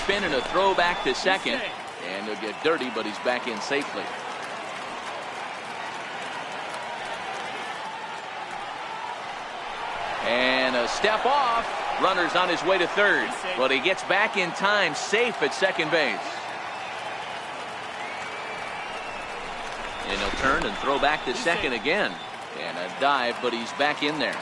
spin and a throw back to second. And he'll get dirty, but he's back in safely. And a step off. Runner's on his way to third, but he gets back in time, safe at second base. And he'll turn and throw back to second again. And a dive, but he's back in there.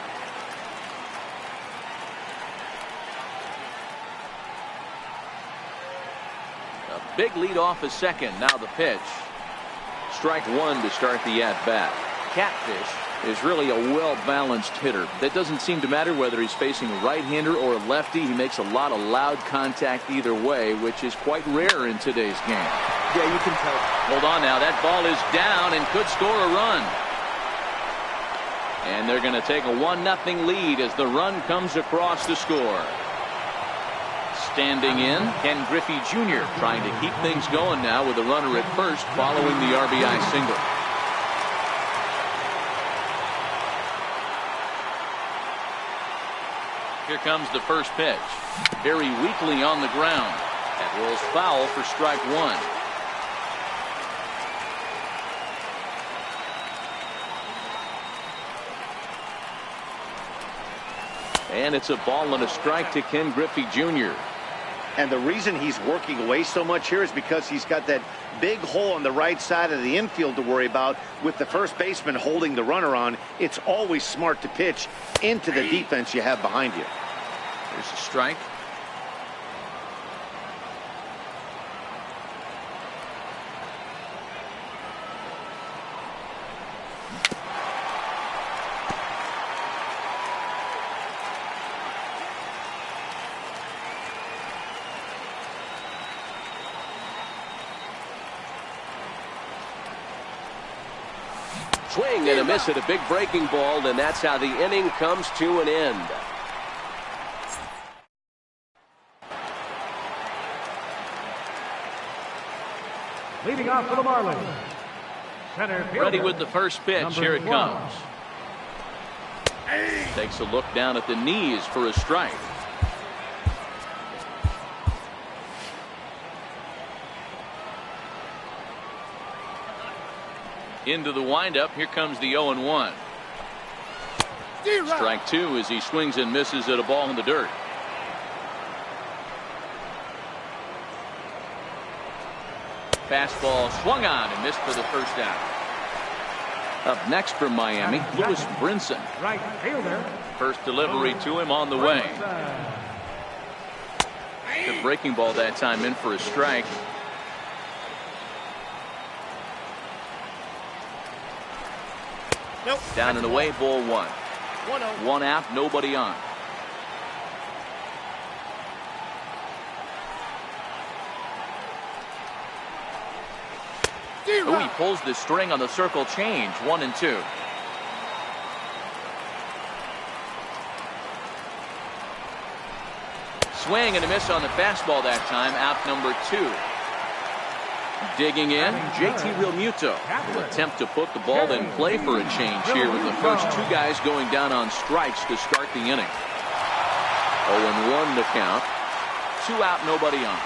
A big lead off a second. Now the pitch. Strike one to start the at-bat. Catfish is really a well-balanced hitter. That doesn't seem to matter whether he's facing a right-hander or a lefty. He makes a lot of loud contact either way, which is quite rare in today's game. Yeah, you can tell. Hold on now. That ball is down and could score a run. And they're going to take a 1-0 lead as the run comes across to score. Standing in, Ken Griffey Jr. trying to keep things going now with a runner at first following the RBI single. Here comes the first pitch. Very weakly on the ground. That rolls foul for strike one. And it's a ball and a strike to Ken Griffey Jr. And the reason he's working away so much here is because he's got that big hole on the right side of the infield to worry about. With the first baseman holding the runner on, it's always smart to pitch into the defense you have behind you. There's a strike. Swing and a miss at a big breaking ball, and that's how the inning comes to an end. Leading off for the Marlins, center fielder, ready with the first pitch. Here it comes. Takes a look down at the knees for a strike. Into the windup. Here comes the 0-1. Strike two as he swings and misses at a ball in the dirt. Fastball swung on and missed for the first out. Up next from Miami, Lewis Brinson. right fielder. First delivery to him on the way. The breaking ball that time in for a strike. Nope. Down and away, ball one. 1-0. One out, nobody on. Oh, he pulls the string on the circle change. 1-2. Swing and a miss on the fastball that time. Out number 2. Digging in, JT Realmuto will attempt to put the ball in play for a change here with the first two guys going down on strikes to start the inning. 0-1 to count. 2 out, nobody on.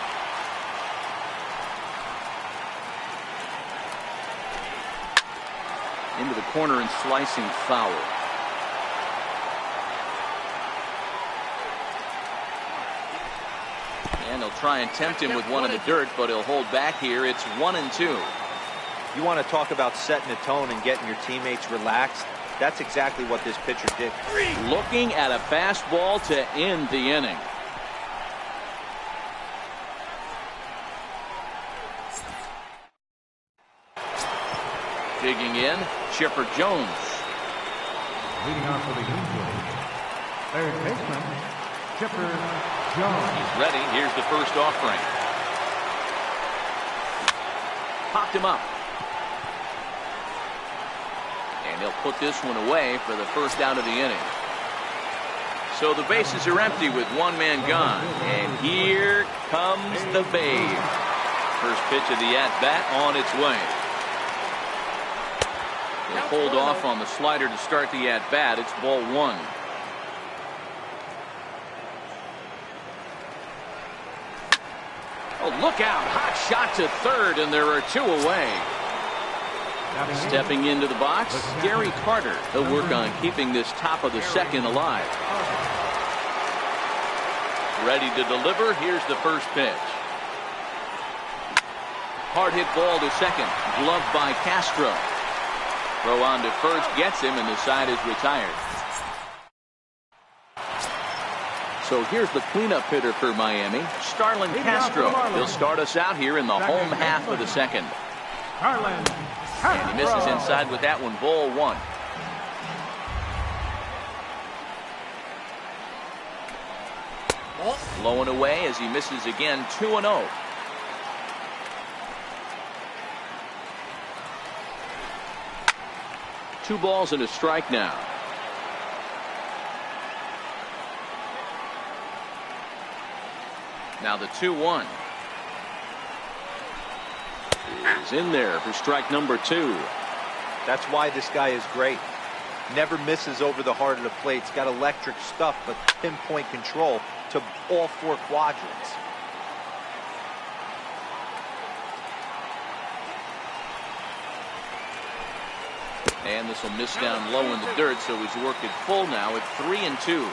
Into the corner and slicing foul. And they'll try and tempt him with one in the dirt, but he'll hold back here. It's 1-2. You want to talk about setting a tone and getting your teammates relaxed. That's exactly what this pitcher did. Looking at a fastball to end the inning. Digging in, Chipper Jones. Leading off for the Angels, third baseman, Chipper Jones. He's ready. Here's the first offering. Popped him up. And he'll put this one away for the first out of the inning. So the bases are empty with one man gone. And here comes the Babe. First pitch of the at-bat on its way. He'll hold off on the slider to start the at-bat. It's ball one. Oh, look out. Hot shot to third, and there are 2 away. Stepping into the box, Gary Carter. He'll work on keeping this top of the second alive. Ready to deliver. Here's the first pitch. Hard hit ball to second. Gloved by Castro. Throw on to first gets him, and the side is retired. So here's the cleanup hitter for Miami, Starlin Castro. He'll start us out here in the home half of the second. And he misses inside with that one. Ball 1. Blowing away as he misses again. 2-0. Two balls and a strike now. Now the 2-1. Is in there for strike number 2. That's why this guy is great. Never misses over the heart of the plate. He's got electric stuff, but pinpoint control to all 4 quadrants. And this will miss down low in the dirt, so he's worked it full now at 3-2.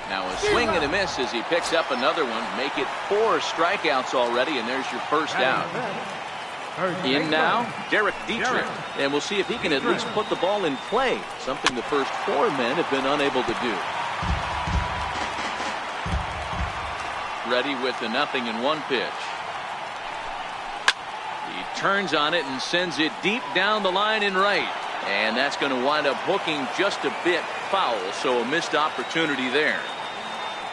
Now a swing and a miss as he picks up another one. Make it 4 strikeouts already, and there's your first out. In now, Derek Dietrich. And we'll see if he can at least put the ball in play, something the first 4 men have been unable to do. Ready with the 0-1 pitch. He turns on it and sends it deep down the line in right. And that's going to wind up hooking just a bit foul, so a missed opportunity there.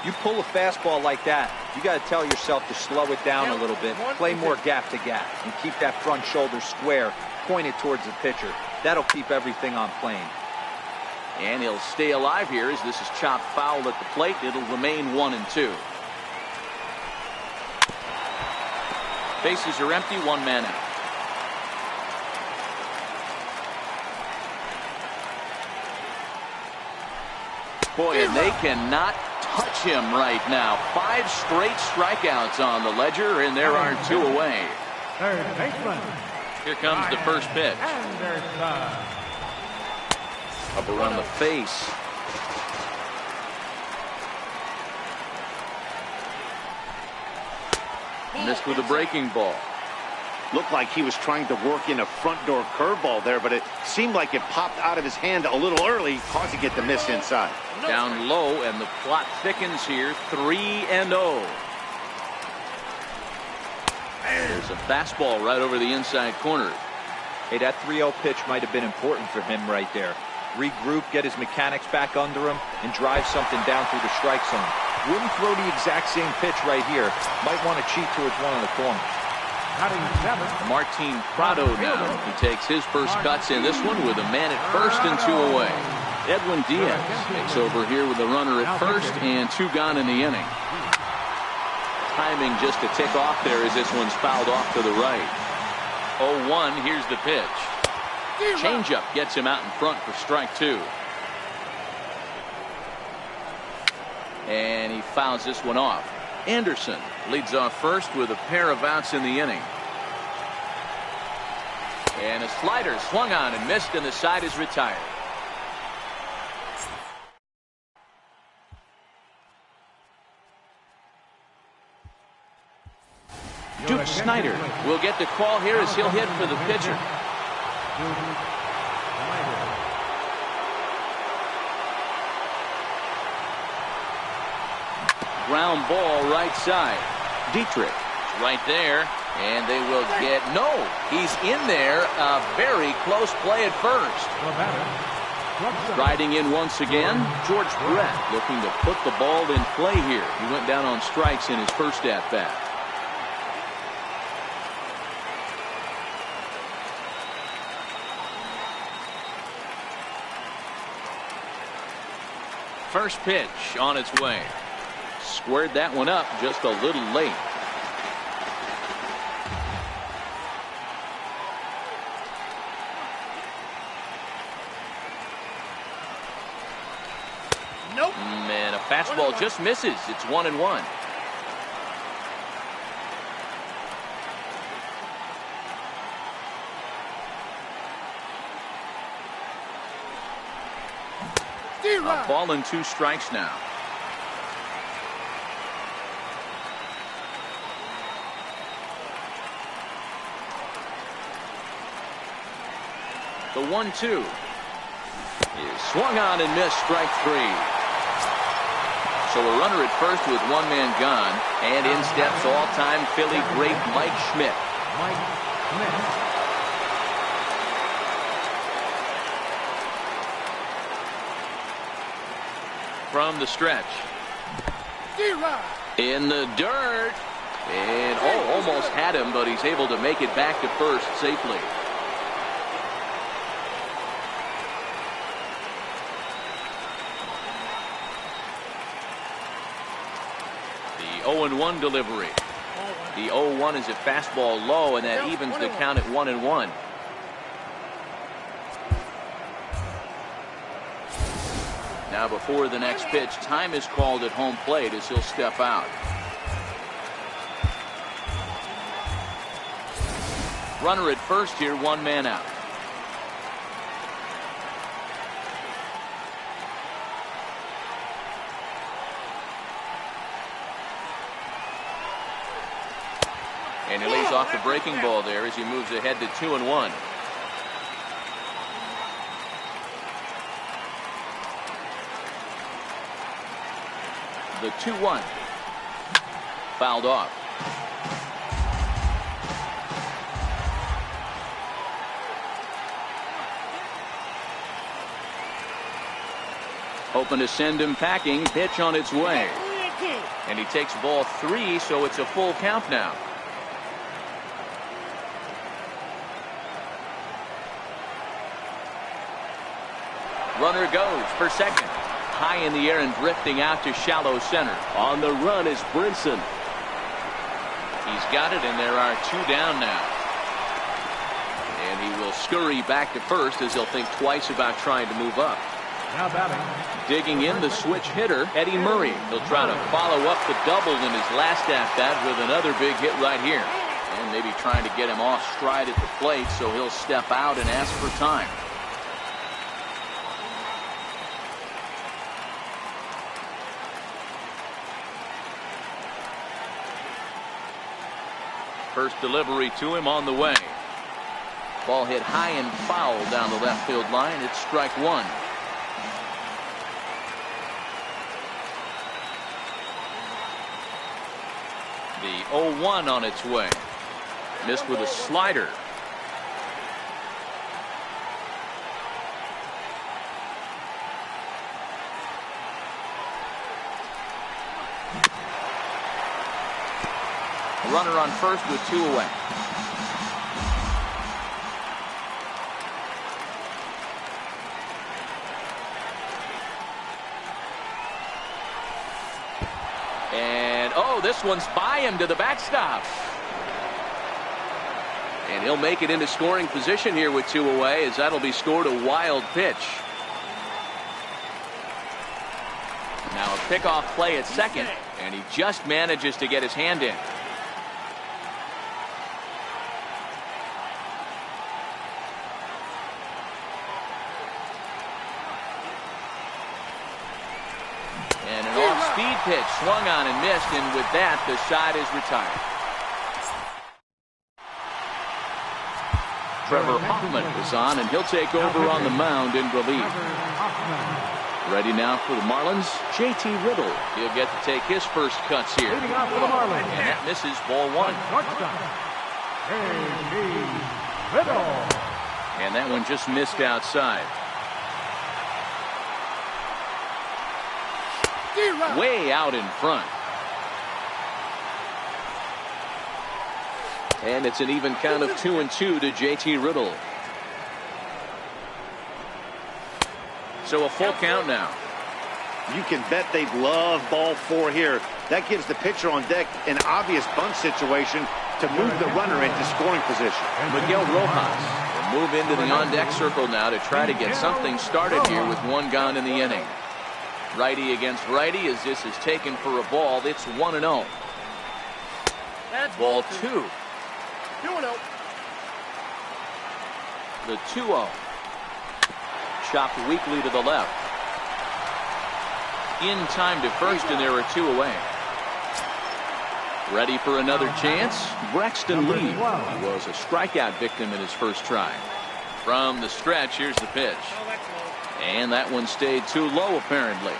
You pull a fastball like that, you got to tell yourself to slow it down a little bit, play more gap to gap, and keep that front shoulder square, pointed towards the pitcher. That'll keep everything on plane. And he'll stay alive here as this is chopped foul at the plate. It'll remain 1-2. Bases are empty, 1 man out. Boy, and they cannot touch him right now. 5 straight strikeouts on the ledger, and there are 2 away. Third baseman. Here comes the first pitch. Up around the face. Missed with a breaking ball. Looked like he was trying to work in a front door curveball there, but it seemed like it popped out of his hand a little early, causing it to miss inside. Down low, and the plot thickens here. 3-0. There's a fastball right over the inside corner. Hey, that 3-0 pitch might have been important for him right there. Regroup, get his mechanics back under him, and drive something down through the strike zone. Wouldn't throw the exact same pitch right here. Might want to cheat towards one of the corners. Martin Prado now. He takes his first cuts in this one with a man at first and 2 away. Edwin Diaz takes over here with a runner at first and 2 gone in the inning. Timing just to tick off there as this one's fouled off to the right. 0-1. Here's the pitch. Changeup gets him out in front for strike 2. And he fouls this one off. Anderson leads off first with a pair of outs in the inning. And a slider swung on and missed, and the side is retired. Duke Snyder will get the call here as he'll hit for the pitcher. Ground ball right side. Dietrich right there, and they will get no. He's in there. A very close play at first. Riding in once again, George Brett looking to put the ball in play here. He went down on strikes in his first at bat. First pitch on its way. Squared that one up just a little late. And a fastball just misses. It's 1-1. A ball and 2 strikes now. The 1-2 is swung on and missed, strike 3. So a runner at first with 1 man gone, and in steps all-time Philly great Mike Schmidt. From the stretch. In the dirt. And almost had him, but he's able to make it back to first safely. The 0-1 delivery. The 0-1 is a fastball low, and that evens the count at 1-1. Now before the next pitch, time is called at home plate as he'll step out. Runner at first here, 1 man out. And he lays off the breaking ball there as he moves ahead to 2-1. The 2-1. Fouled off. Hoping to send him packing. Pitch on its way. And he takes ball 3, so it's a full count now. Runner goes for second. High in the air and drifting out to shallow center. On the run is Brinson. He's got it, and there are 2 down now. And he will scurry back to first as he'll think twice about trying to move up. Now batting. Digging in, the switch hitter, Eddie Murray. He'll try to follow up the double in his last at-bat with another big hit right here. And maybe trying to get him off stride at the plate, so he'll step out and ask for time. First delivery to him on the way. Ball hit high and foul down the left field line. It's strike 1. The 0-1 on its way. Missed with a slider. Runner on first with 2 away. And this one's by him to the backstop. And he'll make it into scoring position here with 2 away, as that'll be scored a wild pitch. Now a pickoff play at second, and he just manages to get his hand in. Speed pitch swung on and missed, and with that the side is retired. Trevor Hoffman is on, and he'll take over on the mound in relief. Ready now for the Marlins, JT Riddle. He'll get to take his first cuts here. Leading off for the Marlins. And that misses, ball 1. Shortstop, JT Riddle. And that one just missed outside. Way out in front. And it's an even count of 2-2 to JT Riddle. So a full count now. You can bet they'd love ball 4 here. That gives the pitcher on deck an obvious bunt situation to move the runner into scoring position. Miguel Rojas will move into the on-deck circle now to try to get something started here with 1 gone in the inning. Righty against righty as this is taken for a ball. It's 1-0. That's Ball 2. 2-0. The 2-0. Chopped weakly to the left. In time to first, and there are 2 away. Ready for another chance? Braxton Lee. He was a strikeout victim in his first try. From the stretch, here's the pitch. And that one stayed too low, apparently.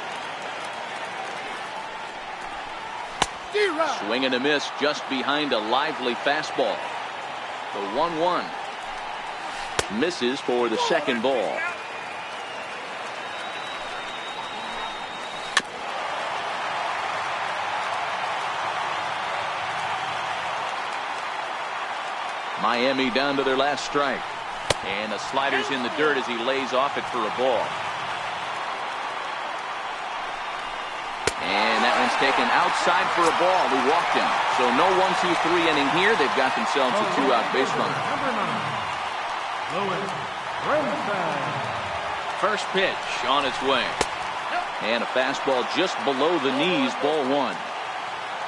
Swing and a miss just behind a lively fastball. The 1-1. Misses for the second ball. Miami down to their last strike. And the slider's in the dirt as he lays off it for a ball. And that one's taken outside for a ball. We walked him. So no 1-2-3 inning here. They've got themselves a 2-out base runner. First pitch on its way. And a fastball just below the knees, ball 1.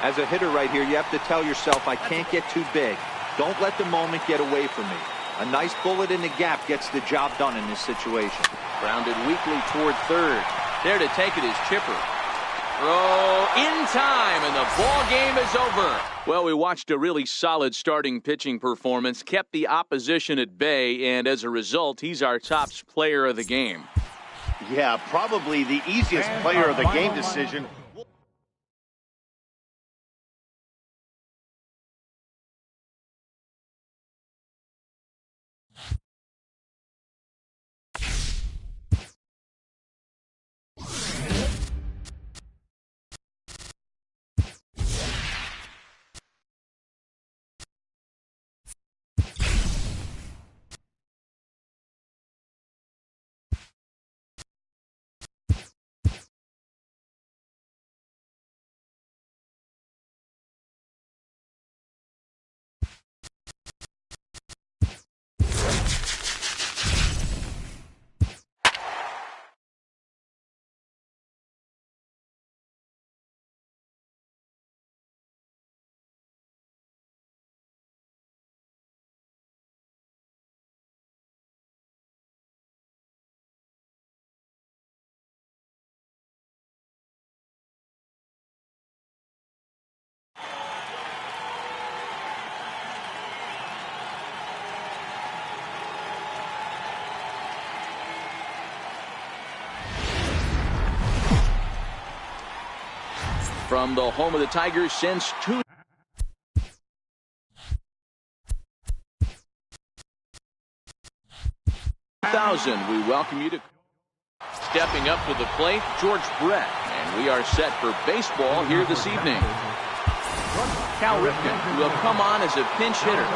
As a hitter right here, you have to tell yourself, I can't get too big. Don't let the moment get away from me. A nice bullet in the gap gets the job done in this situation. Grounded weakly toward third. There to take it is Chipper. Throw in time, and the ball game is over. Well, we watched a really solid starting pitching performance, kept the opposition at bay, and as a result, he's our top player of the game. Yeah, probably the easiest player of the game decision. From the home of the Tigers since 2000, we welcome you to stepping up to the plate, George Brett, and we are set for baseball here this evening. Cal Ripken will come on as a pinch hitter.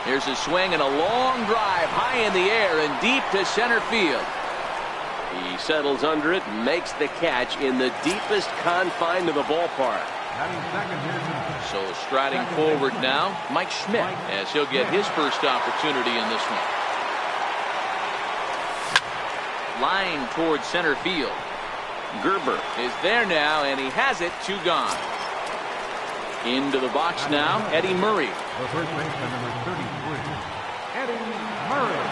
Here's a swing and a long drive high in the air and deep to center field. He settles under it and makes the catch in the deepest confine of the ballpark. So striding forward now, Mike Schmidt, as he'll get his first opportunity in this one. Line towards center field. Gerber is there now, and he has it, 2 gone. Into the box now, Eddie Murray. The first baseman, number 33, Eddie Murray.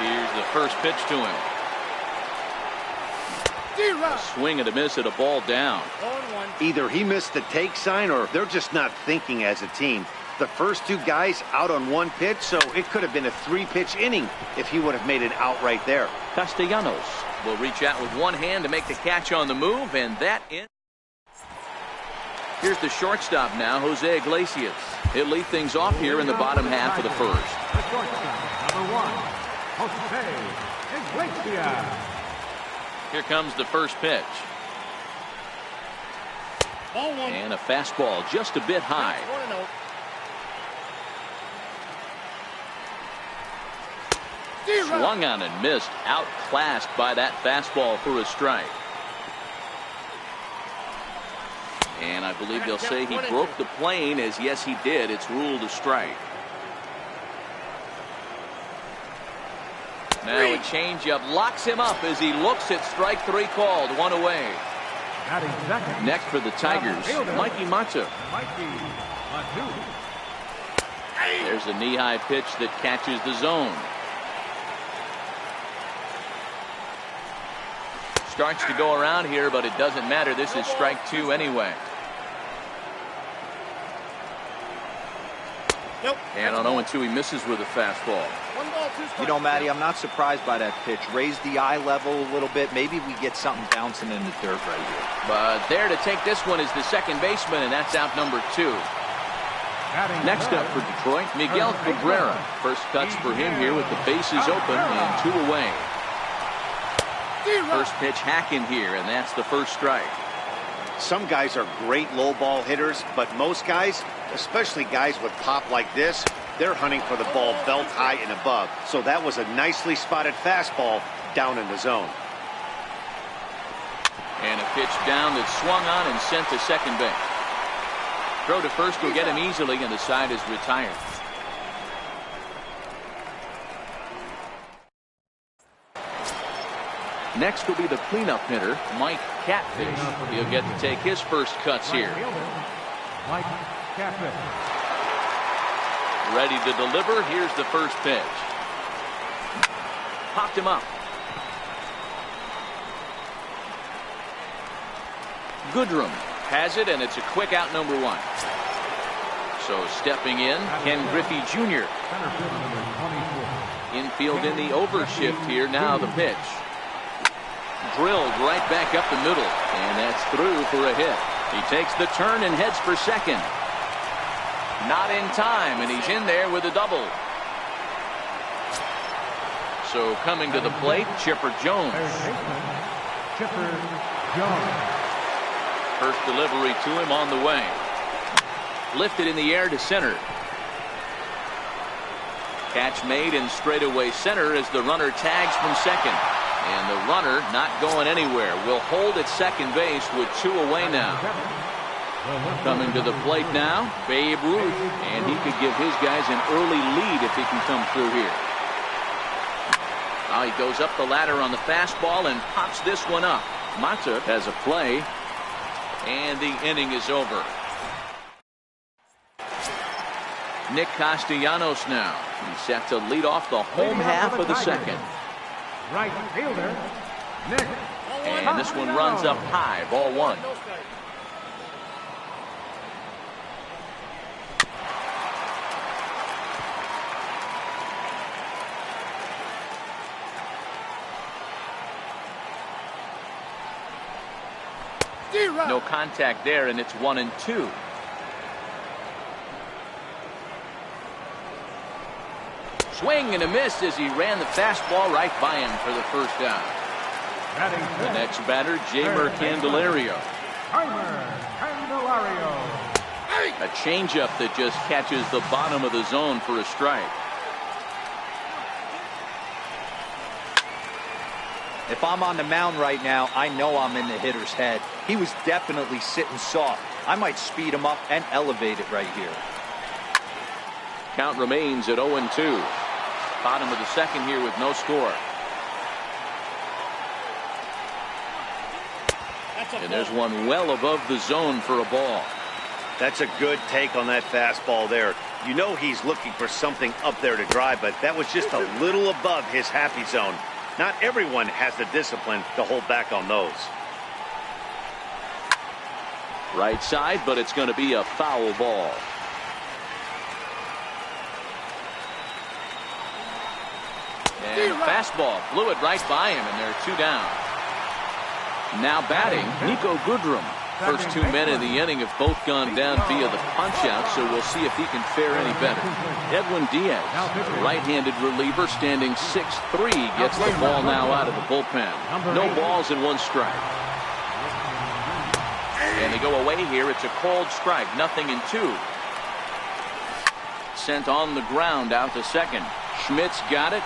Here's the first pitch to him. A swing and a miss at a ball down. Either he missed the take sign or they're just not thinking as a team. The first 2 guys out on 1 pitch, so it could have been a 3-pitch inning if he would have made it out right there. Castellanos will reach out with one hand to make the catch on the move, and that in. Here's the shortstop now, Jose Iglesias. He'll lead things off here in the bottom half of the first. The shortstop, number 1, Jose Iglesias. Here comes the first pitch. Ball 1. And a fastball just a bit high. 1-0. Swung on and missed, outclassed by that fastball for a strike. And I believe they'll say he broke the plane, as yes he did. It's ruled a strike. Now a changeup locks him up as he looks at strike 3 called. 1 away. Next for the Tigers, Mikey Mata. There's a knee-high pitch that catches the zone. Starts to go around here, but it doesn't matter. This is strike 2 anyway. And on 0-2, he misses with a fastball. You know, Matty, I'm not surprised by that pitch. Raise the eye level a little bit. Maybe we get something bouncing in the dirt right here. But there to take this one is the second baseman, and that's out number 2. Next up for Detroit, Miguel Cabrera. First cuts for him here with the bases open and 2 away. First pitch hacking here, and that's the first strike. Some guys are great low ball hitters, but most guys, especially guys with pop like this, they're hunting for the ball belt high and above. So that was a nicely spotted fastball down in the zone. And a pitch down that's swung on and sent to second base. Throw to first will get him easily, and the side is retired. Next will be the cleanup hitter, Mike Catfish. He'll get to take his first cuts here. Mike Catfish. Ready to deliver. Here's the first pitch. Popped him up. Goodrum has it, and it's a quick out, number 1. So stepping in, Ken Griffey Jr. Infield in the overshift here. Now the pitch. Drilled right back up the middle, and that's through for a hit. He takes the turn and heads for second. Not in time, and he's in there with a double. So coming to the plate, Chipper Jones. Chipper Jones. First delivery to him on the way. Lifted in the air to center. Catch made in straightaway center as the runner tags from second. And the runner not going anywhere. Will hold at second base with 2 away now. Coming to the plate now, Babe Ruth. And he could give his guys an early lead if he can come through here. Now he goes up the ladder on the fastball and pops this one up. Mata has a play. And the inning is over. Nick Castellanos now. He's set to lead off the home half of the second. Right fielder, Nick. And this one runs up high, ball 1. No contact there, and it's 1-2. Swing and a miss as he ran the fastball right by him for the first out. The next batter, Jeimer Candelario. A changeup that just catches the bottom of the zone for a strike. If I'm on the mound right now, I know I'm in the hitter's head. He was definitely sitting soft. I might speed him up and elevate it right here. Count remains at 0-2. Bottom of the second here with no score. And there's one well above the zone for a ball. That's a good take on that fastball there. You know he's looking for something up there to drive, but that was just a little above his happy zone. Not everyone has the discipline to hold back on those. Right side, but it's going to be a foul ball. And fastball blew it right by him, and there are 2 down. Now batting, Nico Goodrum. First 2 men of the inning have both gone down via the punch-out, so we'll see if he can fare any better. Edwin Diaz, the right-handed reliever, standing 6'3", gets the ball now out of the bullpen. No balls and 1 strike. And they go away here. It's a called strike, 0-2. Sent on the ground out to second. Schmidt's got it.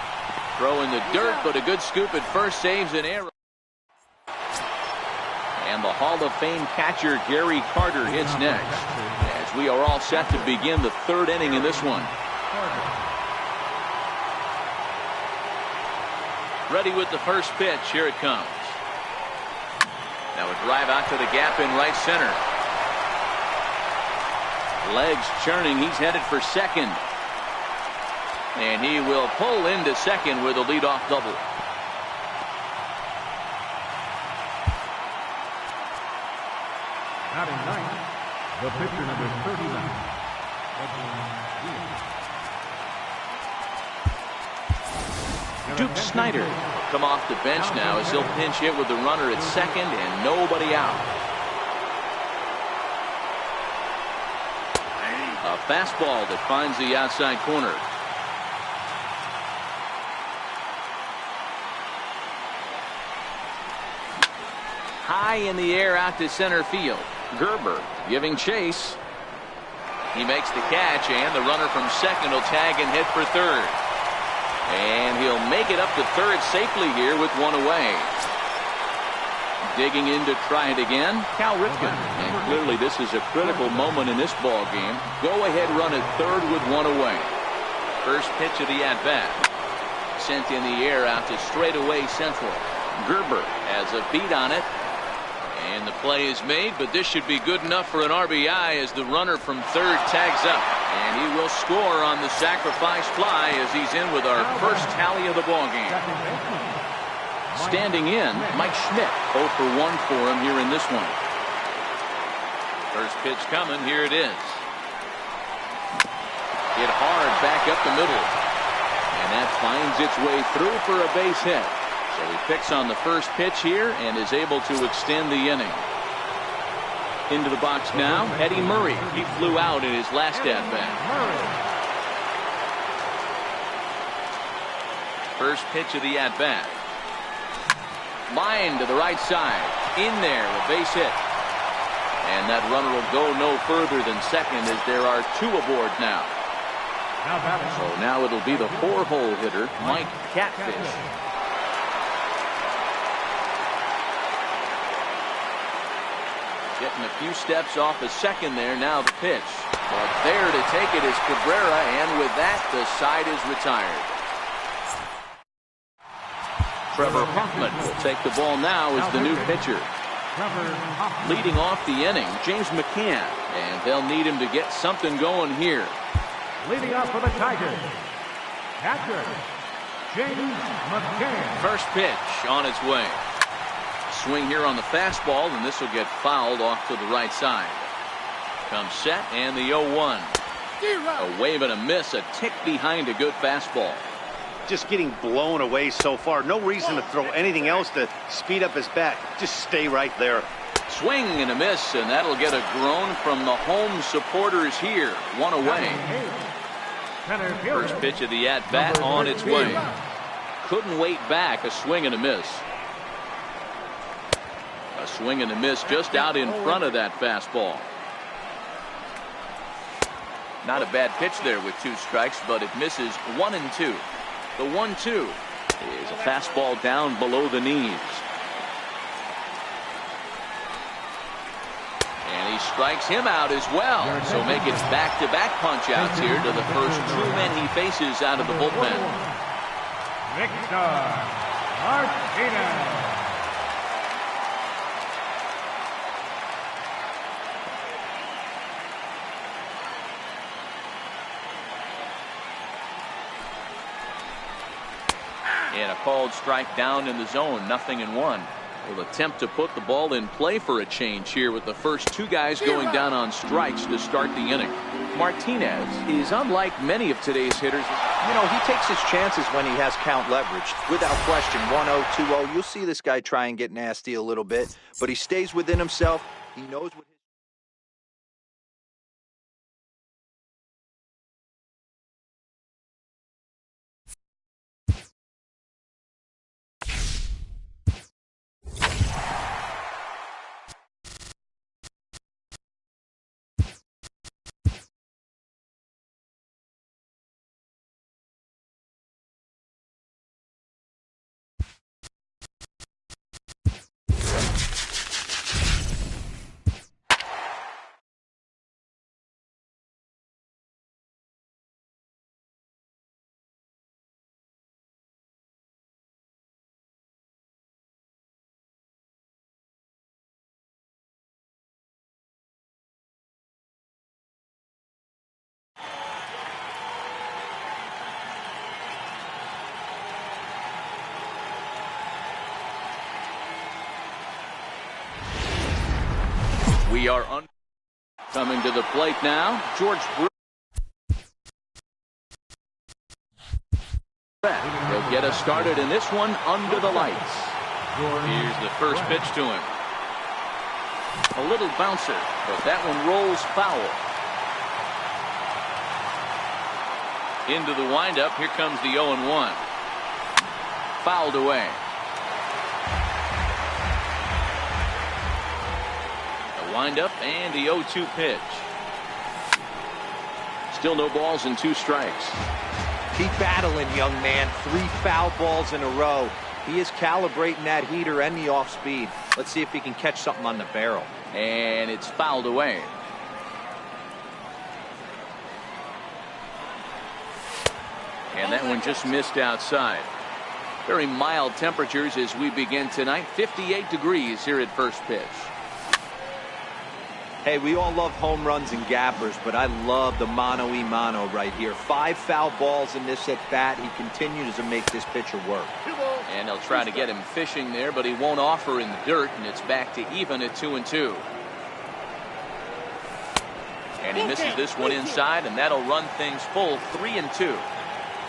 Throw in the dirt, but a good scoop at first saves an error. And the Hall of Fame catcher Gary Carter hits next, as we are all set to begin the third inning in this one. Ready with the first pitch. Here it comes. Now a drive out to the gap in right center. Legs churning. He's headed for second. And he will pull into second with a leadoff double. Batting ninth, the pitcher number 39. Duke Snyder will come off the bench now as he'll pinch hit with the runner at second and nobody out. A fastball that finds the outside corner. High in the air out to center field. Gerber giving chase. He makes the catch, and the runner from second will tag and hit for third. And he'll make it up to third safely here with one away. Digging in to try it again, Cal Ripken. And clearly this is a critical moment in this ball game. Go ahead run at third with one away. First pitch of the at-bat. Sent in the air out to straightaway central. Gerber has a beat on it. And the play is made, but this should be good enough for an RBI as the runner from third tags up. And he will score on the sacrifice fly as he's in with our first tally of the ballgame. Standing in, Mike Schmidt, 0 for 1 for him here in this one. First pitch coming, here it is. Hit hard back up the middle. And that finds its way through for a base hit. So he picks on the first pitch here and is able to extend the inning. Into the box now, Eddie Murray. He flew out in his last at-bat. First pitch of the at-bat. Line to the right side. In there, a base hit. And that runner will go no further than second as there are two aboard now. So now it'll be the 4-hole hitter, Mike Catfish. Getting a few steps off a second there. Now the pitch. But there to take it is Cabrera, and with that, the side is retired. Trevor Hoffman will take the ball now as the new pitcher. Leading off the inning, James McCann, and they'll need him to get something going here. Leading off for the Tigers, catcher James McCann. First pitch on its way. Swing here on the fastball, and this will get fouled off to the right side. Comes set, and the 0-1. A wave and a miss, a tick behind a good fastball. Just getting blown away so far. No reason to throw anything else to speed up his bat. Just stay right there. Swing and a miss, and that'll get a groan from the home supporters here. One away. First pitch of the at-bat on its way. Couldn't wait back. A swing and a miss. A swing and a miss just out in front of that fastball. Not a bad pitch there with 2 strikes, but it misses 1 and 2. The 1-2 is a fastball down below the knees. And he strikes him out as well. So make it back-to-back punch-outs here to the first 2 men he faces out of the bullpen. Victor Martinez. And a called strike down in the zone, 0-1. Will attempt to put the ball in play for a change here with the first 2 guys going down on strikes to start the inning. Martinez is unlike many of today's hitters. You know, he takes his chances when he has count leverage. Without question, 1-0, 2-0, you'll see this guy try and get nasty a little bit, but he stays within himself. He knows what We are coming to the plate now. George He'll get us started in this one under the lights. Here's the first pitch to him. A little bouncer, but that one rolls foul. Into the windup. Here comes the 0-1. Fouled away. The windup and the 0-2 pitch. Still no balls and 2 strikes. Keep battling, young man. 3 foul balls in a row. He is calibrating that heater and the off speed. Let's see if he can catch something on the barrel. And it's fouled away. And that one just missed outside. Very mild temperatures as we begin tonight. 58 degrees here at first pitch. Hey, we all love home runs and gappers, but I love the mano-y-mano right here. 5 foul balls in this at bat. He continues to make this pitcher work. And they'll try to get him fishing there, but he won't offer in the dirt, and it's back to even at 2-2. And he misses this one inside, and that'll run things full 3-2.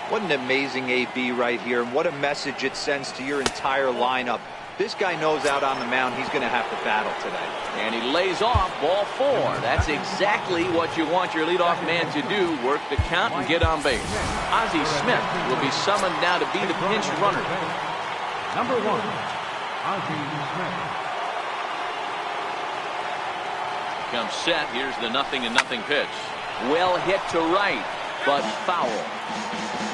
What an amazing AB right here, and what a message it sends to your entire lineup. This guy knows out on the mound he's going to have to battle today. And he lays off ball 4. That's exactly what you want your leadoff man to do. Work the count and get on base. Ozzie Smith will be summoned now to be the pinch runner. Number 1, Ozzie Smith. Comes set. Here's the 0-0 pitch. Well hit to right, but foul.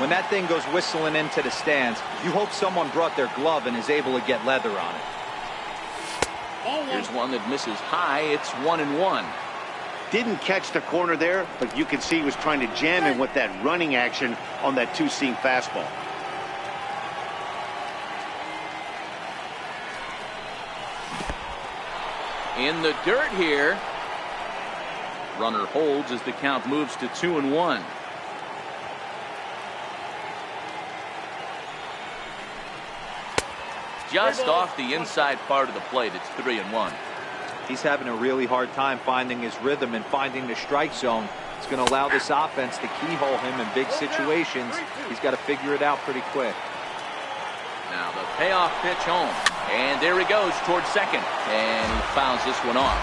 When that thing goes whistling into the stands, you hope someone brought their glove and is able to get leather on it. Here's one that misses high. It's 1-1. Didn't catch the corner there, but you can see he was trying to jam him with that running action on that 2-seam fastball. In the dirt here. Runner holds as the count moves to 2-1. Just off the inside part of the plate. It's 3-1. He's having a really hard time finding his rhythm and finding the strike zone. It's going to allow this offense to keyhole him in big situations. He's got to figure it out pretty quick. Now the payoff pitch home. And there he goes towards second. And he fouls this one off.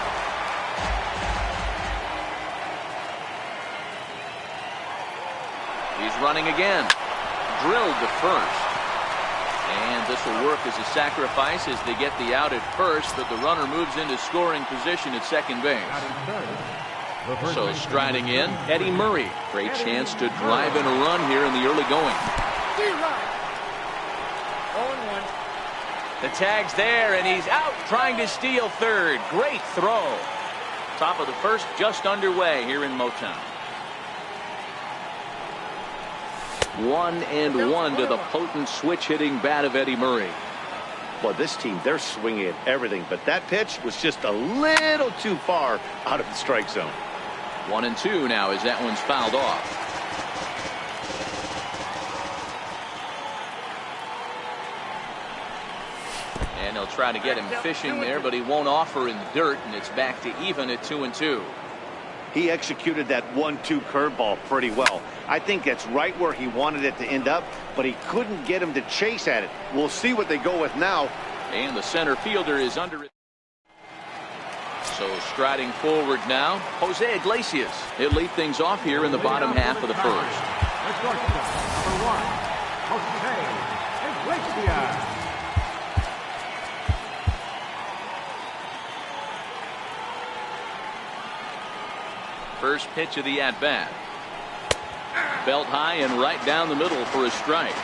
He's running again. Drilled to first. And this will work as a sacrifice as they get the out at first, but the runner moves into scoring position at second base. So striding in, Eddie Murray. Great chance to drive in a run here in the early going. The tag's there, and he's out trying to steal third. Great throw. Top of the first just underway here in Motown. 1-1 to the potent switch-hitting bat of Eddie Murray. Well, this team, they're swinging at everything, but that pitch was just a little too far out of the strike zone. 1-2 now as that one's fouled off. And they'll try to get him fishing there, but he won't offer in the dirt, and it's back to even at 2-2. He executed that 1-2 curveball pretty well. I think that's right where he wanted it to end up, but he couldn't get him to chase at it. We'll see what they go with now. And the center fielder is under it. So striding forward now, Jose Iglesias. He'll lead things off here in the bottom half of the first. Number 1, Jose Iglesias. First pitch of the at-bat. Belt high and right down the middle for a strike.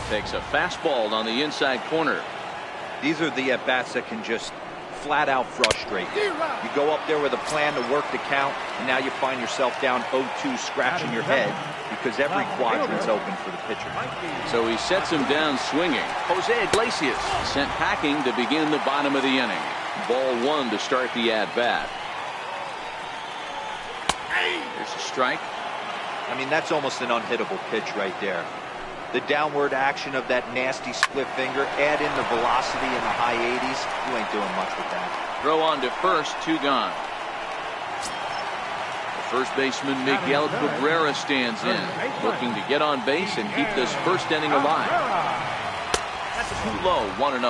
Takes a fastball on the inside corner. These are the at-bats that can just flat out frustrate you. You go up there with a plan to work the count, and now you find yourself down 0-2 scratching your head because every quadrant's open for the pitcher. So he sets him down swinging. Jose Iglesias sent packing to begin the bottom of the inning. Ball 1 to start the at-bat. There's a strike. I mean, that's almost an unhittable pitch right there. The downward action of that nasty split finger, add in the velocity in the high 80s, you ain't doing much with that. Throw on to first, 2 gone. The first baseman Miguel Cabrera stands in, looking to get on base and keep this first inning alive. That's too low, 1-0.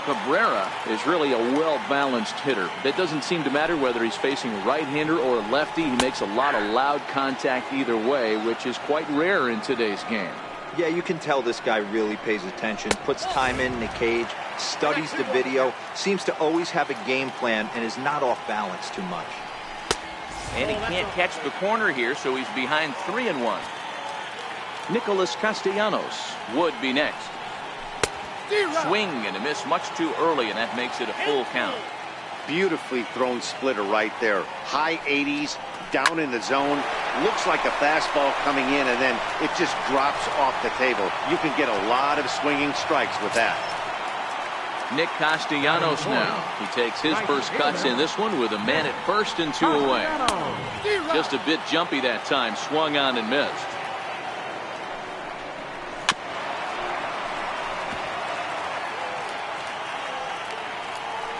Cabrera is really a well-balanced hitter. That doesn't seem to matter whether he's facing a right-hander or a lefty. He makes a lot of loud contact either way, which is quite rare in today's game. Yeah, you can tell this guy really pays attention, puts time in the cage, studies the video, seems to always have a game plan, and is not off balance too much. And he can't catch the corner here, so he's behind 3-1. Nicholas Castellanos would be next. Swing and a miss much too early, and that makes it a full count. Beautifully thrown splitter right there. High 80s, down in the zone. Looks like a fastball coming in, and then it just drops off the table. You can get a lot of swinging strikes with that. Nick Castellanos now. He takes his first cuts in this one with a man at first and 2 away. Just a bit jumpy that time. Swung on and missed.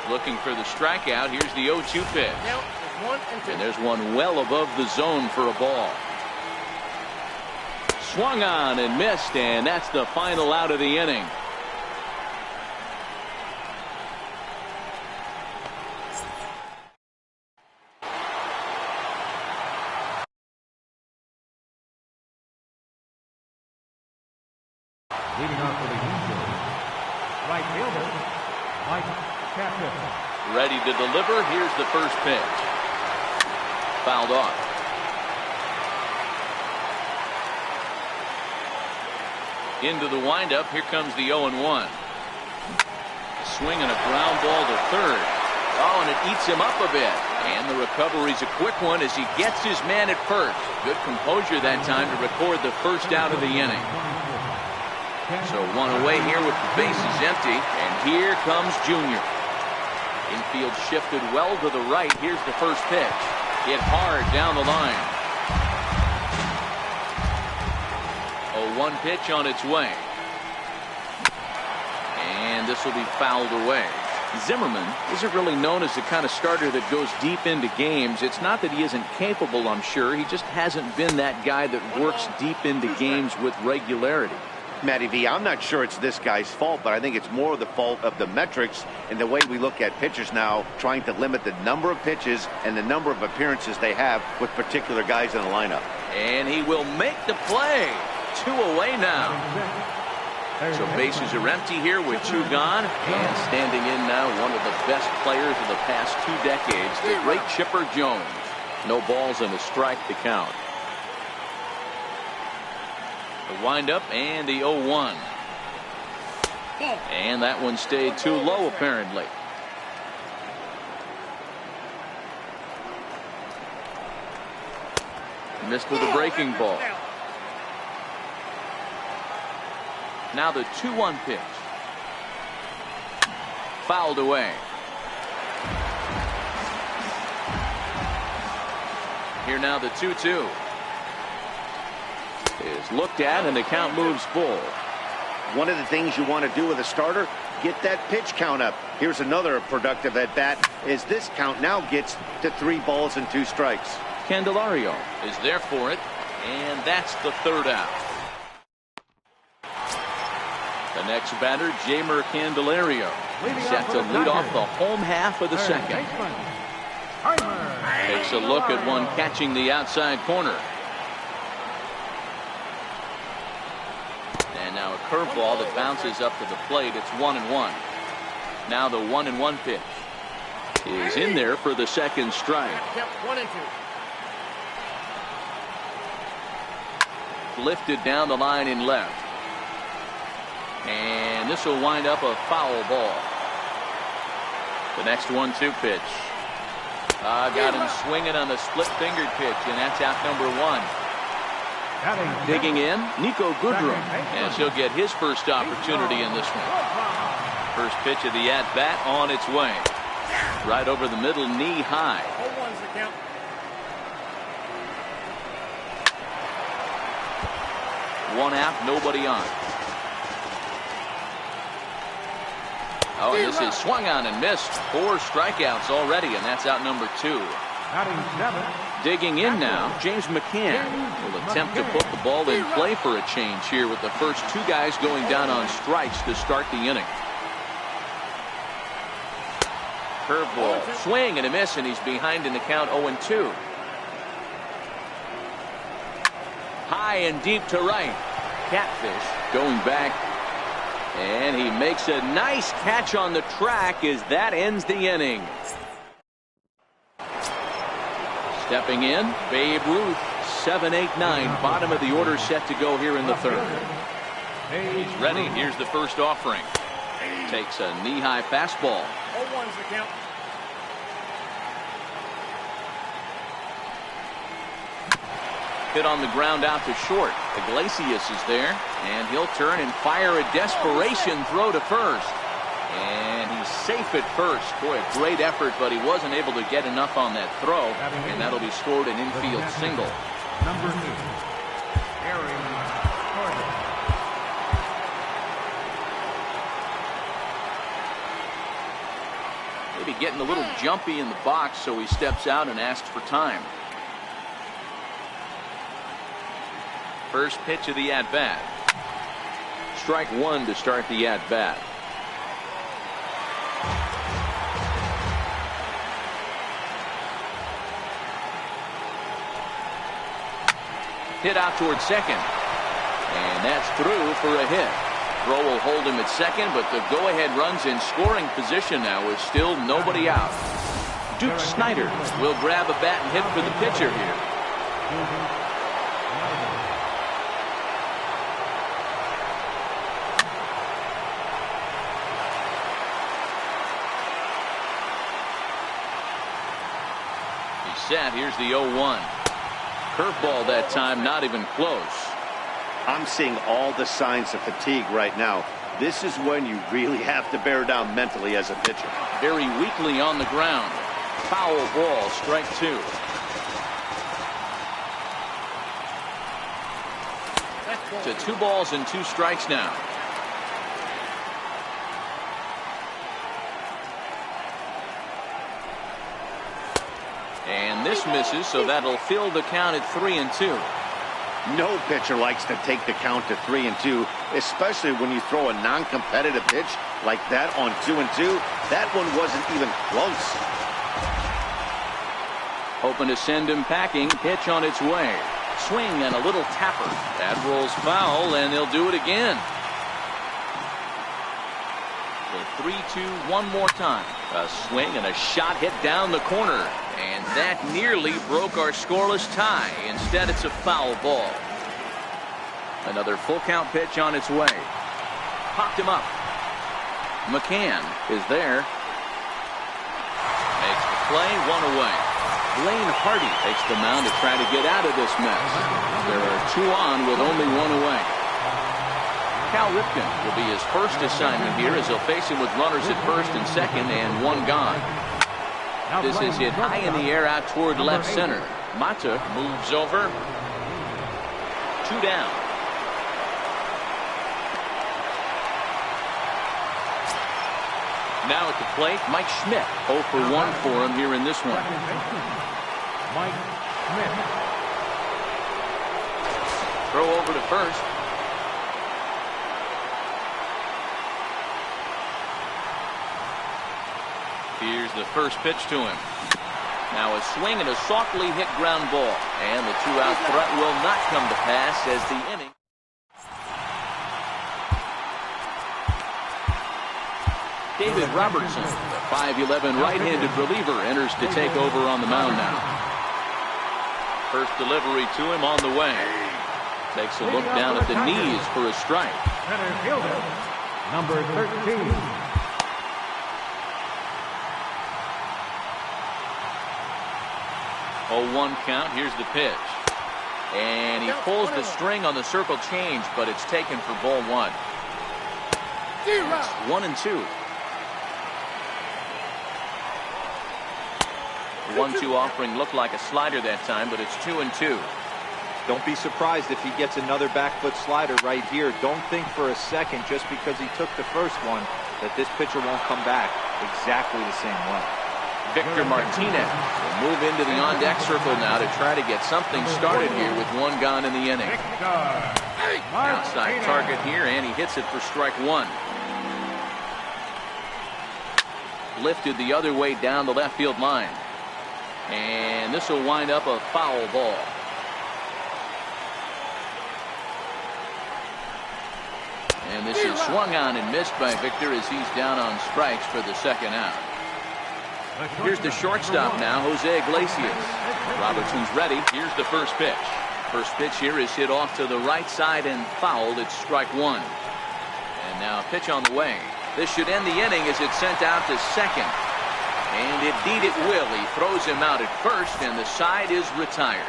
Looking for the strikeout. Here's the 0-2 pitch. And there's one well above the zone for a ball. Swung on and missed, and that's the final out of the inning. Leading off for the Angels, right fielder, Mike Captain. Ready to deliver. Here's the first pitch. Fouled off. Into the windup. Here comes the 0-1. Swing and a ground ball to third. Oh, and it eats him up a bit. And the recovery's a quick one as he gets his man at first. Good composure that time to record the first out of the inning. So one away here with the bases empty. And here comes Junior. Infield shifted well to the right. Here's the first pitch. Hit hard down the line. 0-1 pitch on its way. And this will be fouled away. Zimmerman isn't really known as the kind of starter that goes deep into games. It's not that he isn't capable, I'm sure. He just hasn't been that guy that works deep into games with regularity. Matty V, I'm not sure it's this guy's fault, but I think it's more the fault of the metrics and the way we look at pitchers now, trying to limit the number of pitches and the number of appearances they have with particular guys in the lineup. And he will make the play. 2 away now. So bases are empty here with 2 gone. And standing in now, one of the best players of the past 2 decades, the great Chipper Jones. No balls and a strike to count. The windup and the 0-1. And that one stayed too low, apparently. Missed with a breaking ball. Now the 2-1 pitch. Fouled away. Here now the 2-2. Is looked at and the count moves full. One of the things you want to do with a starter, get that pitch count up. Here's another productive at bat as this count now gets to 3 balls and 2 strikes. Candelario is there for it, and that's the 3rd out. The next batter, Jeimer Candelario, set to lead off the home half of the second. Takes a look at one catching the outside corner. And now a curveball that bounces up to the plate. It's 1-1. Now the 1-1 pitch is in there for the second strike. Lifted down the line in left. And this will wind up a foul ball. The next 1-2 pitch. Got him swinging on the split-fingered pitch, and that's out number 1. Digging in, Nico Goodrum, as he'll get his first opportunity in this one. First pitch of the at-bat on its way. Right over the middle, knee high. 1 out, nobody on. Oh, and this is swung on and missed. 4 strikeouts already, and that's out number 2. Batting 7. Digging in now, James McCann will attempt to put the ball in play for a change here with the first 2 guys going down on strikes to start the inning. Curveball, swing and a miss, and he's behind in the count 0-2. High and deep to right. Catfish going back, and he makes a nice catch on the track as that ends the inning. Stepping in, Babe Ruth, 7, 8, 9, bottom of the order set to go here in the 3rd. He's ready. Here's the first offering. Takes a knee-high fastball. 0-1's the count. Hit on the ground out to short. Iglesias is there, and he'll turn and fire a desperation throw to first. And he's safe at first. Boy, a great effort, but he wasn't able to get enough on that throw, and that'll be scored an infield single. Number 2. Aaron Gordon. Maybe getting a little jumpy in the box, so he steps out and asks for time. First pitch of the at-bat. Strike 1 to start the at-bat. Hit out towards second. And that's through for a hit. Throw will hold him at second, but the go-ahead run's in scoring position now with still nobody out. Duke Snyder will grab a bat and hit for the pitcher here. He's set. Here's the 0-1. Curveball that time, not even close. I'm seeing all the signs of fatigue right now. This is when you really have to bear down mentally as a pitcher. Very weakly on the ground. Foul ball, strike 2. To 2 balls and 2 strikes now. And this misses, so that'll fill the count at 3-2. No pitcher likes to take the count to 3-2, especially when you throw a non-competitive pitch like that on 2-2. That one wasn't even close. Hoping to send him packing. Pitch on its way. Swing and a little tapper. That rolls foul, and they'll do it again. The 3-2 one more time. A swing and a shot hit down the corner. And that nearly broke our scoreless tie. Instead, it's a foul ball. Another full count pitch on its way. Popped him up. McCann is there. Makes the play, 1 away. Blaine Hardy takes the mound to try to get out of this mess. There are 2 on with only 1 away. Cal Ripken will be his first assignment here as he'll face him with runners at first and second and 1 gone. This is hit high in the air out toward left center. Mata moves over. 2 down. Now at the plate, Mike Schmidt. 0 for 1 for him here in this one. Mike Schmidt. Throw over to first. Here's the first pitch to him. Now a swing and a softly hit ground ball. And the 2-out threat will not come to pass as the inning. David Robertson, the 5'11" right-handed reliever, enters to take over on the mound now. First delivery to him on the way. Takes a look down at the knees for a strike. Center fielder, number 13. 0-1 count. Here's the pitch. And he pulls the string on the circle change, but it's taken for ball 1. It's 1-2. 1-2 offering looked like a slider that time, but it's 2-2. Don't be surprised if he gets another back foot slider right here. Don't think for a second just because he took the first one that this pitcher won't come back exactly the same way. Victor Martinez will move into the on-deck circle now to try to get something started here with one gone in the inning. Outside target here, and he hits it for strike one. Lifted the other way down the left field line. And this will wind up a foul ball. And this is swung on and missed by Victor as he's down on strikes for the second out. Here's the shortstop now, Jose Iglesias. Robertson's ready. Here's the first pitch. First pitch here is hit off to the right side and fouled. It's strike one. And now a pitch on the way. This should end the inning as it's sent out to second. And indeed it will. He throws him out at first, and the side is retired.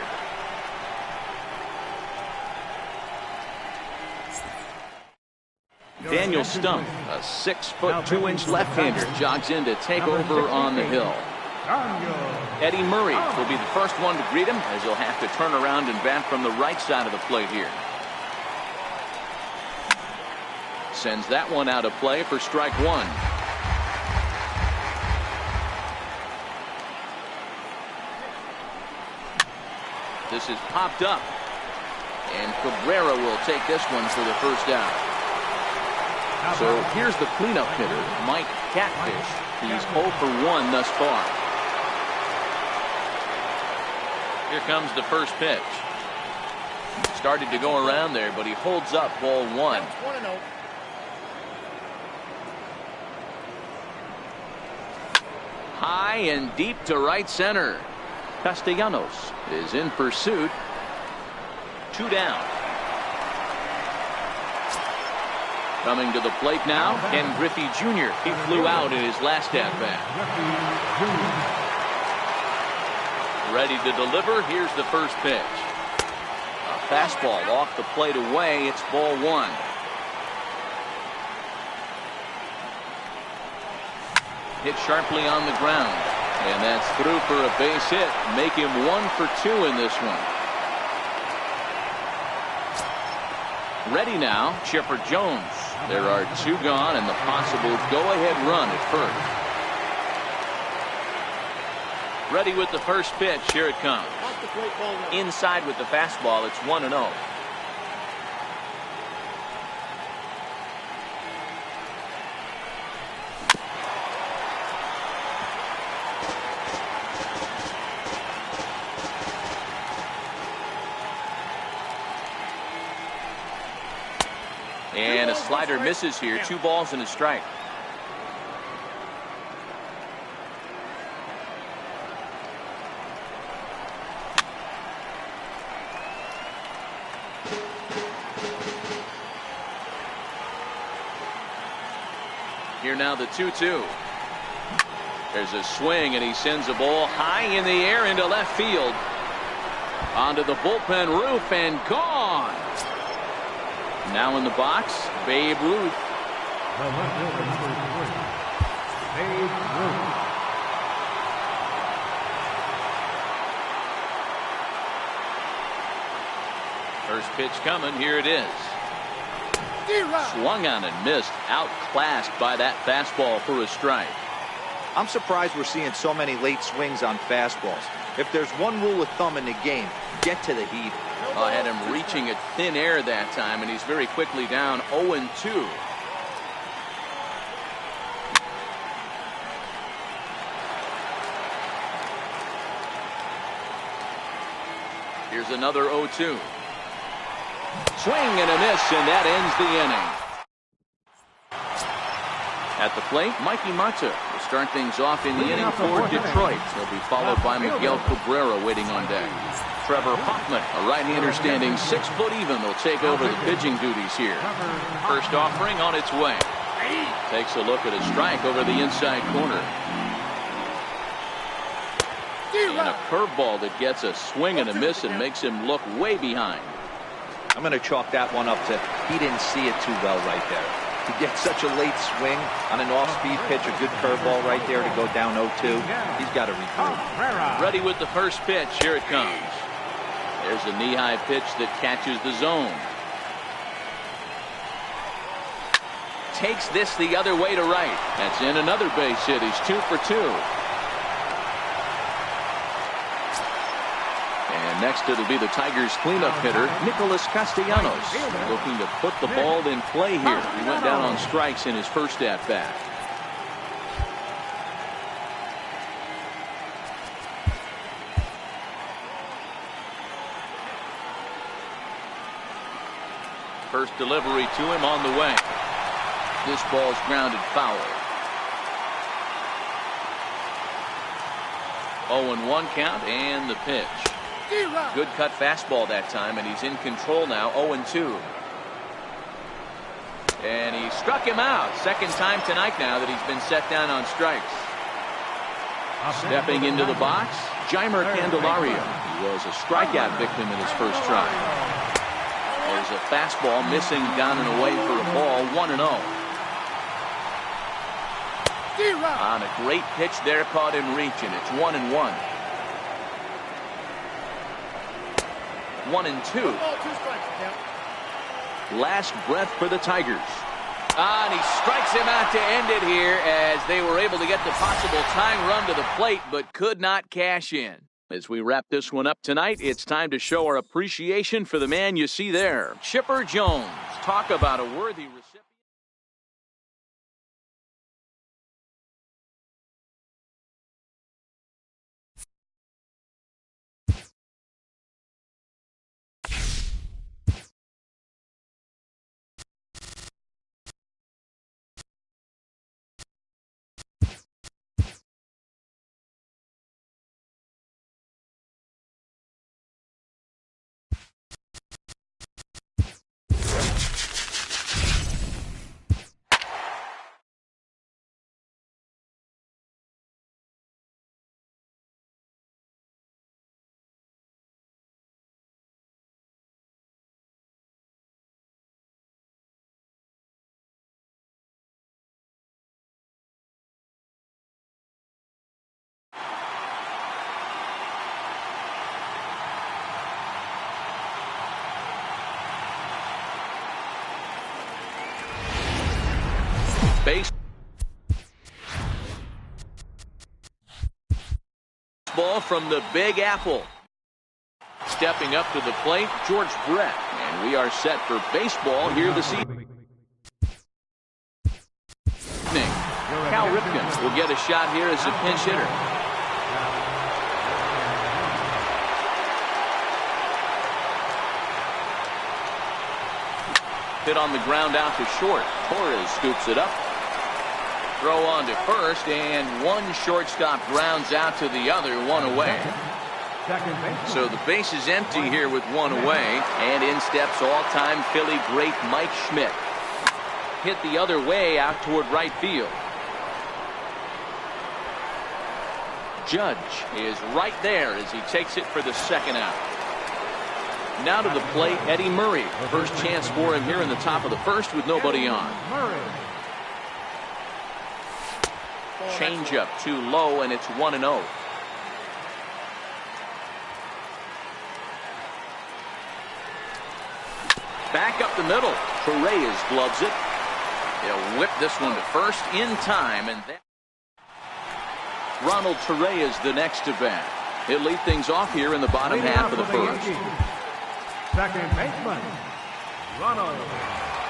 Daniel Stump, a 6'2" left-hander, jogs in to take over on the hill. Eddie Murray will be the first one to greet him as he'll have to turn around and bat from the right side of the plate here. Sends that one out of play for strike one. This is popped up. And Cabrera will take this one for the first out. So here's the cleanup hitter, Mike Catfish. He's 0 for 1 thus far. Here comes the first pitch. Started to go around there, but he holds up ball one. High and deep to right center. Castellanos is in pursuit. 2 down. Coming to the plate now, Ken Griffey Jr. He flew out in his last at-bat. Ready to deliver. Here's the first pitch. A fastball off the plate away. It's ball one. Hit sharply on the ground. And that's through for a base hit. Make him 1 for 2 in this one. Ready now, Chipper Jones. There are 2 gone and the possible go-ahead run at first. Ready with the first pitch. Here it comes. Inside with the fastball. It's 1-0. And a slider misses here. 2 balls and a strike. Here now the 2-2. There's a swing and he sends a ball high in the air into left field. Onto the bullpen roof and gone. Now in the box, Babe Ruth. First pitch coming. Here it is. Swung on and missed. Outclassed by that fastball for a strike. I'm surprised we're seeing so many late swings on fastballs. If there's one rule of thumb in the game, get to the heat. I had him reaching at thin air that time, and he's very quickly down 0-2. Here's another 0-2. Swing and a miss, and that ends the inning. At the plate, Mikey Mata will start things off in the inning for Detroit. He'll be followed by Miguel Cabrera waiting on deck. Trevor Hoffman, a right-hander standing 6 foot even, will take over the pitching duties here. First offering on its way. Takes a look at a strike over the inside corner. And a curveball that gets a swing and a miss and makes him look way behind. I'm going to chalk that one up to he didn't see it too well right there. To get such a late swing on an off-speed pitch, a good curveball right there to go down 0-2, he's got to regroup. Ready with the first pitch. Here it comes. There's a knee-high pitch that catches the zone. takes this the other way to right. That's in another base hit. He's 2 for 2. And next it'll be the Tigers cleanup hitter, Nicholas Castellanos, looking to put the ball in play here. He went down on strikes in his first at-bat. First delivery to him on the way. This ball's grounded foul. 0-1 count and the pitch. Good cut fastball that time, and he's in control now. 0-2. And he struck him out. Second time tonight now that he's been set down on strikes. Stepping into the box, Jeimer Candelario. He was a strikeout victim in his first try. There's a fastball missing down and away for a ball. 1-0. On a great pitch there, caught in reach, and it's 1-1. 1-2. Last breath for the Tigers. And he strikes him out to end it here as they were able to get the possible tying run to the plate, but could not cash in. As we wrap this one up tonight, it's time to show our appreciation for the man you see there, Chipper Jones. Talk about a worthy recipient. Baseball from the Big Apple. Stepping up to the plate, George Brett. And we are set for baseball here this evening. Cal Ripken will get a shot here as a pinch hitter. Hit on the ground out to short. Torres scoops it up. Throw on to first, and one shortstop grounds out to the other, one away. So the base is empty here with one away, and in steps all-time Philly great Mike Schmidt. Hit the other way out toward right field. Judge is right there as he takes it for the second out. Now to the plate, Eddie Murray. First chance for him here in the top of the first with nobody on. Changeup too low, and it's 1-0. Back up the middle. Torres gloves it. He'll whip this one to first in time, and that Ronald Torres the next to bat. He'll lead things off here in the bottom half of the first. Second baseman, Ronald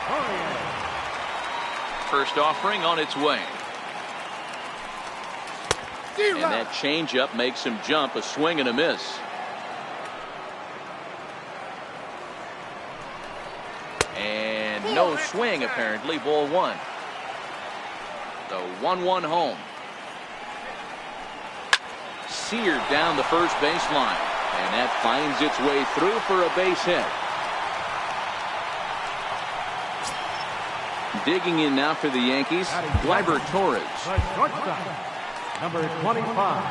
Torres. First offering on its way. And that changeup makes him jump, a swing and a miss. And no swing, apparently. Ball one. The 1-1 home. Seared down the first baseline. And that finds its way through for a base hit. Digging in now for the Yankees, Gleyber Torres. Number 25.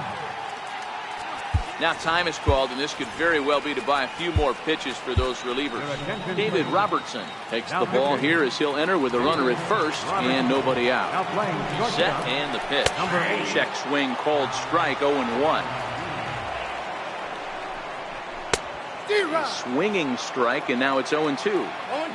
Now time is called, and this could very well be to buy a few more pitches for those relievers. David Robertson takes the ball here as he'll enter with a runner at first and nobody out. Set and the pitch. Check swing called strike. 0-1. Swinging strike, and now it's 0-2.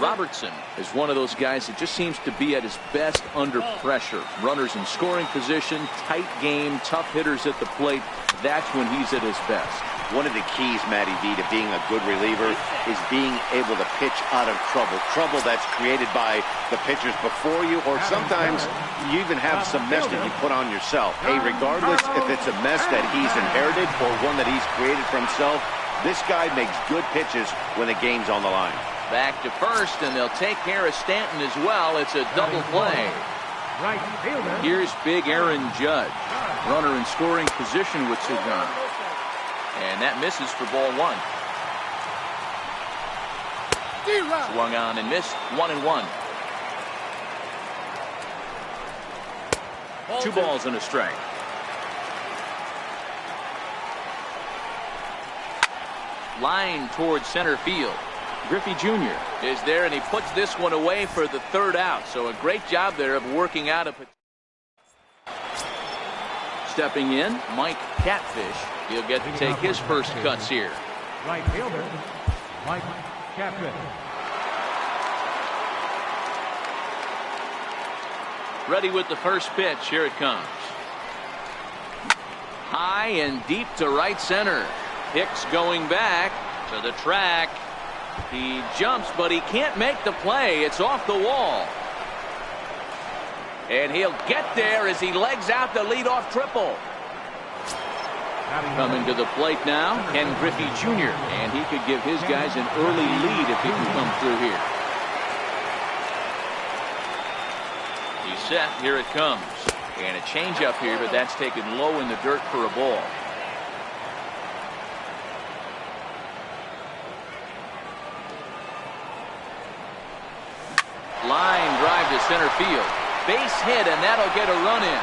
Robertson is one of those guys that just seems to be at his best under pressure. Runners in scoring position, tight game, tough hitters at the plate. That's when he's at his best. One of the keys, Matty V, to being a good reliever is being able to pitch out of trouble. Trouble that's created by the pitchers before you, or sometimes you even have some mess that you put on yourself. Hey, regardless if it's a mess that he's inherited or one that he's created for himself, this guy makes good pitches when the game's on the line. Back to first, and they'll take care of Stanton as well. It's a double play. Here's big Aaron Judge. Runner in scoring position with two guns. And that misses for ball one. Swung on and missed. 1-1. 2 balls and a strike. Line towards center field. Griffey Jr. is there, and he puts this one away for the third out. So a great job there of working out a. Stepping in, Mike Catfish. He'll get to take his first cuts here. Right fielder, Mike Catfish. Ready with the first pitch. Here it comes. High and deep to right center. Hicks going back to the track. He jumps, but he can't make the play. It's off the wall. And he'll get there as he legs out the leadoff triple. Coming to the plate now, Ken Griffey Jr. And he could give his guys an early lead if he can come through here. He's set. Here it comes. And a changeup here, but that's taken low in the dirt for a ball. Line drive to center field. Base hit, and that'll get a run in.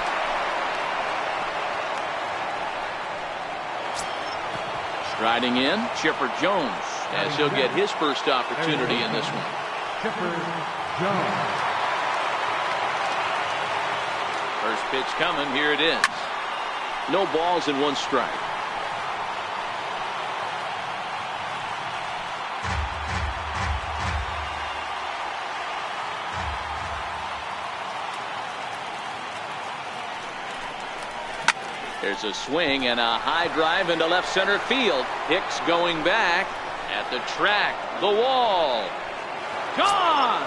Striding in, Chipper Jones, as he'll get his first opportunity in this one. Chipper Jones. First pitch coming. Here it is. No balls and 1 strike. There's a swing and a high drive into left center field. Hicks going back at the track. The wall. Gone.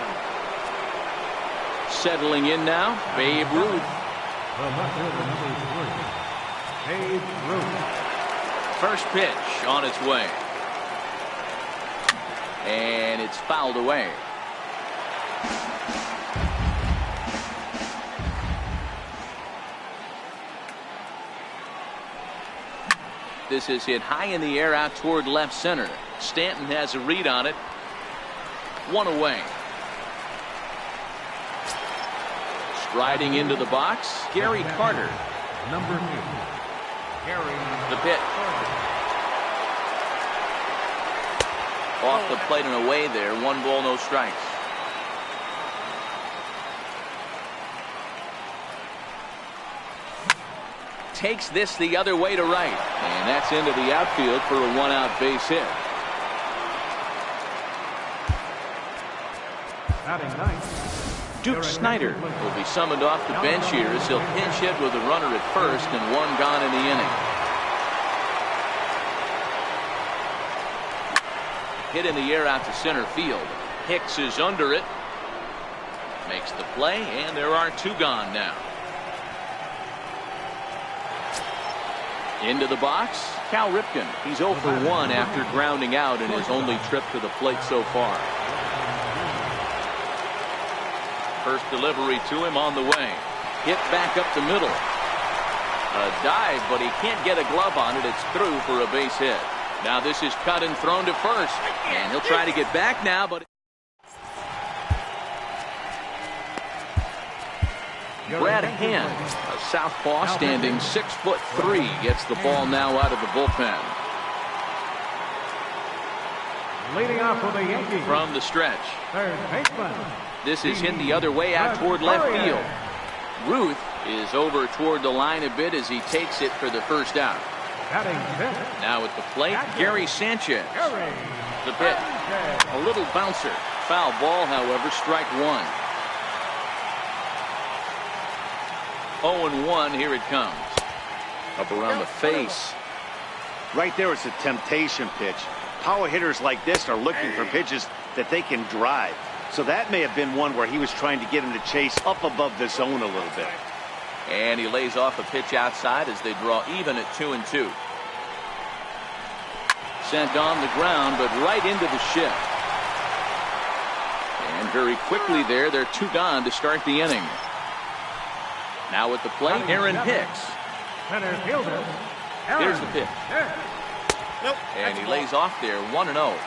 Settling in now, Babe Ruth. The left fielder, number 3, Babe Ruth. First pitch on its way. And it's fouled away. This is hit high in the air out toward left center. Stanton has a read on it. 1 away. Striding into the box, Gary Carter. Number 2, Gary. The pitch. Off the plate and away there. 1 ball, no strikes. Takes this the other way to right. And that's into the outfield for a 1-out base hit. Batting ninth, Duke Snyder Will be summoned off the bench here as he'll pinch hit with a runner at first and 1 gone in the inning. Hit in the air out to center field. Hicks is under it. Makes the play, and there are 2 gone now. Into the box, Cal Ripken. He's 0 for 1 after grounding out in his only trip to the plate so far. First delivery to him on the way. Hit back up the middle. A dive, but he can't get a glove on it. It's through for a base hit. Now this is cut and thrown to first. And he'll try to get back now, but Brad Hand, a southpaw standing 6'3", gets the ball now out of the bullpen. leading off for the Yankees. From the stretch. Third baseman. This is hit the other way out toward left field. Ruth is over toward the line a bit as he takes it for the first out. Batting fifth. Now at the plate, Gary Sanchez. Gary The pitch. Sanchez. A little bouncer. Foul ball, however, strike one. 0-1, here it comes. Up around the face. Right there, it's a temptation pitch. Power hitters like this are looking for pitches that they can drive. So that may have been one where he was trying to get him to chase up above the zone a little bit. And he lays off a pitch outside as they draw even at 2-2. Sent on the ground, but right into the shift. And very quickly there, they're 2 gone to start the inning. Now at the plate, Aaron Hicks. Center fielder. Here's the pitch. Nope. And he lays off there, 1-0.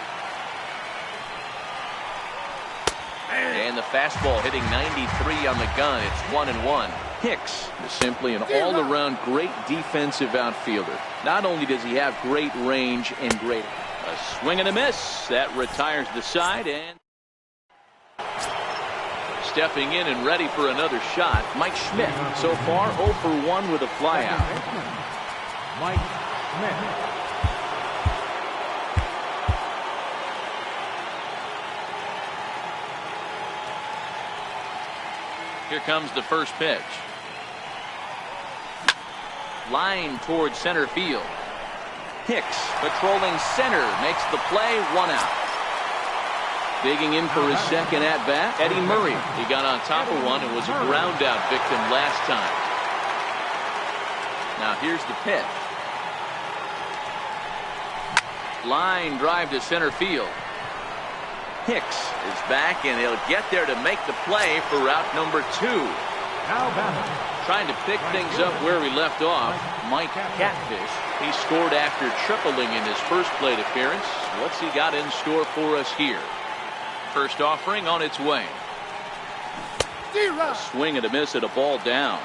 And the fastball hitting 93 on the gun. It's 1-1. Hicks is simply an all-around great defensive outfielder. Not only does he have great range and great... A swing and a miss. That retires the side, and... Stepping in and ready for another shot, Mike Schmidt. So far, 0 for 1 with a flyout. Mike Schmidt. Here comes the first pitch. Line towards center field. Hicks patrolling center makes the play, 1 out. Digging in for his second at bat, Eddie Murray. He got on top of one and was a ground out victim last time. Now here's the pitch. Line drive to center field. Hicks is back, and he'll get there to make the play for route number 2. Trying to pick things up where we left off, Mike Catfish. He scored after tripling in his first plate appearance. What's he got in store for us here? First offering on its way. A swing and a miss at a ball down.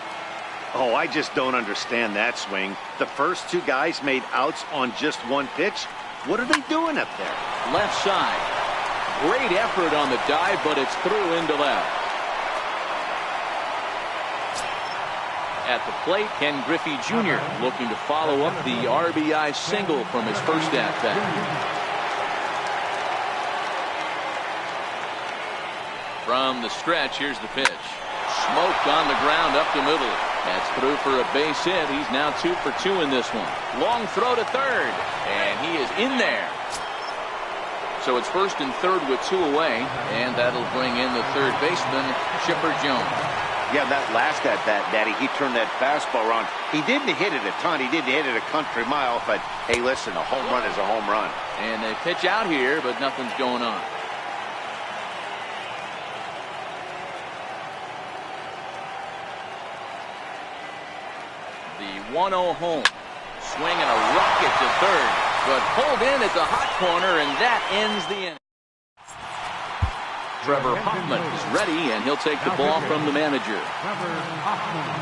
Oh, I just don't understand that swing. The first 2 guys made outs on just 1 pitch. What are they doing up there? Left side. Great effort on the dive, but it's through into left. At the plate, Ken Griffey Jr. looking to follow up the RBI single from his first at-bat. From the stretch, here's the pitch. Smoked on the ground up the middle. That's through for a base hit. He's now 2 for 2 in this one. Long throw to third, and he is in there. So it's first and third with 2 away, and that'll bring in the third baseman, Chipper Jones. Yeah, that last at-bat, Daddy, he turned that fastball around. He didn't hit it a ton. He didn't hit it a country mile, but hey, listen, a home run is a home run. And they pitch out here, but nothing's going on. The 1-0 home. Swing and a rocket to third, but pulled in at the hot corner, and that ends the inning. Trevor Hoffman is ready, and he'll take the ball from the manager.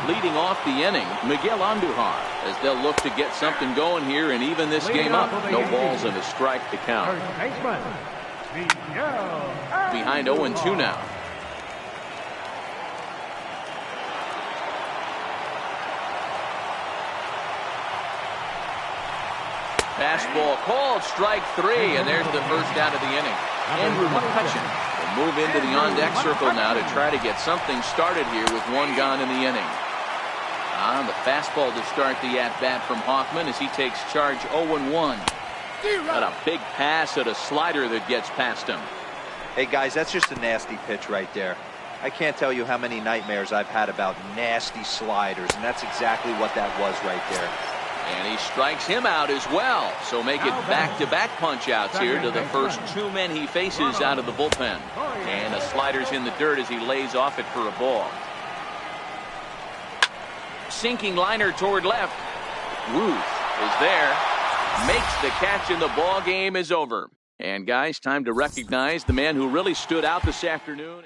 Leading off the inning, Miguel Andujar, as they'll look to get something going here and even this game up. No balls and a strike to count. Behind 0-2 now. Fastball called, strike 3, and there's the first out of the inning. Andrew McCutcheon will move into the on-deck circle now to try to get something started here with 1 gone in the inning. The fastball to start the at-bat from Hoffman as he takes charge 0-1. Got a big pass at a slider that gets past him. Hey, guys, that's just a nasty pitch right there. I can't tell you how many nightmares I've had about nasty sliders, and that's exactly what that was right there. And he strikes him out as well. So make it back-to-back punch-outs here to the first 2 men he faces out of the bullpen. And the slider's in the dirt as he lays off it for a ball. Sinking liner toward left. Ruth is there. Makes the catch, and the ball game is over. And guys, time to recognize the man who really stood out this afternoon.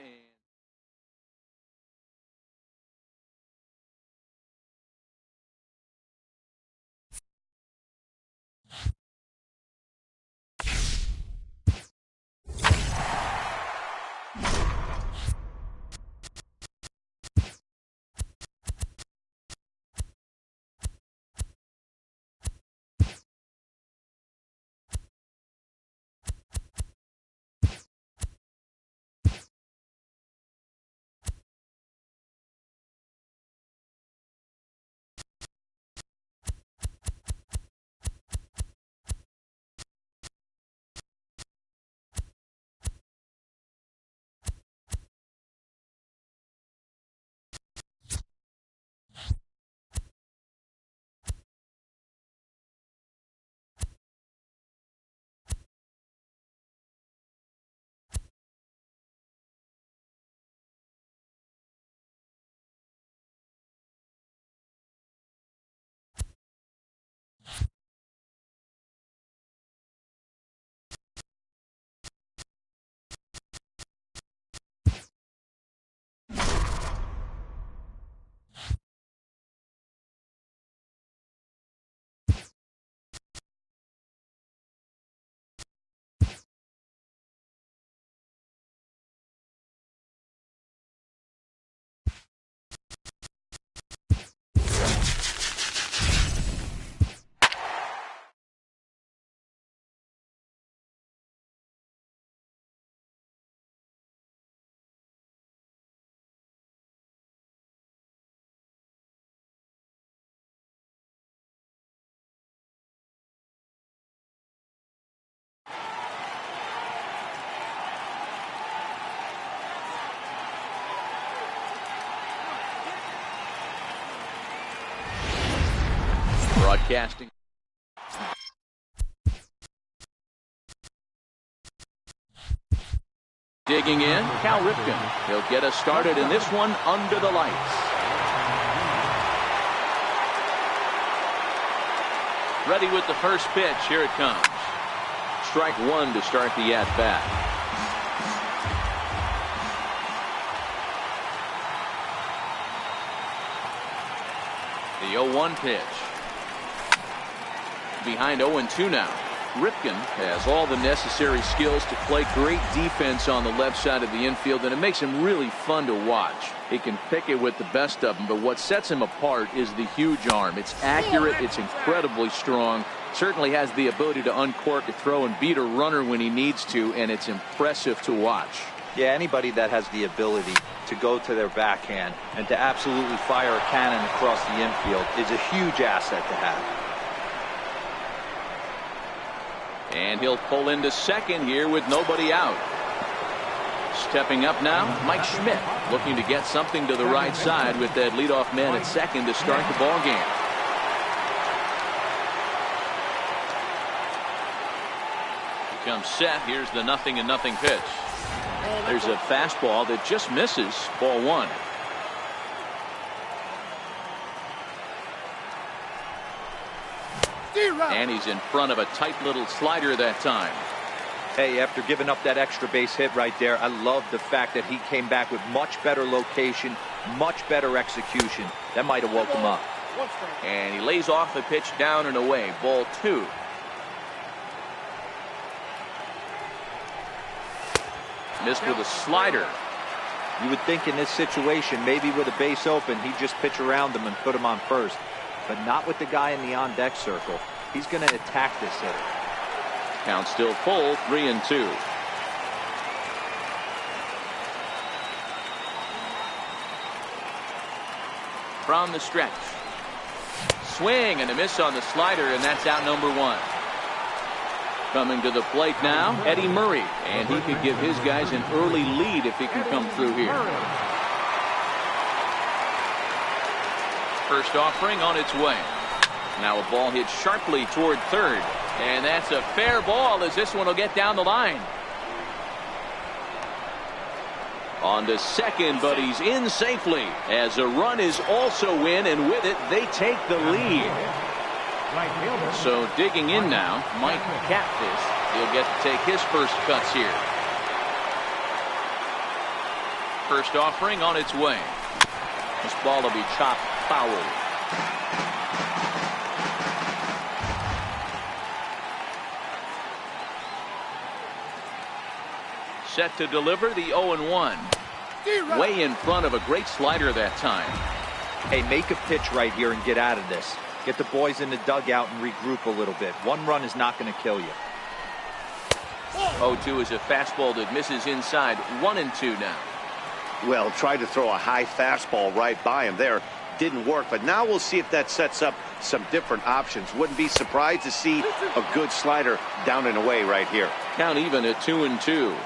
broadcasting. Digging in, Cal Ripken. He'll get us started in this one under the lights. Ready with the first pitch. Here it comes. Strike one to start the at-bat. The 0-1 pitch. Behind 0-2 now. Ripken has all the necessary skills to play great defense on the left side of the infield, and it makes him really fun to watch. He can pick it with the best of them, but what sets him apart is the huge arm. It's accurate, it's incredibly strong, certainly has the ability to uncork a throw and beat a runner when he needs to, and it's impressive to watch. Yeah, anybody that has the ability to go to their backhand and to absolutely fire a cannon across the infield is a huge asset to have. And he'll pull into second here with nobody out. Stepping up now, Mike Schmidt, looking to get something to the right side with that leadoff man at second to start the ball game. He comes set. Here's the 0-0 pitch. There's a fastball that just misses. Ball one. And he's in front of a tight little slider that time. Hey, after giving up that extra base hit right there, I love the fact that he came back with much better location, much better execution. That might have woke him up. And he lays off the pitch down and away. Ball two. Missed with a slider. You would think in this situation, maybe with a base open, he'd just pitch around him and put him on first. But not with the guy in the on-deck circle. He's going to attack this hitter. Count still full, 3-2. From the stretch. Swing and a miss on the slider, and that's out number one. Coming to the plate now, Eddie Murray. And he could give his guys an early lead if he can come through here. First offering on its way. Now a ball hit sharply toward third. And that's a fair ball as this one will get down the line. On to second, but he's in safely as a run is also in, and with it they take the lead. So digging in now, Mike Catfish. He'll get to take his first cuts here. First offering on its way. This ball will be chopped foul. Set to deliver the 0-1. Way in front of a great slider that time. Hey, make a pitch right here and get out of this. Get the boys in the dugout and regroup a little bit. One run is not going to kill you. 0-2 is a fastball that misses inside. 1-2 now. Well, tried to throw a high fastball right by him there. Didn't work, but now we'll see if that sets up some different options. Wouldn't be surprised to see a good slider down and away right here. Count even at 2-2.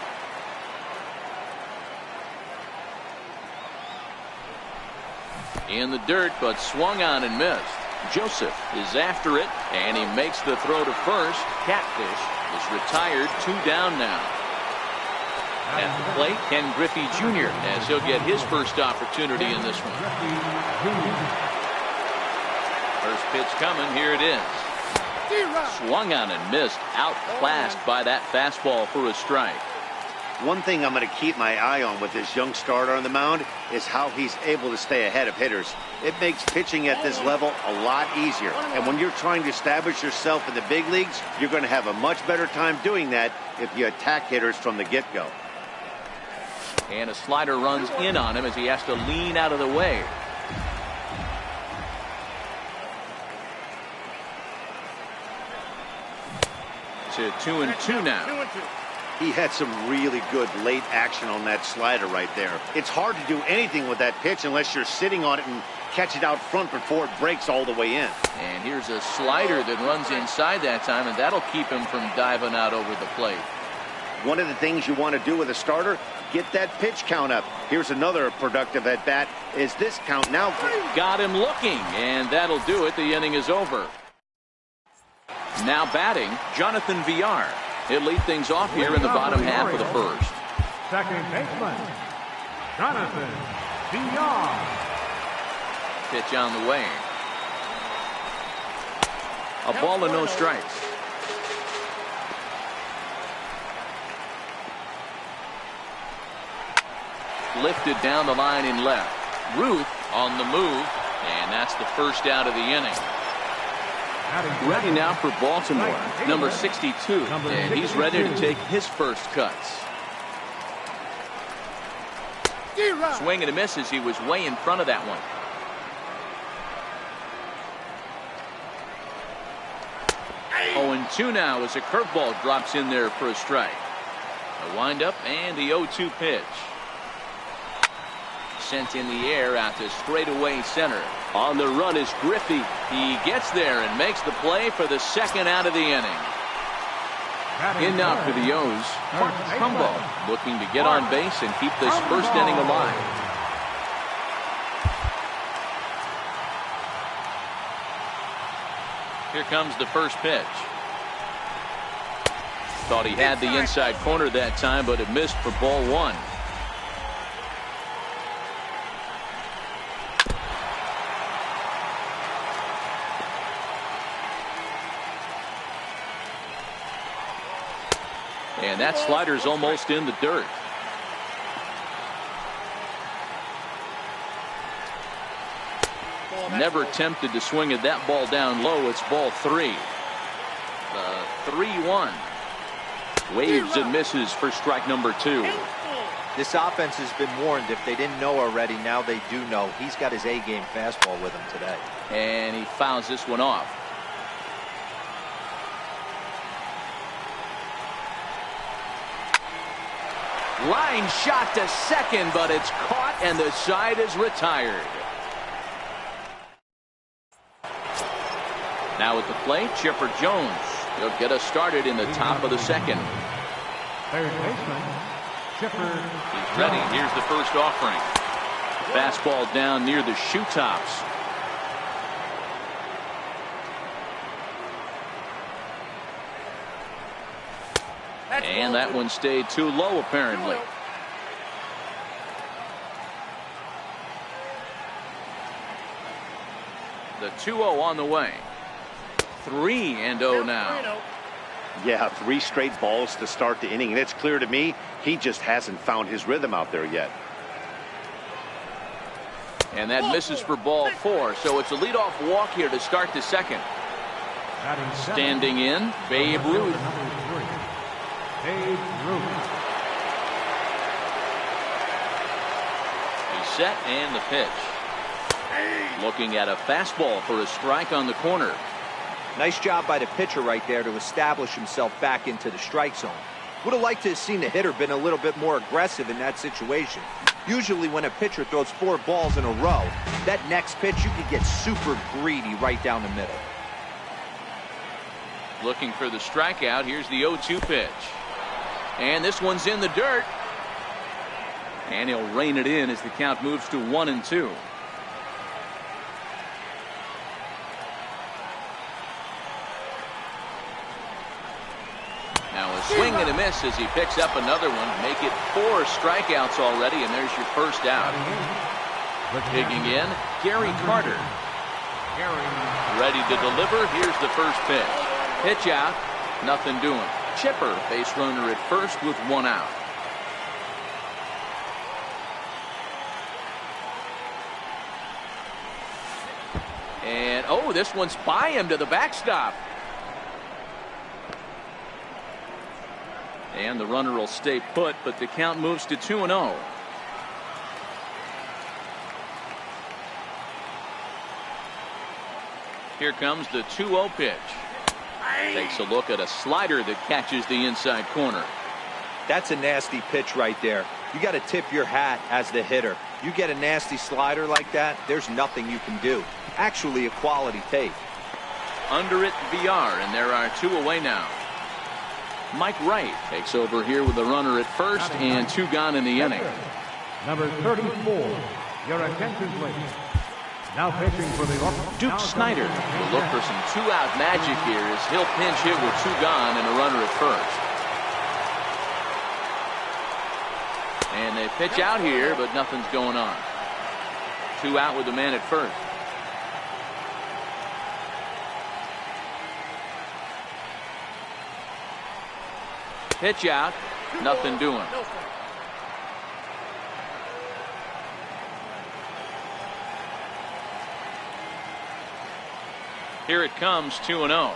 In the dirt, but swung on and missed. Joseph is after it, and he makes the throw to first. Catfish is retired, 2 down now. At the plate, Ken Griffey Jr. as he'll get his first opportunity in this one. First pitch coming, here it is. Swung on and missed, outclassed by that fastball for a strike. One thing I'm going to keep my eye on with this young starter on the mound is how he's able to stay ahead of hitters. It makes pitching at this level a lot easier. And when you're trying to establish yourself in the big leagues, you're going to have a much better time doing that if you attack hitters from the get-go. And a slider runs in on him as he has to lean out of the way. To 2-2 now. He had some really good late action on that slider right there. It's hard to do anything with that pitch unless you're sitting on it and catch it out front before it breaks all the way in. And here's a slider that runs inside that time, and that'll keep him from diving out over the plate. One of the things you want to do with a starter, get that pitch count up. Here's another productive at bat. Is this count now? Got him looking, and that'll do it. The inning is over. Now batting, Jonathan VR. He'll lead things off here in the bottom half of the first. Second baseman, Jonathan VR. Pitch on the way. A ball and no strikes. Lifted down the line in left. Ruth on the move, and that's the first out of the inning. Ready now for Baltimore, number 62, and he's ready to take his first cuts. Swing and a miss as he was way in front of that one. Oh, and 2 now as a curveball drops in there for a strike. A windup and the 0-2 pitch. Sent in the air out to straightaway center. On the run is Griffey. He gets there and makes the play for the second out of the inning. In now for the O's, Mark Trumbo, looking to get on base and keep this first inning alive. Here comes the first pitch. Thought he had the inside corner that time, but it missed for ball 1. And that slider's almost in the dirt. Never tempted to swing at that ball down low. It's ball 3. 3-1. Waves and misses for strike number 2. This offense has been warned. If they didn't know already, now they do know. He's got his A-game fastball with him today. And he fouls this one off. Line shot to second, but it's caught and the side is retired. Now at the plate, Chipper Jones. He'll get us started in the top of the second. Third baseman, Chipper. He's ready. Here's the first offering. Fastball down near the shoe tops. And that one stayed too low, apparently. The 2-0 on the way. 3-0 now. Yeah, 3 straight balls to start the inning, and it's clear to me he just hasn't found his rhythm out there yet. And that misses for ball 4, so it's a leadoff walk here to start the second. Standing in, Babe Ruth. He's set and the pitch. Looking at a fastball for a strike on the corner. Nice job by the pitcher right there to establish himself back into the strike zone. Would have liked to have seen the hitter been a little bit more aggressive in that situation. Usually when a pitcher throws 4 balls in a row, that next pitch you could get super greedy right down the middle. Looking for the strikeout. Here's the 0-2 pitch. And this one's in the dirt. And he'll rein it in as the count moves to 1-2. Now a swing and a miss as he picks up another one. Make it 4 strikeouts already, and there's your first out. Digging in, Gary Carter. Ready to deliver. Here's the first pitch. Pitch out, nothing doing. Chipper, base runner at first with 1 out. And oh, this one's by him to the backstop. And the runner will stay put, but the count moves to 2-0. Here comes the 2-0 pitch. Takes a look at a slider that catches the inside corner. That's a nasty pitch right there. You got to tip your hat as the hitter. You get a nasty slider like that, there's nothing you can do. Actually a quality take. Under it, VR, and there are 2 away now. Mike Wright takes over here with the runner at first and 2 gone in the inning. Number 34, your attention please. Now pitching for the Duke Snyder will look for some two-out magic here as he'll pinch hit with two gone and a runner at first. And they pitch out here, but nothing's going on. Two out with the man at first. Pitch out, nothing doing. Here it comes, 2-0.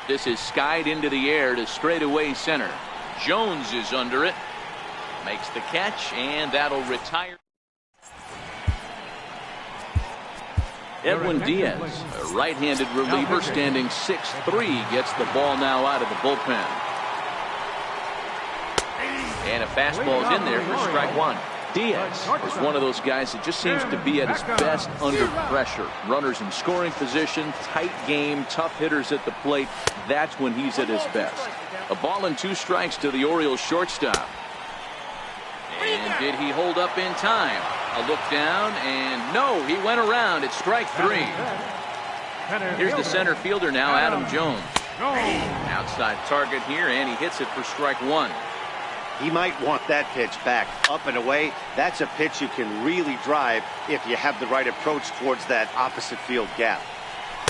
This is skied into the air to straightaway center. Jones is under it. Makes the catch, and that'll retire. Edwin Diaz, a right-handed reliever standing 6'3", gets the ball now out of the bullpen. And a fastball's in there for strike one. Diaz is one of those guys that just seems to be at his best under pressure. Runners in scoring position, tight game, tough hitters at the plate. That's when he's at his best. A ball and 2 strikes to the Orioles shortstop. And did he hold up in time? A look down, and no, he went around. It's strike 3. Here's the center fielder now, Adam Jones. Outside target here, and he hits it for strike 1. He might want that pitch back, up and away. That's a pitch you can really drive if you have the right approach towards that opposite field gap.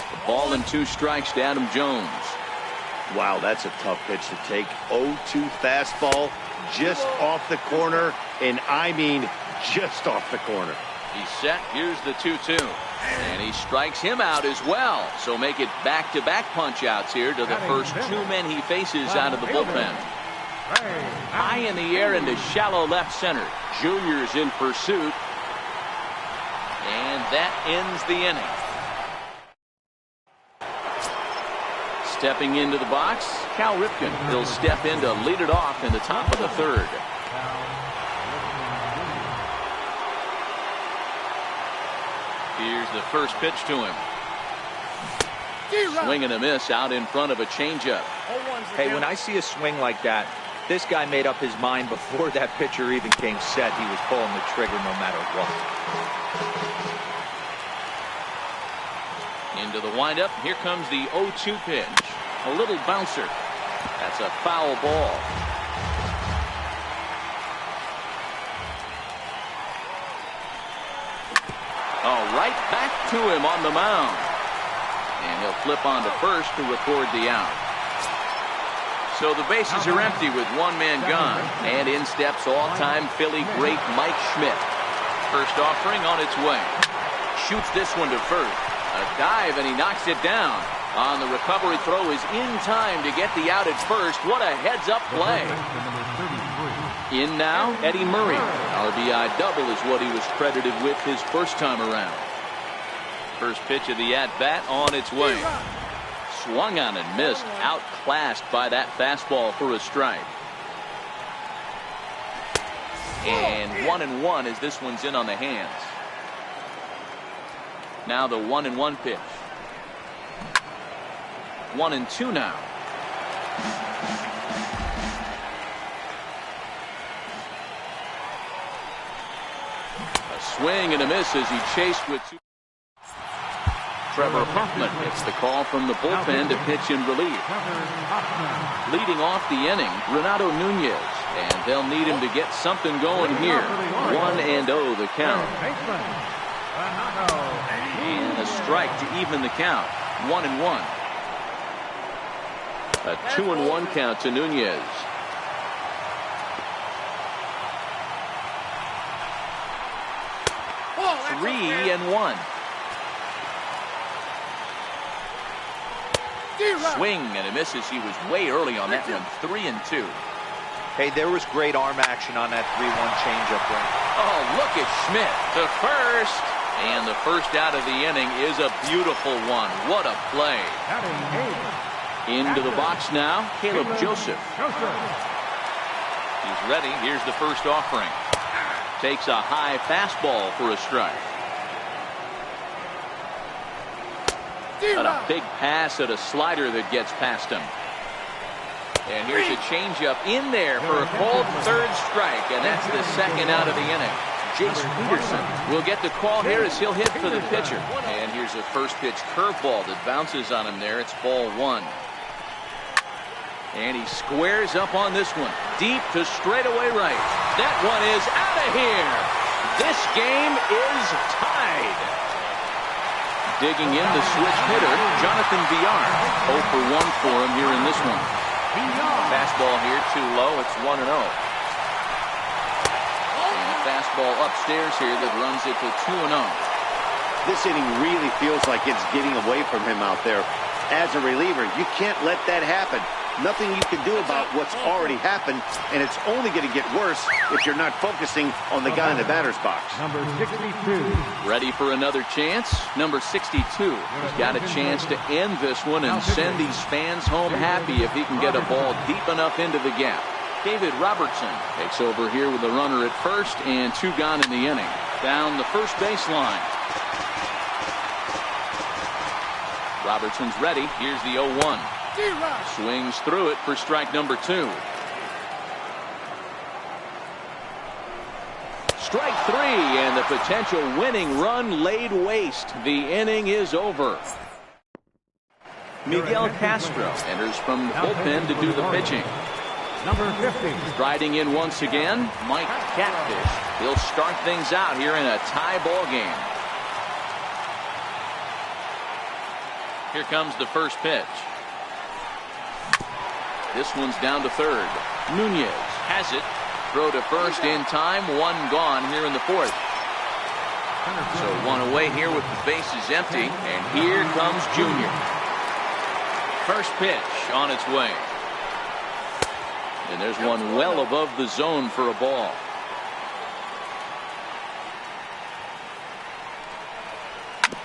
A ball and 2 strikes to Adam Jones. Wow, that's a tough pitch to take. 0-2 fastball, just off the corner, and I mean just off the corner. He's set. Here's the 2-2. And he strikes him out as well. So make it back-to-back punch-outs here to the first 2 men he faces out of the bullpen. High in the air into shallow left center. Junior's in pursuit. And that ends the inning. Stepping into the box, Cal Ripken. He'll step in to lead it off in the top of the 3rd. Here's the first pitch to him. Swing and a miss out in front of a changeup. Hey, when I see a swing like that, this guy made up his mind before that pitcher even came set. He was pulling the trigger no matter what. Into the windup. Here comes the 0-2 pitch. A little bouncer. That's a foul ball. Oh, right back to him on the mound. And he'll flip on to first to record the out. So the bases are empty with 1 man gone. And in steps all-time Philly great Mike Schmidt. First offering on its way. Shoots this one to first. A dive, and he knocks it down. On the recovery throw is in time to get the out at first. What a heads-up play. In now, Eddie Murray. RBI double is what he was credited with his first time around. First pitch of the at-bat on its way. Swung on and missed. Outclassed by that fastball for a strike. And 1-1 as this one's in on the hands. Now the 1-1 pitch. 1-2 now. A swing and a miss as he chased with 2. Trevor Hoffman gets the call from the bullpen to pitch in relief. Leading off the inning, Renato Nunez. And they'll need him to get something going here. 1-0 the count. And a strike to even the count. 1-1. A 2-1 count to Nunez. 3-1. Swing and a misses. He was way early on that one. 3-2. Hey, there was great arm action on that 3-1 changeup there. Oh, look at Schmidt to first. And the first out of the inning is a beautiful one. What a play. Into the box now, Caleb Joseph. He's ready. Here's the first offering. Takes a high fastball for a strike. But a big pass at a slider that gets past him. And here's a changeup in there for a called 3rd strike, and that's the 2nd out of the inning. Jace Peterson will get the call here as he'll hit for the pitcher. And here's a first pitch curveball that bounces on him there. It's ball one. And he squares up on this one. Deep to straightaway right. That one is out of here. This game is tied. Digging in the switch hitter, Jonathan Villar. 0 for 1 for him here in this one. Fastball here too low. It's 1-0. And a fastball upstairs here that runs it to 2-0. This inning really feels like it's getting away from him out there. As a reliever, you can't let that happen. Nothing you can do about what's already happened, and it's only going to get worse if you're not focusing on the guy in the batter's box. Number 62. Ready for another chance? Number 62. He's got a chance to end this one and send these fans home happy if he can get a ball deep enough into the gap. David Robertson takes over here with a runner at first and 2 gone in the inning. Down the first baseline. Robertson's ready. Here's the 0-1. Swings through it for strike number 2. Strike 3, and the potential winning run laid waste. The inning is over. Miguel Castro enters from the bullpen to do the pitching. Number 50. Striding in once again, Mike Catfish. He'll start things out here in a tie ball game. Here comes the first pitch. This one's down to third. Nunez has it. Throw to first in time. 1 gone here in the fourth. So 1 away here with the bases empty. And here comes Junior. First pitch on its way. And there's one well above the zone for a ball.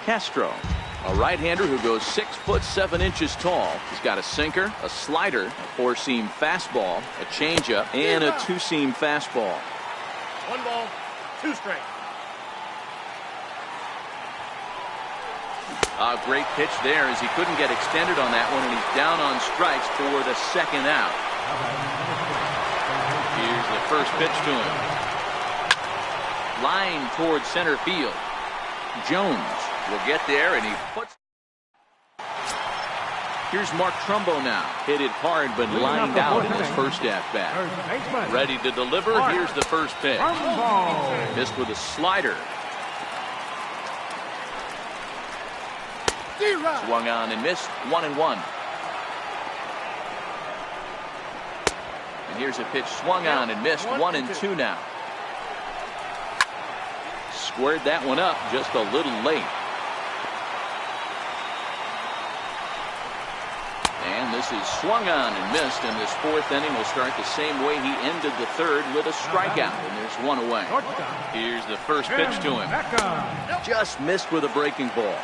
Castro. A right-hander who goes 6'7" tall. He's got a sinker, a slider, a 4-seam fastball, a changeup, and a 2-seam fastball. 1 ball, 2 strikes. A great pitch there as he couldn't get extended on that one, and he's down on strikes for the second out. Here's the first pitch to him. Line towards center field. Jones will get there, and he puts. Here's Mark Trumbo now. Hit it hard, but lined out in his first at-bat. Ready to deliver. Here's the first pitch. Missed with a slider. Swung on and missed. 1-1. And here's a pitch swung on and missed. 1-2 now. Squared that one up just a little late. And this is swung on and missed, and this fourth inning will start the same way he ended the third with a strikeout, and there's 1 away. Here's the first pitch to him. Just missed with a breaking ball.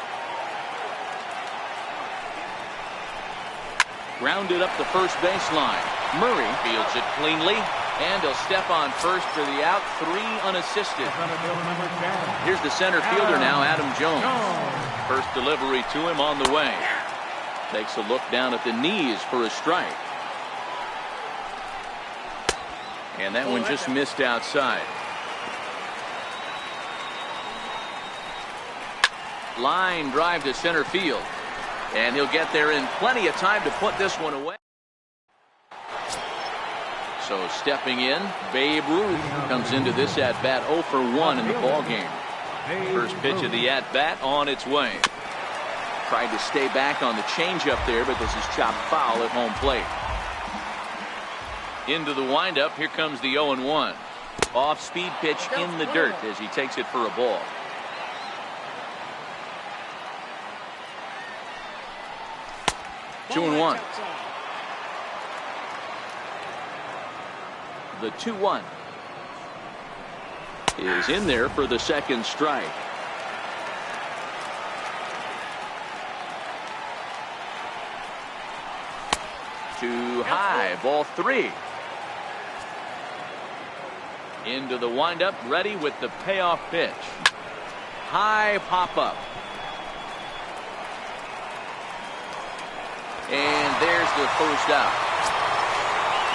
Grounded up the first baseline. Murray fields it cleanly, and he'll step on first for the out. 3 unassisted. Here's the center fielder now, Adam Jones. First delivery to him on the way. Takes a look down at the knees for a strike. And that one just missed outside. Line drive to center field. And he'll get there in plenty of time to put this one away. So stepping in, Babe Ruth comes into this at-bat 0 for 1 in the ballgame. First pitch of the at-bat on its way. Tried to stay back on the changeup there, but this is chopped foul at home plate. Into the windup, here comes the 0-1. Off-speed pitch in the dirt as he takes it for a ball. Two and 1. The 2-1 is in there for the second strike. Too high, ball 3. Into the windup, ready with the payoff pitch. High pop-up. And there's the first out.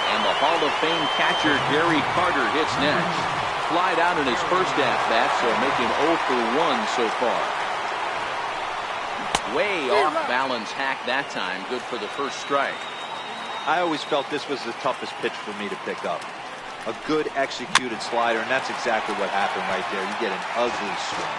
And the Hall of Fame catcher Gary Carter hits next. flied out in his first at-bat, so making 0 for 1 so far. Way off balance hack that time. Good for the first strike. I always felt this was the toughest pitch for me to pick up. A good executed slider, and that's exactly what happened right there. You get an ugly swing.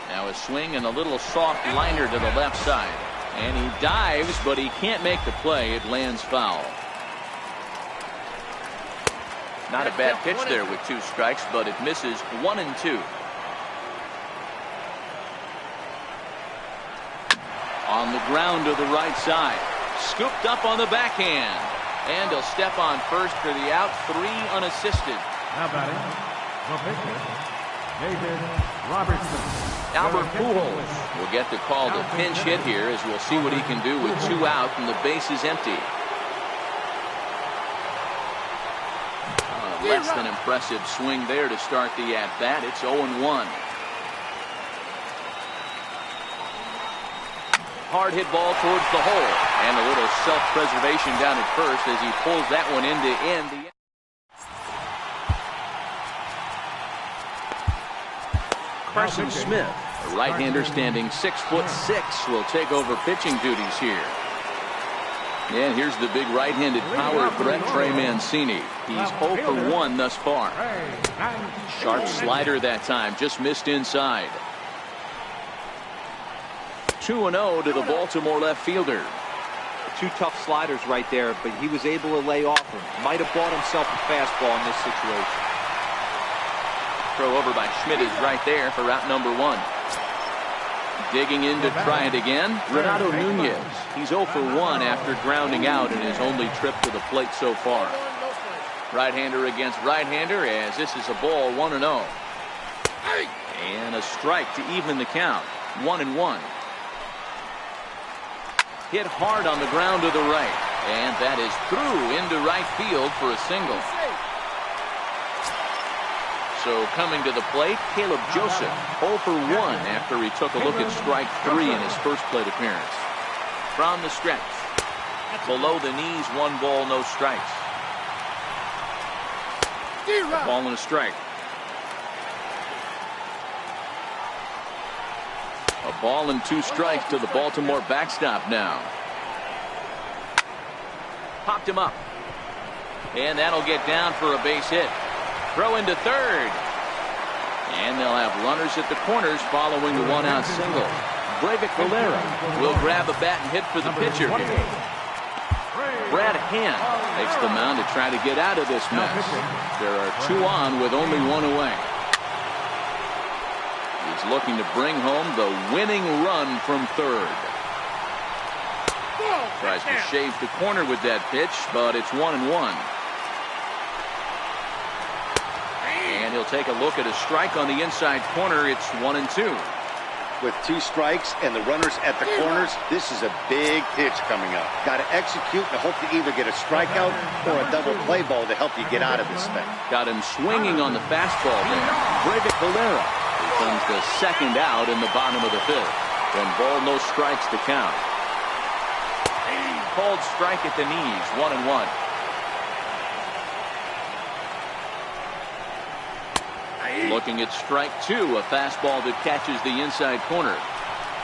Now a swing and a little soft liner to the left side. And he dives, but he can't make the play. It lands foul. Not a bad pitch there with 2 strikes, but it misses 1 and 2. On the ground to the right side. Scooped up on the backhand. And he'll step on first for the out. 3 unassisted. Now batting, the pitcher, David Robertson. Albert Pujols will get the call to pinch hit here, as we'll see what he can do with 2 out and the base is empty. Less than impressive swing there to start the at-bat. It's 0-1. Hard hit ball towards the hole, and a little self-preservation down at first as he pulls that one into end. Carson Smith, a right-hander standing 6'6", will take over pitching duties here. And here's the big right-handed power threat, Trey Mancini. He's 0 for 1 thus far. Sharp slider that time, just missed inside. 2-0 to the Baltimore left fielder. 2 tough sliders right there, but he was able to lay off him. Might have bought himself a fastball in this situation. Throw over by Schmidt is right there for out number 1. Digging in to try it again, Renato Nunez. He's 0 for 1 after grounding out in his only trip to the plate so far. Right-hander against right-hander, as this is a ball, 1-0. And a strike to even the count, 1-1. Hit hard on the ground to the right, and that is through into right field for a single. So coming to the plate, Caleb Joseph, 0 for 1 after he took a look at strike 3 in his first plate appearance. From the stretch, below the knees, 1 ball, no strikes. Ball and a strike. A ball and 2 strikes to the Baltimore backstop now. Popped him up. And that'll get down for a base hit. Throw into third. And they'll have runners at the corners following the 1-out single. Breivik Valera will grab a bat and hit for the pitcher here. Brad Hand takes the mound to try to get out of this mess. There are 2 on with only 1 away. He's looking to bring home the winning run from third. Tries to shave the corner with that pitch, but it's 1-1. And he'll take a look at a strike on the inside corner. It's 1-2. With 2 strikes and the runners at the corners, this is a big pitch coming up. Got to execute and hope to either get a strikeout or a double play ball to help you get out of this thing. Got him swinging on the fastball there. Breivik Valera becomes the 2nd out in the bottom of the 5th. 1 ball, no strikes to count. Called strike at the knees, 1-1. Looking at strike 2, a fastball that catches the inside corner.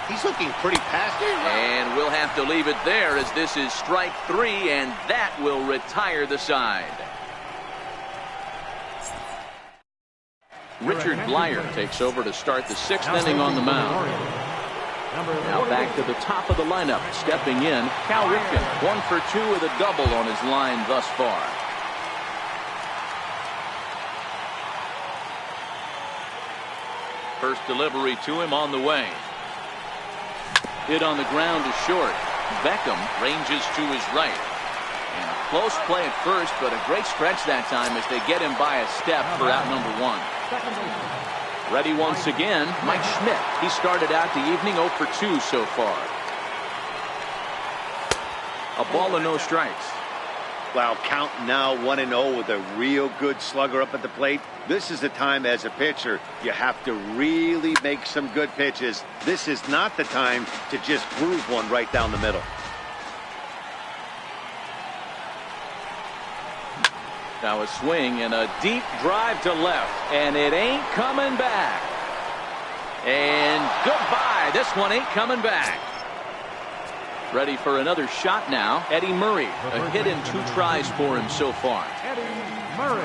He's looking pretty passive. And we'll have to leave it there, as this is strike 3, and that will retire the side. Richard Blyer takes over to start the 6th inning on the mound. Now back to the top of the lineup. Stepping in, Cal Ripken, 1 for 2 with a double on his line thus far. First delivery to him on the way. Hit on the ground is short. Beckham ranges to his right. And a close play at first, but a great stretch that time as they get him by a step for out number 1. Ready once again, Mike Schmidt. He started out the evening 0 for 2 so far. A ball and no strikes. Wow, count now 1-0 with a real good slugger up at the plate. This is the time as a pitcher you have to really make some good pitches. This is not the time to just groove one right down the middle. Now a swing and a deep drive to left, and it ain't coming back. And goodbye. This one ain't coming back. Ready for another shot now. Eddie Murray. A hit in 2 tries for him so far. Eddie Murray.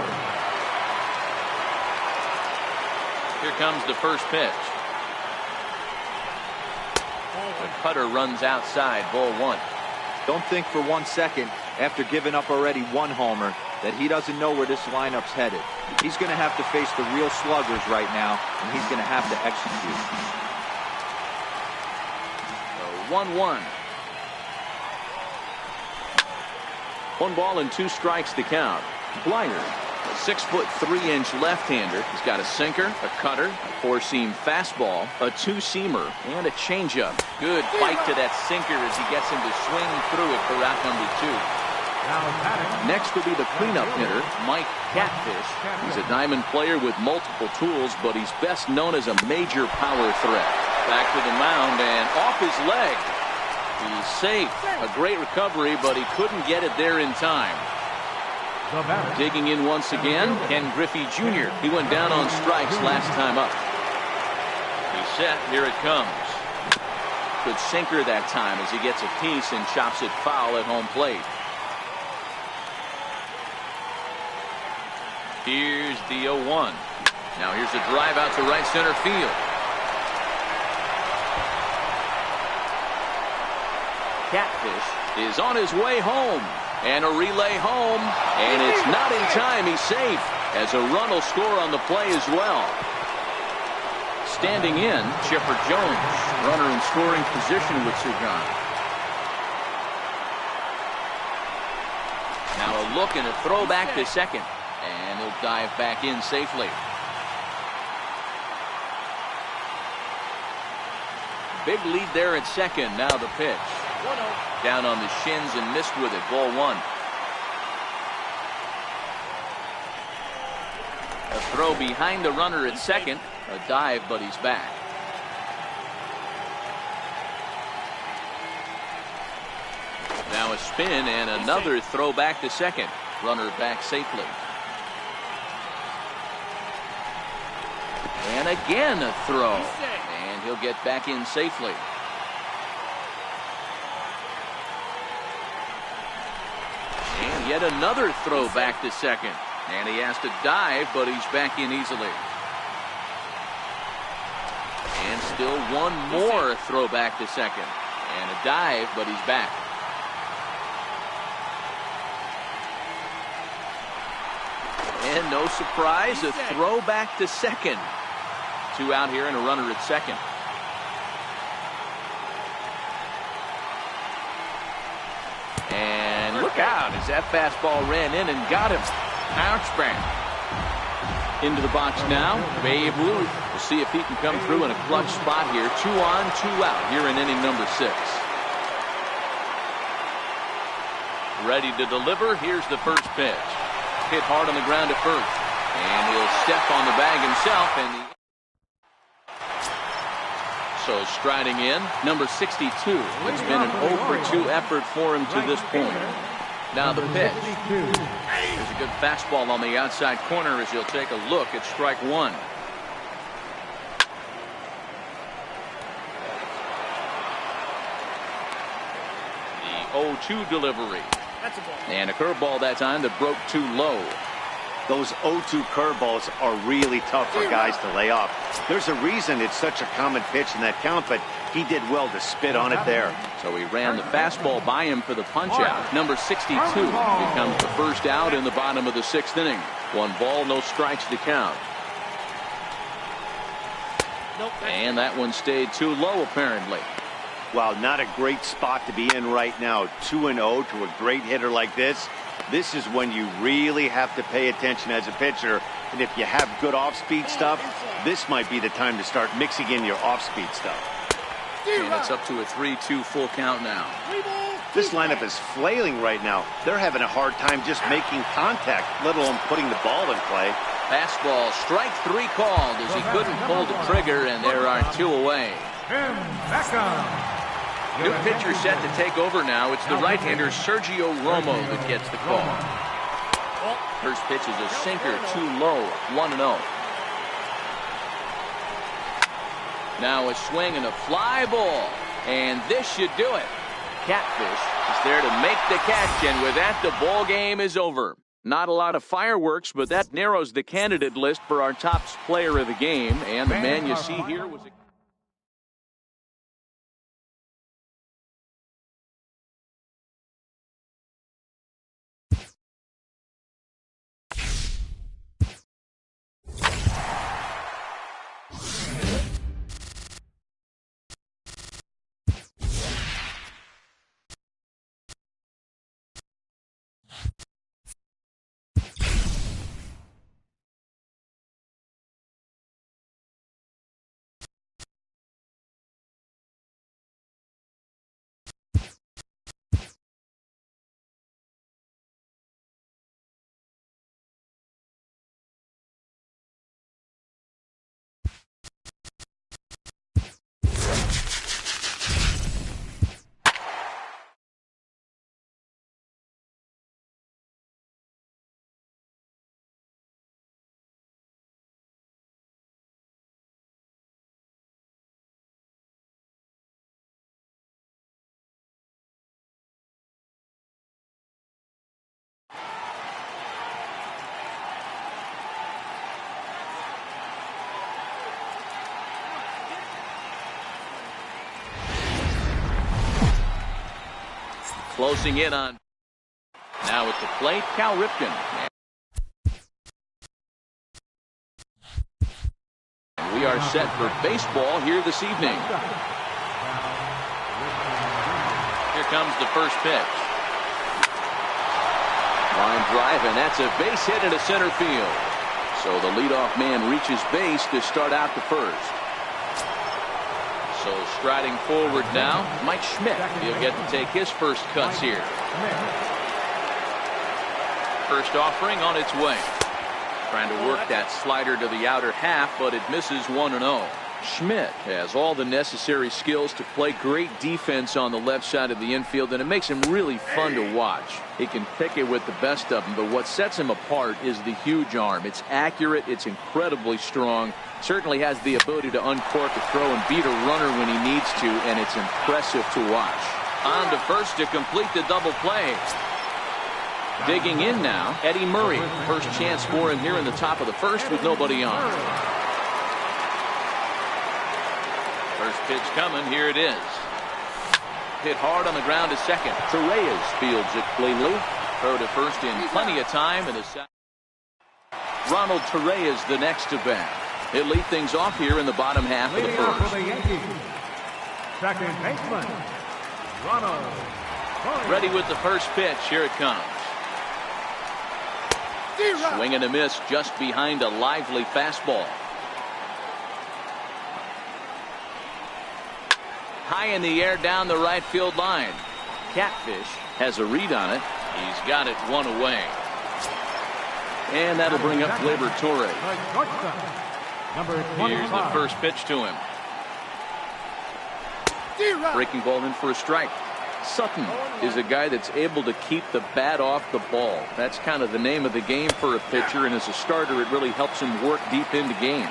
Here comes the first pitch. The cutter runs outside, ball 1. Don't think for 1 second, after giving up already 1 homer, that he doesn't know where this lineup's headed. He's going to have to face the real sluggers right now, and he's going to have to execute. 1-1. 1 ball and 2 strikes to count. Blyer, a 6'3" left-hander. He's got a sinker, a cutter, a 4-seam fastball, a 2-seamer, and a changeup. Good bite to that sinker as he gets him to swing through it for out number 2. Next will be the cleanup hitter, Mike Catfish. He's a diamond player with multiple tools, but he's best known as a major power threat. Back to the mound and off his leg. He's safe. A great recovery, but he couldn't get it there in time. Digging in once again, Ken Griffey Jr. He went down on strikes last time up. He's set. Here it comes. Good sinker that time as he gets a piece and chops it foul at home plate. Here's the 0-1. Now here's a drive out to right center field. Catfish is on his way home. And a relay home. And it's not in time. He's safe. As a run will score on the play as well. Standing in, Chipper Jones. Runner in scoring position with Sugan. Now a look and a throw back to second. And he'll dive back in safely. Big lead there at second. Now the pitch. Down on the shins and missed with it. Ball 1. A throw behind the runner at second. A dive, but he's back. Now a spin and another throw back to second. Runner back safely. And again a throw. And he'll get back in safely. And yet another throw back to second. And he has to dive, but he's back in easily. And still one more throw back to second. And a dive, but he's back. And no surprise, a throw back to second. 2 out here and a runner at second. And look out as that fastball ran in and got him. Bounce back. Into the box now, Babe Ruth. We'll see if he can come through in a clutch spot here. 2 on, 2 out here in inning number 6. Ready to deliver. Here's the first pitch. Hit hard on the ground at first. And he'll step on the bag himself. And so striding in, number 62. It's been an 0 for 2 effort for him to this point. Now the pitch. There's a good fastball on the outside corner as he'll take a look at strike 1. The 0-2 delivery. And a curveball that time that broke too low. Those 0-2 curveballs are really tough for guys to lay off. There's a reason it's such a common pitch in that count, but he did well to spit on it there. So he ran the fastball by him for the punch out. Number 62 becomes the first out in the bottom of the 6th inning. 1 ball, no strikes to count. And that one stayed too low apparently. Wow, not a great spot to be in right now. 2-0 to a great hitter like this. This is when you really have to pay attention as a pitcher. And if you have good off-speed stuff, this might be the time to start mixing in your off-speed stuff. And it's up to a 3-2 full count now. This lineup is flailing right now. They're having a hard time just making contact, let alone putting the ball in play. Fastball, strike 3 called as he couldn't pull the trigger, and there are 2 away. New pitcher set to take over now. It's the right-hander Sergio Romo that gets the call. First pitch is a sinker, too low, 1-0. Now a swing and a fly ball, and this should do it. Catfish is there to make the catch, and with that, the ball game is over. Not a lot of fireworks, but that narrows the candidate list for our top player of the game, and the man you see here was a closing in on. Now at the plate, Cal Ripken. We are set for baseball here this evening. Here comes the first pitch. Line drive, and that's a base hit into center field. So the leadoff man reaches base to start out the first. So striding forward now, Mike Schmidt. He'll get to take his first cuts here. First offering on its way. Trying to work that slider to the outer half, but it misses 1-0. Schmidt has all the necessary skills to play great defense on the left side of the infield, and it makes him really fun to watch. He can pick it with the best of them, but what sets him apart is the huge arm. It's accurate, it's incredibly strong, certainly has the ability to uncork a throw and beat a runner when he needs to, and it's impressive to watch. On to first to complete the double play. Digging in now, Eddie Murray. First chance for him here in the top of the first with nobody on. First pitch coming, here it is. Hit hard on the ground to second. Torreyes fields it cleanly. Throw to first in plenty of time. And Ronald Torreyes the next to bat. He'll lead things off here in the bottom half of the first. Second baseman, Ronald. Ready with the first pitch. Here it comes. Swing and a miss just behind a lively fastball. High in the air down the right field line. Catfish has a read on it. He's got it one away. And that'll bring up Gleyber Torres. Here's the first pitch to him. Breaking ball in for a strike. Sutton is a guy that's able to keep the bat off the ball. That's kind of the name of the game for a pitcher, and as a starter it really helps him work deep into games.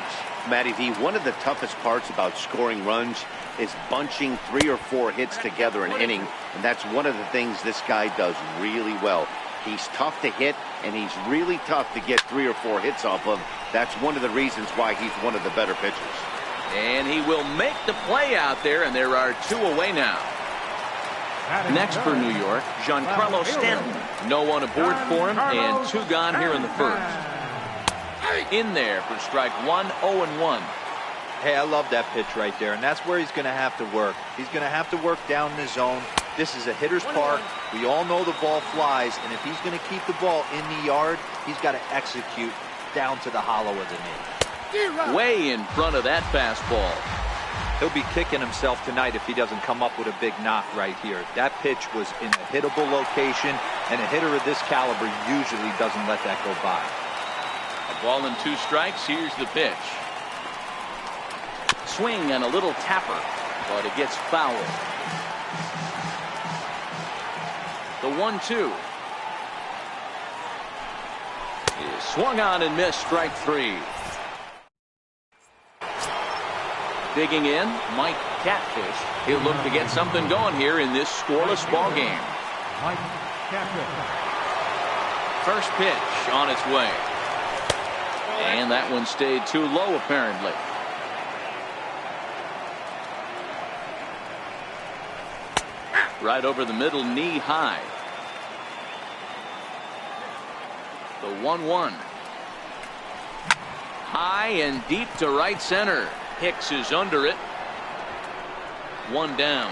Matty V, one of the toughest parts about scoring runs is bunching 3 or 4 hits together an inning, and that's one of the things this guy does really well. He's tough to hit, and he's really tough to get 3 or 4 hits off of. That's one of the reasons why he's one of the better pitchers. And he will make the play out there, and there are 2 away now. Next for New York, Giancarlo Stanton. No one aboard for him, and 2 gone here in the first. In there for strike 1, 0-1. Hey, I love that pitch right there, and that's where he's going to have to work. He's going to have to work down in the zone. This is a hitter's park. We all know the ball flies, and if he's going to keep the ball in the yard, he's got to execute down to the hollow of the knee. Way in front of that fastball. He'll be kicking himself tonight if he doesn't come up with a big knock right here. That pitch was in a hittable location, and a hitter of this caliber usually doesn't let that go by. A ball and 2 strikes. Here's the pitch. Swing and a little tapper, but it gets fouled. The 1-2. is swung on and missed, strike 3. Digging in, Mike Catfish. He'll look to get something going here in this scoreless ball game. Mike Catfish. First pitch on its way. And that one stayed too low, apparently. Right over the middle, knee high. The 1-1. High and deep to right center. Hicks is under it. 1 down.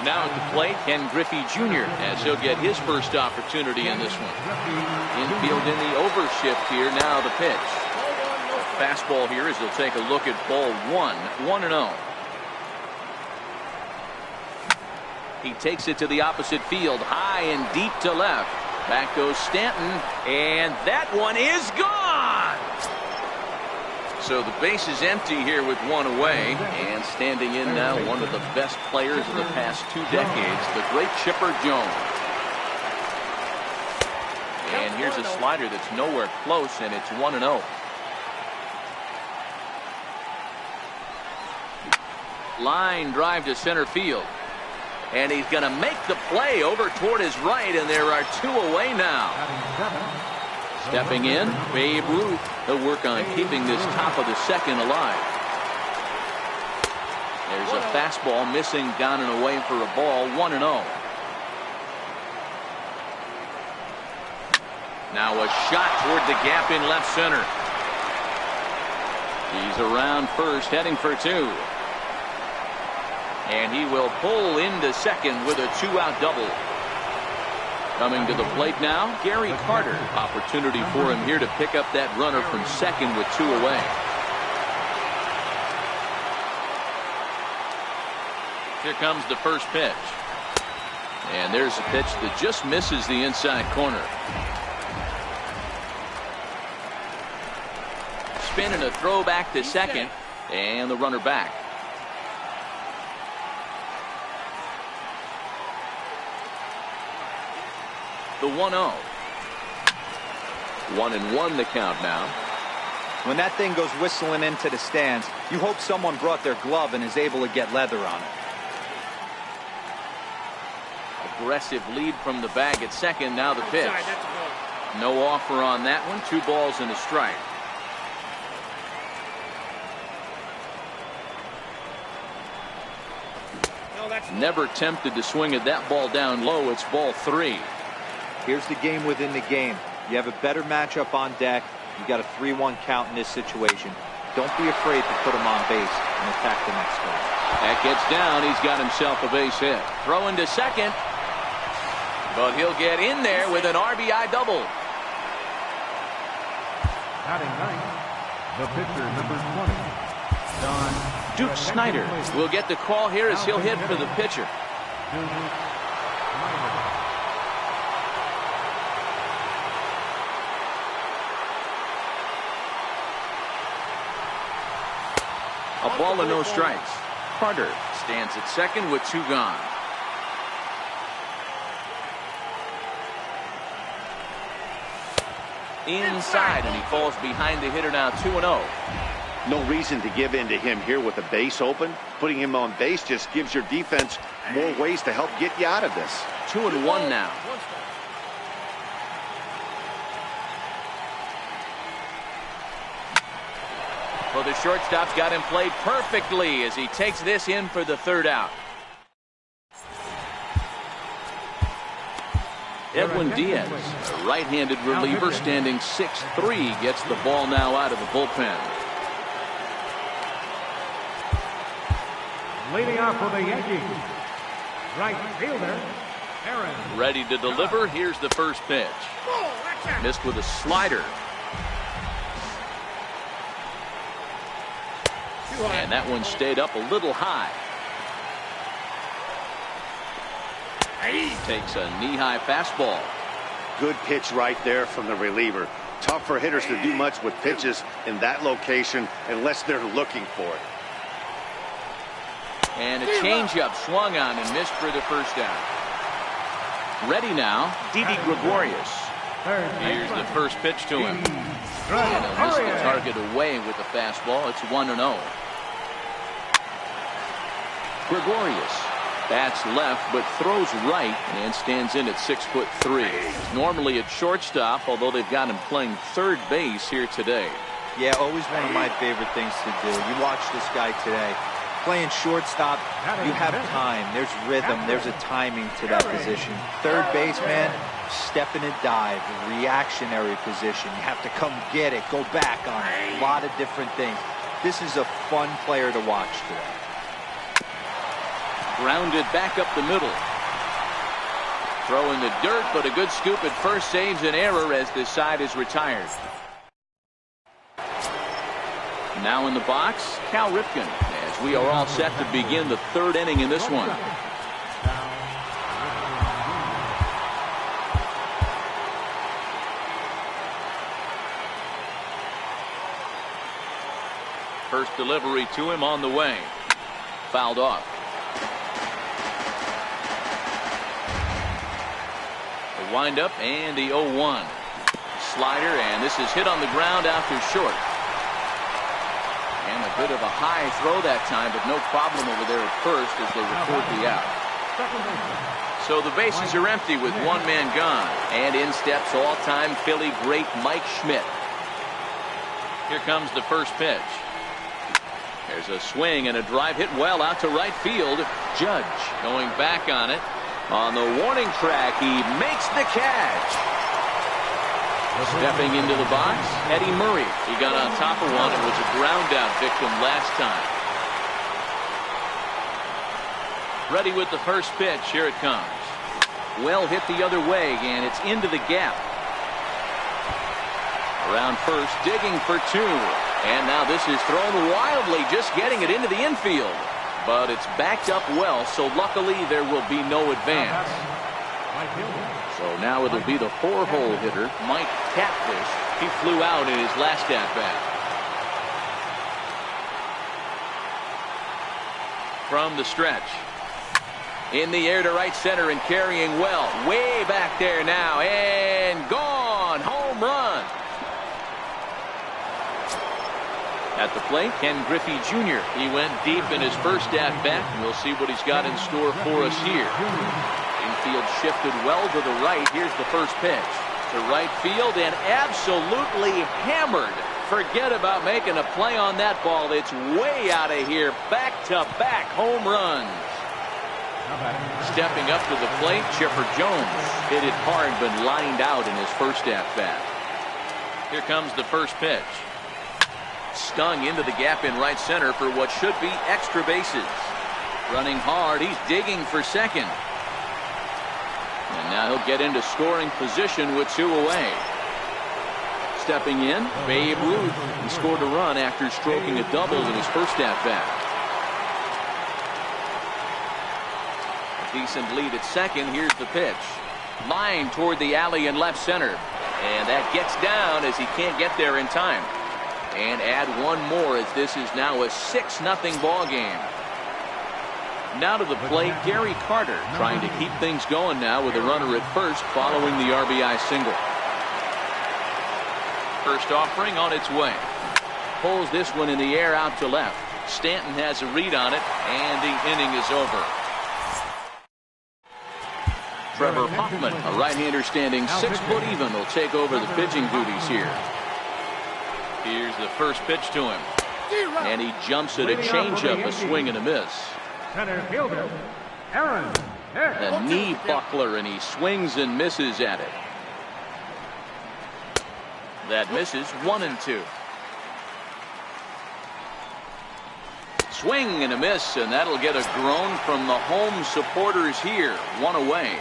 Now at the plate, Ken Griffey Jr. as he'll get his first opportunity in this one. Infield in the overshift here. Now the pitch. Fastball here as he'll take a look at ball 1-0. He takes it to the opposite field, high and deep to left. Back goes Stanton, and that one is gone. So the base is empty here with 1 away, and standing in now one of the best players of the past 2 decades, the great Chipper Jones. And here's a slider that's nowhere close, and it's 1-0. Line drive to center field. And he's going to make the play over toward his right, and there are 2 away now. Stepping in, Babe Ruth. He'll work on keeping this top of the second alive. There's a fastball missing down and away for a ball, 1-0. Now a shot toward the gap in left center. He's around first, heading for 2. And he will pull into second with a 2-out double. Coming to the plate now, Gary Carter. Opportunity for him here to pick up that runner from second with 2 away. Here comes the first pitch. And there's a pitch that just misses the inside corner. Spin and a throw back to second. And the runner back. The 1-0. 1-1 the count now. When that thing goes whistling into the stands, you hope someone brought their glove and is able to get leather on it. Aggressive lead from the bag at second. Now the pitch. No offer on that one. 2 balls and a strike. Never tempted to swing at that ball down low. It's ball 3. Here's the game within the game. You have a better matchup on deck. You got a 3-1 count in this situation. Don't be afraid to put him on base and attack the next one. That gets down. He's got himself a base hit. Throwing to second. But he'll get in there with an RBI double. Batting ninth, the pitcher, number 20, Don Duke Snyder will get the call here as he'll hit for the pitcher. A ball and no strikes. Carter stands at second with 2 gone. Inside, and he falls behind the hitter now, 2-0. No reason to give in to him here with the base open. Putting him on base just gives your defense more ways to help get you out of this. 2-1 now. Well, the shortstop's got him played perfectly as he takes this in for the 3rd out. Edwin Diaz, a right-handed reliever standing 6'3", gets the ball now out of the bullpen. Leading off for the Yankees, right fielder, Aaron. Ready to deliver. Here's the first pitch. Missed with a slider. And that one stayed up a little high. Takes a knee-high fastball. Good pitch right there from the reliever. Tough for hitters to do much with pitches in that location unless they're looking for it. And a changeup swung on and missed for the first down. Ready now, Didi Gregorius. Here's the first pitch to him. And he'll miss the target away with the fastball. It's 1-0. Gregorius bats left but throws right and stands in at 6'3". Normally at shortstop, although they've got him playing third base here today. Yeah, always one of my favorite things to do. You watch this guy today. Playing shortstop, you have time. There's rhythm. There's a timing to that position. Third baseman, step in and dive. Reactionary position. You have to come get it. Go back on it. A lot of different things. This is a fun player to watch today. Grounded back up the middle. Throw in the dirt, but a good scoop at first saves an error as this side is retired. Now in the box, Cal Ripken, as we are all set to begin the third inning in this one. First delivery to him on the way. Fouled off. The windup and the 0-1. Slider, and this is hit on the ground out to short. And a bit of a high throw that time, but no problem over there at first as they record the out. So the bases are empty with one man gone. And in steps all-time Philly great Mike Schmidt. Here comes the first pitch. There's a swing and a drive hit well out to right field. Judge going back on it. On the warning track, he makes the catch. Stepping into the box, Eddie Murray. He got on top of one and was a ground out victim last time. Ready with the first pitch. Here it comes. Well hit the other way, and it's into the gap. Around first, digging for two. And now this is thrown wildly, just getting it into the infield. But it's backed up well, so luckily there will be no advance. So now it'll be the 4-hole hitter, Mike Catfish. He flew out in his last at-bat. From the stretch. In the air to right center and carrying well. Way back there now. And gone. Home run. At the plate, Ken Griffey Jr. He went deep in his first at-bat. We'll see what he's got in store for us here. Infield shifted well to the right. Here's the first pitch. To right field and absolutely hammered. Forget about making a play on that ball. It's way out of here. Back-to-back home runs. Stepping up to the plate, Chipper Jones. Hit it hard but lined out in his first at-bat. Here comes the first pitch. Stung into the gap in right center for what should be extra bases. Running hard, he's digging for second. And now he'll get into scoring position with two away. Stepping in, Babe Ruth. He scored a run after stroking a double in his first at-bat. A decent lead at second. Here's the pitch. Line toward the alley in left center. And that gets down as he can't get there in time. And add one more as this is now a 6-0 ball game. Now to the plate, Gary Carter trying to keep things going now with a runner at first following the RBI single. First offering on its way. Pulls this one in the air out to left. Stanton has a read on it, and the inning is over. Trevor Hoffman, a right-hander standing 6 foot even, will take over the pitching duties here. Here's the first pitch to him. And he jumps at a changeup, a swing and a miss. Center fielder, Aaron. A knee buckler, and he swings and misses at it. That misses 1-2. Swing and a miss, and that'll get a groan from the home supporters here. One away.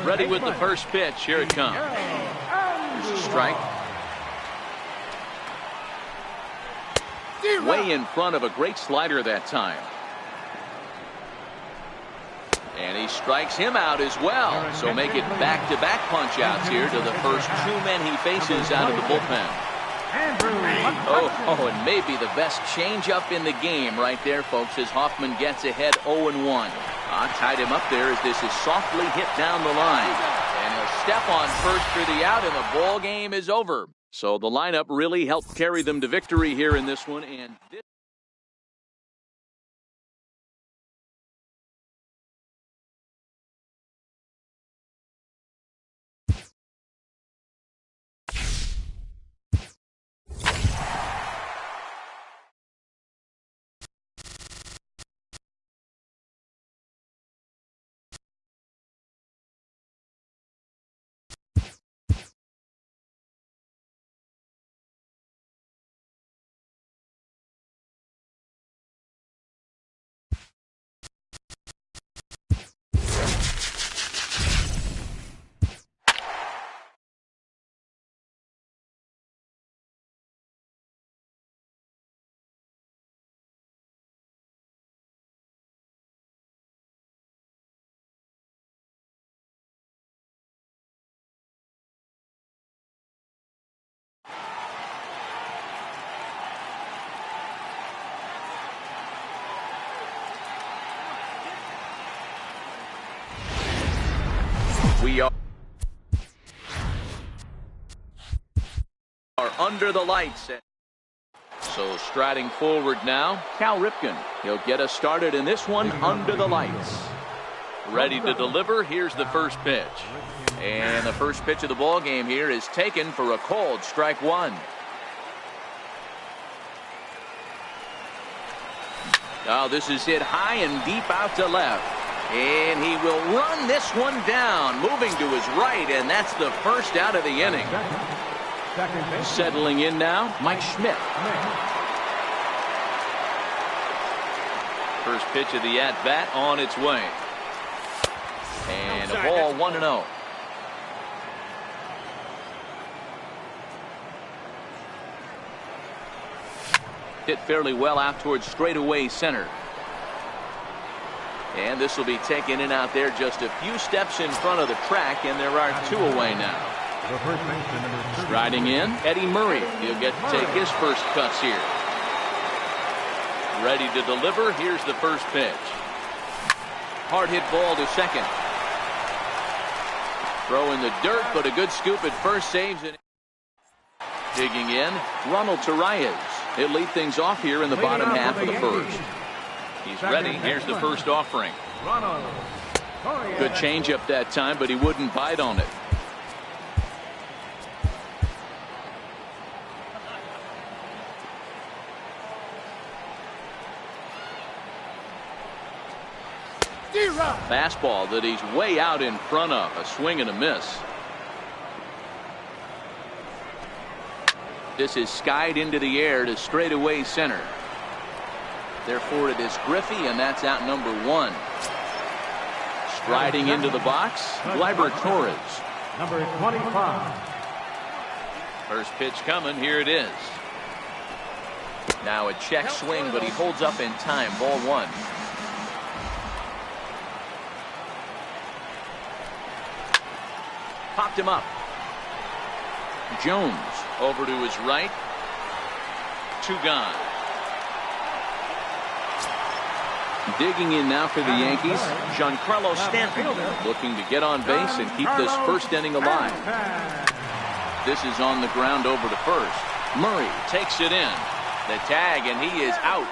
Ready with the first pitch. Here it comes. There's a strike. Way in front of a great slider that time. And he strikes him out as well. So make it back-to-back punch outs here to the first 2 men he faces out of the bullpen. And maybe the best changeup in the game right there, folks, as Hoffman gets ahead 0-1. Tied him up there as this is softly hit down the line. And he'll step on first for the out, and the ball game is over. So the lineup really helped carry them to victory here in this one. And this we are under the lights. So striding forward now, Cal Ripken. He'll get us started in this one under the lights. Ready to deliver. Here's the first pitch. And the first pitch of the ball game here is taken for a called strike one. Oh, this is hit high and deep out to left. And he will run this one down, moving to his right, and that's the first out of the inning. Settling in now, Mike Schmidt. First pitch of the at-bat on its way. And a ball 1-0. Hit fairly well out towards straightaway center. And this will be taken in out there just a few steps in front of the track, and there are two away now. Striding in, Eddie Murray. He'll get to take his first cuts here. Ready to deliver. Here's the first pitch. Hard hit ball to second. Throw in the dirt, but a good scoop at first, saves it. Digging in, Ronald Torres. He'll lead things off here in the bottom half of the first. He's ready. Here's the first offering. Good changeup that time, but he wouldn't bite on it. Fastball that he's way out in front of. A swing and a miss. This is skied into the air to straightaway center. Therefore, it is Griffey, and that's out number one. Striding into the box, Gleyber Torres. Number 25. First pitch coming. Here it is. Now a check swing, but he holds up in time. Ball one. Popped him up. Jones over to his right. Two gone. Digging in now for the Yankees, Giancarlo Stanton, looking to get on base and keep this first inning alive. This is on the ground over to first. Murray takes it in. The tag, and he is out.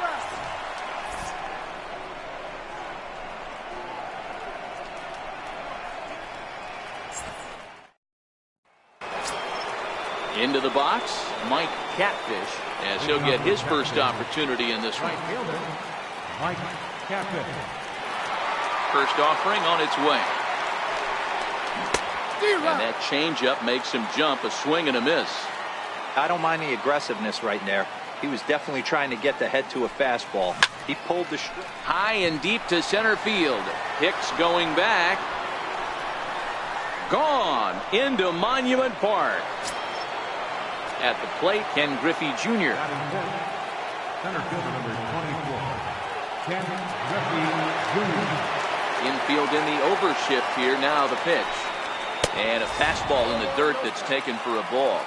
Into the box, Mike Catfish, as he'll get his first opportunity in this one. Mike Catfish. First offering on its way. And that changeup makes him jump. A swing and a miss. I don't mind the aggressiveness right there. He was definitely trying to get the head to a fastball. He pulled the high and deep to center field. Hicks going back. Gone into Monument Park. At the plate, Ken Griffey Jr. Center fielder number 24. Ken Griffey Jr. Infield in the overshift here. Now the pitch. And a fastball in the dirt that's taken for a ball.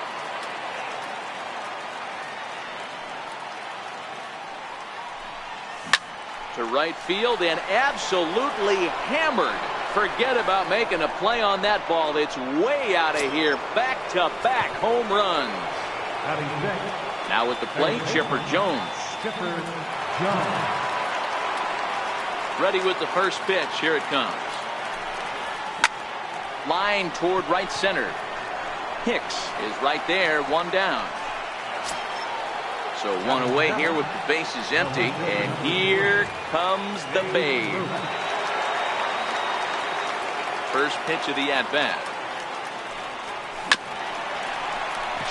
to right field and absolutely hammered. Forget about making a play on that ball. It's way out of here. Back-to-back home runs. Now with the plate, Chipper Jones. Ready with the first pitch. Here it comes. Line toward right center. Hicks is right there, one down. So one away here with the bases empty, and here comes the Babe. First pitch of the at-bat.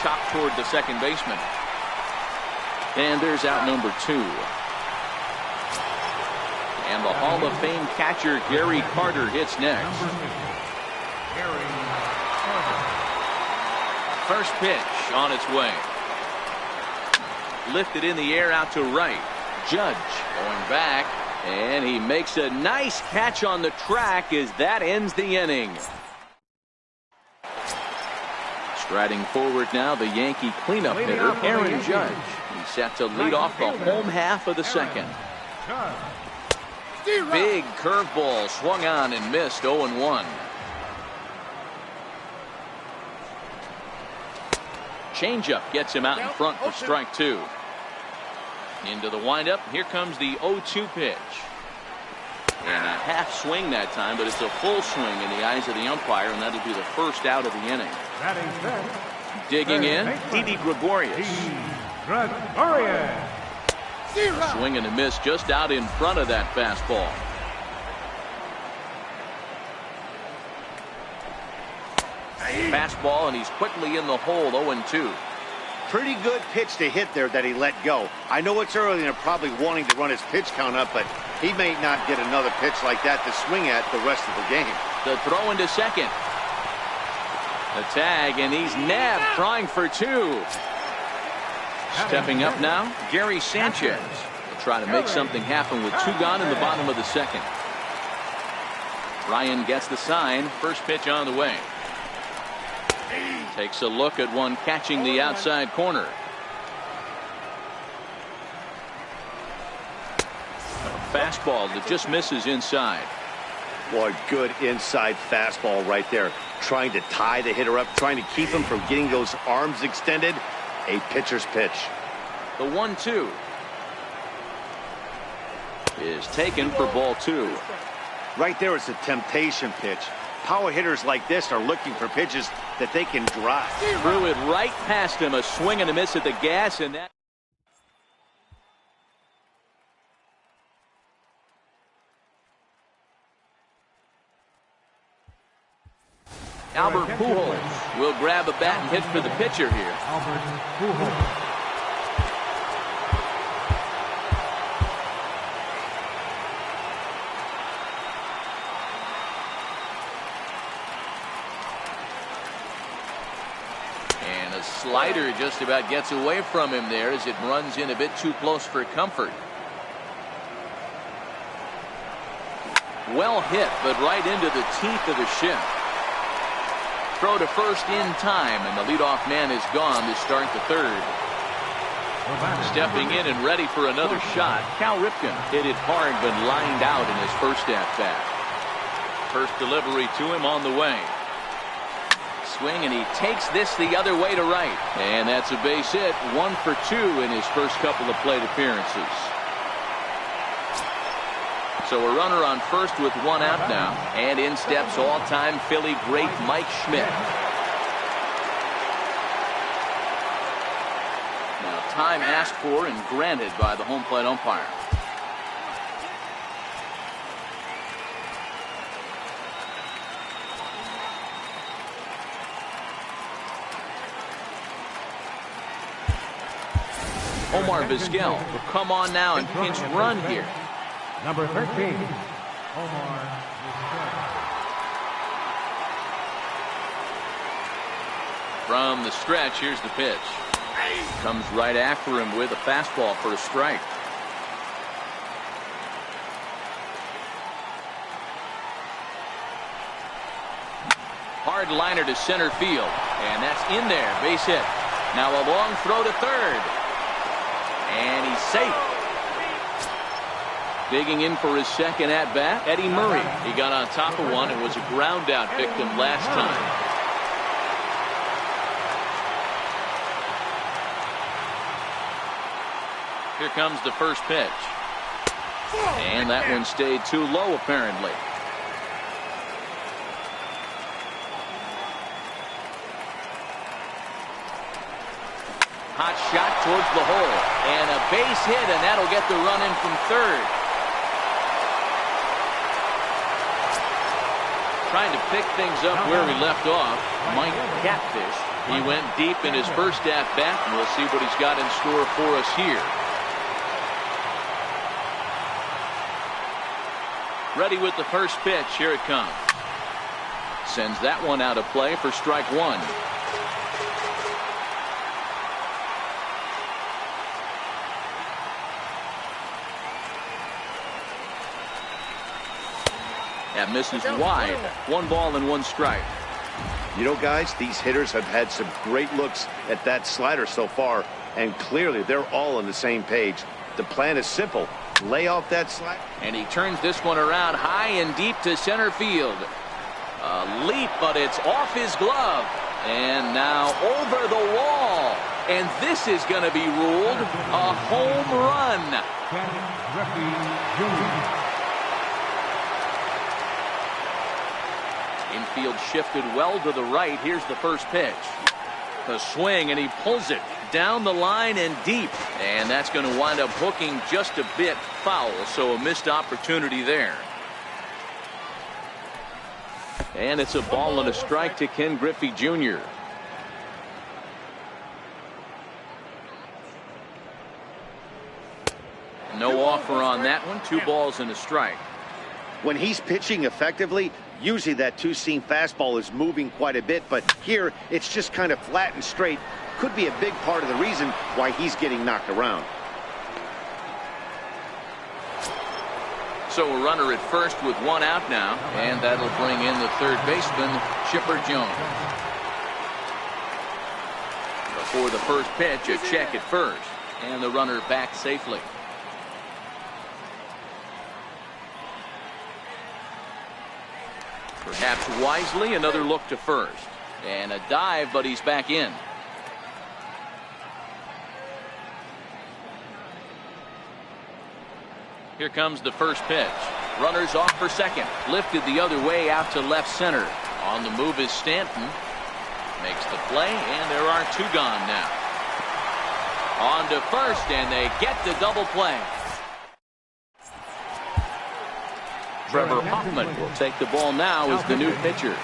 Chopped toward the second baseman. And there's out number 2. And the Hall of Fame catcher Gary Carter hits next. First pitch on its way. Lifted in the air out to right. Judge going back, and he makes a nice catch on the track as that ends the inning. Striding forward now, the Yankee cleanup hitter, Aaron Judge. He's set to lead off the home half of the second. Big curveball swung on and missed, 0-1. Changeup gets him out in front for strike 2. Into the windup. Here comes the 0-2 pitch. And a half swing that time, but it's a full swing in the eyes of the umpire, and that'll be the first out of the inning. Digging in, Didi Gregorius. Swing and a miss just out in front of that fastball. Fastball, and he's quickly in the hole, 0-2. Pretty good pitch to hit there that he let go. I know it's early and they're probably wanting to run his pitch count up, but he may not get another pitch like that to swing at the rest of the game. The throw into second. The tag, and he's nabbed, trying for 2. Stepping up now, Gary Sanchez will try to make something happen with 2 gone in the bottom of the second. Ryan gets the sign. First pitch on the way. Takes a look at one catching the outside corner. A fastball that just misses inside. Boy, good inside fastball right there. Trying to tie the hitter up, trying to keep him from getting those arms extended. A pitcher's pitch. The 1-2 is taken for ball 2. Right there is a temptation pitch. Power hitters like this are looking for pitches that they can drive. Threw it right past him. A swing and a miss at the gas, and that. Albert Pujols will grab a bat and hit for the pitcher here. Albert Pujols. Slider just about gets away from him there as it runs in a bit too close for comfort. Well hit, but right into the teeth of the shift. Throw to first in time, and the leadoff man is gone to start the third. Stepping in and ready for another shot, Cal Ripken hit it hard but lined out in his first at-bat. First delivery to him on the way. Swing, and he takes this the other way to right. And that's a base hit. 1 for 2 in his first couple of plate appearances. So a runner on first with 1 out now. And in steps all-time Philly great Mike Schmidt. Now time asked for and granted by the home plate umpire. Omar Vizquel will come on now and pinch run here. Number 13, Omar Vizquel. From the stretch, here's the pitch. Comes right after him with a fastball for a strike. Hard liner to center field, and that's in there, base hit. Now a long throw to third. And he's safe. Digging in for his second at-bat, Eddie Murray. He got on top of one and was a ground out victim last time. Here comes the first pitch. And that one stayed too low, apparently. Hot shot towards the hole. And a base hit, and that'll get the run in from third. Trying to pick things up where we left off, Mike Catfish. He went deep in his first at-bat, and we'll see what he's got in store for us here. Ready with the first pitch. Here it comes. Sends that one out of play for strike one. That misses wide. 1 ball and 1 strike. You know, guys, these hitters have had some great looks at that slider so far, and clearly they're all on the same page. The plan is simple. Lay off that slider. And he turns this one around high and deep to center field. A leap, but it's off his glove. And now over the wall. And this is going to be ruled a home run. Ken Griffey Jr. Infield shifted well to the right. Here's the first pitch. The swing, and he pulls it down the line and deep. And that's going to wind up hooking just a bit foul, so a missed opportunity there. And it's a ball and a strike to Ken Griffey Jr. No offer on that one. 2 balls and a strike. When he's pitching effectively, usually that two-seam fastball is moving quite a bit, but here it's just kind of flat and straight. Could be a big part of the reason why he's getting knocked around. So a runner at first with 1 out now, and that'll bring in the third baseman, Chipper Jones. Before the first pitch, a check at first, and the runner back safely. Perhaps wisely, another look to first. And a dive, but he's back in. Here comes the first pitch. Runners off for second. Lifted the other way out to left center. On the move is Stanton. Makes the play, and there are 2 gone now. On to first, and they get the double play. Trevor Hoffman will take the ball now as the new pitcher.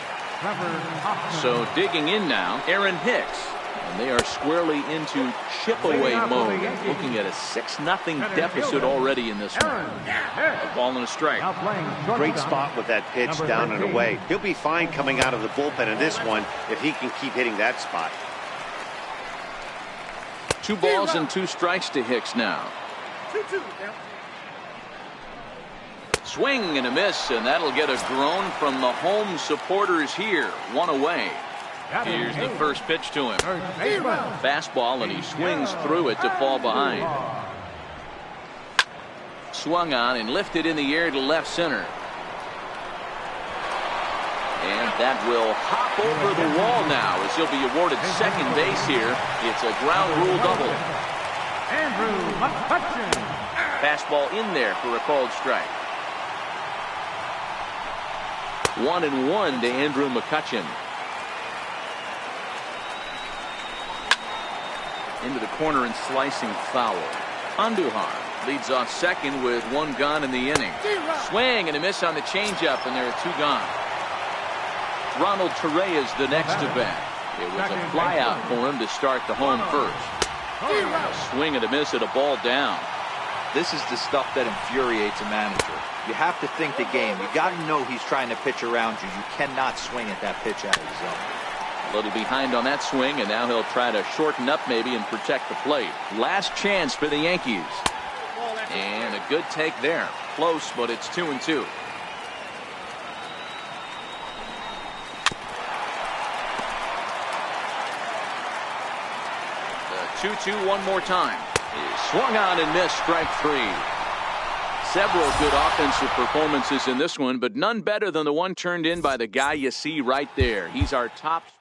So digging in now, Aaron Hicks. And they are squarely into chip-away mode. Looking at a 6-0 deficit already in this one. A ball and a strike. Great spot with that pitch down and away. He'll be fine coming out of the bullpen in this one if he can keep hitting that spot. 2 balls and 2 strikes to Hicks now. 2-2. Swing and a miss, and that'll get a groan from the home supporters here. 1 away. Here's the first pitch to him. Fastball, and he swings through it to fall behind. Swung on and lifted in the air to left center. And that will hop over the wall now as he'll be awarded second base here. It's a ground rule double. Andrew McCutchen. Fastball in there for a called strike. 1-1 to Andrew McCutchen. Into the corner and slicing foul. Andujar leads off second with 1 gone in the inning. Swing and a miss on the changeup, and there are 2 gone. Ronald Torreyes the next to bat. It was a fly out for him to start the home first. A swing and a miss at a ball down. This is the stuff that infuriates a manager. You have to think the game. You got to know he's trying to pitch around you. You cannot swing at that pitch out of the zone. A little behind on that swing, and now he'll try to shorten up maybe and protect the plate. Last chance for the Yankees. And a good take there. Close, but it's 2-2. The 2-2 one more time. He swung on and missed strike 3. Several good offensive performances in this one, but none better than the one turned in by the guy you see right there. He's our top player.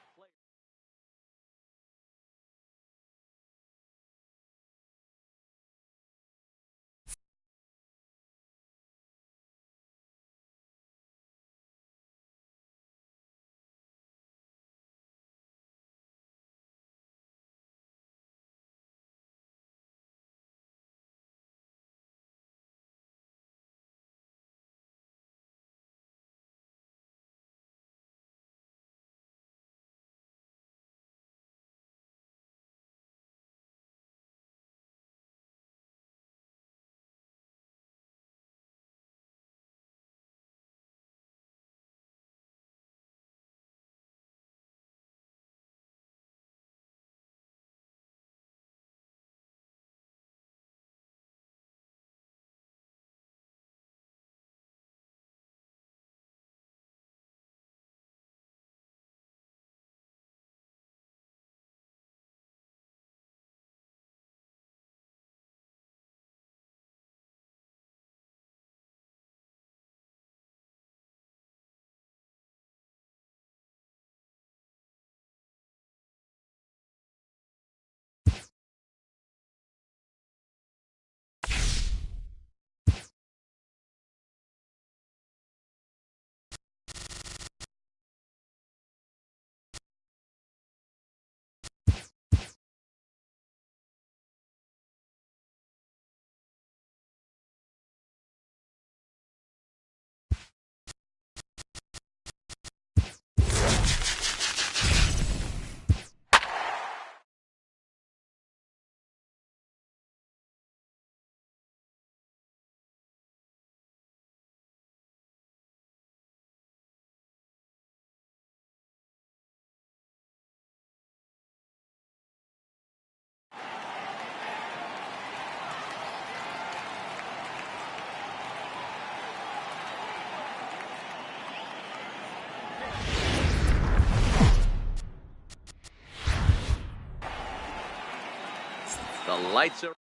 The lights are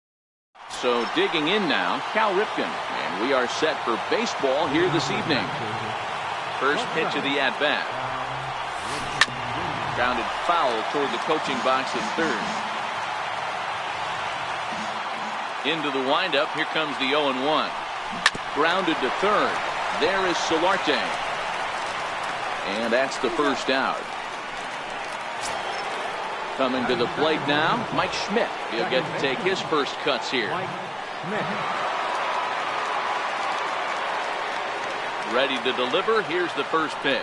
so digging in now, Cal Ripken, and we are set for baseball here this evening. First pitch of the at-bat. Grounded foul toward the coaching box at third. Into the windup. Here comes the 0-1. Grounded to third. There is Solarte. And that's the first out. Coming to the plate now, Mike Schmidt. He'll get to take his first cuts here. Ready to deliver. Here's the first pitch.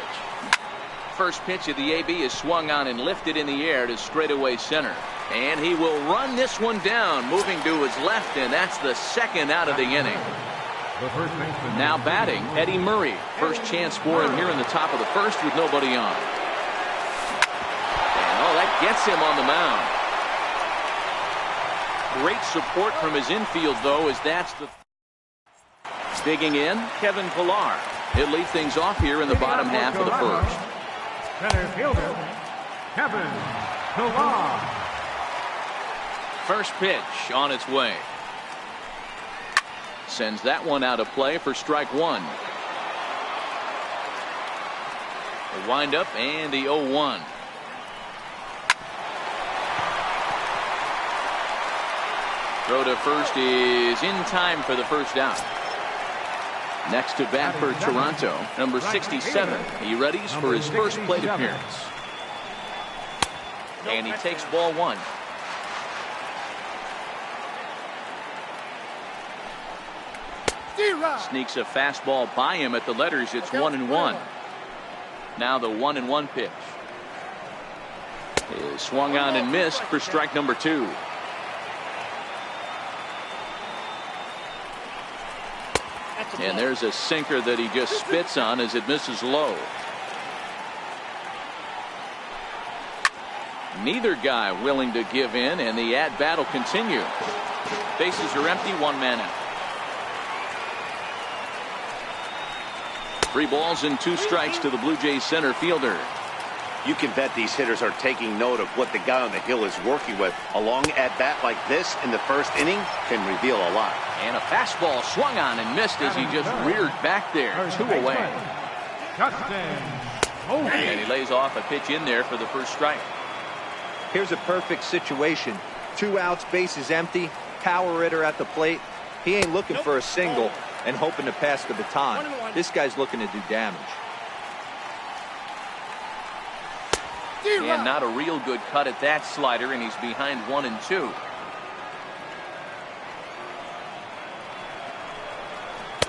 First pitch of the AB is swung on and lifted in the air to straightaway center. And he will run this one down, moving to his left, and that's the second out of the inning. Now batting, Eddie Murray. First chance for him here in the top of the first with nobody on. Oh, that gets him on the mound. Great support from his infield, though, as that's the... Digging in, Kevin Pillar. He'll lead things off here in the bottom half of the first. Center fielder, Kevin Pillar. First pitch on its way. Sends that one out of play for strike one. The windup and the 0-1. Throw to first is in time for the first out. Next to bat for Toronto, number 67. He readies for his first plate appearance. And he takes ball one. Sneaks a fastball by him at the letters. It's 1-1. Now the 1-1 pitch is swung on and missed for strike number two. And there's a sinker that he just spits on as it misses low. Neither guy willing to give in, and the at-bat will continue. Bases are empty, one man out. 3 balls and 2 strikes to the Blue Jays center fielder. You can bet these hitters are taking note of what the guy on the hill is working with. A long at-bat like this in the first inning can reveal a lot. And a fastball swung on and missed as he just reared back there. 2 away. And he lays off a pitch in there for the first strike. Here's a perfect situation. 2 outs, bases empty, power hitter at the plate. He ain't looking for a single and hoping to pass the baton. This guy's looking to do damage. And not a real good cut at that slider, and he's behind 1-2.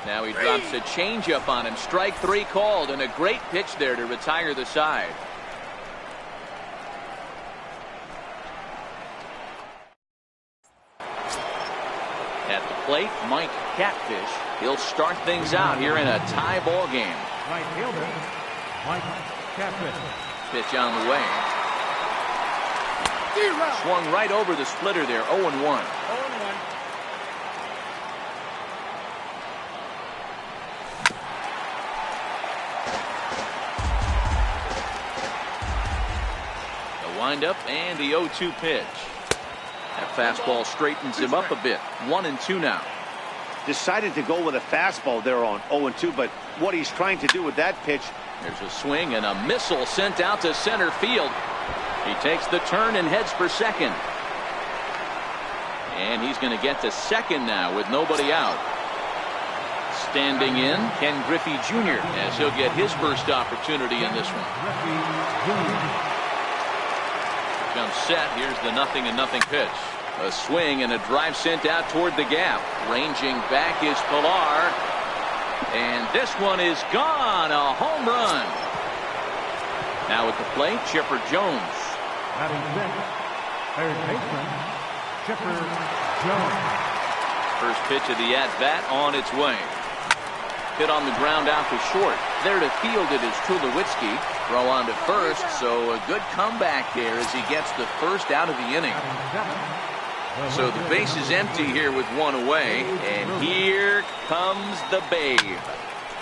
Now he drops a changeup on him. Strike 3 called, and a great pitch there to retire the side. At the plate, Mike Catfish. He'll start things out here in a tie ball game. Right fielder, Mike Catfish. Pitch on the way. Swung right over the splitter there. 0-1. The windup and the 0-2 pitch. That fastball straightens him up a bit. 1-2 now. Decided to go with a fastball there on 0-2, but what he's trying to do with that pitch. There's a swing and a missile sent out to center field. He takes the turn and heads for second. And he's going to get to second now with nobody out. Standing in, Ken Griffey Jr. as he'll get his first opportunity in this one. Comes set. Here's the 0-0 pitch. A swing and a drive sent out toward the gap. Ranging back is Pilar. And this one is gone. A home run. Now at the plate, Chipper Jones. Batting sixth, third baseman, Chipper Jones. First pitch of the at-bat on its way. Hit on the ground out to short. There to field it is Tulowitzki. Throw on to first, so a good comeback there as he gets the first out of the inning. So the base is empty here with 1 away, and here comes the Babe.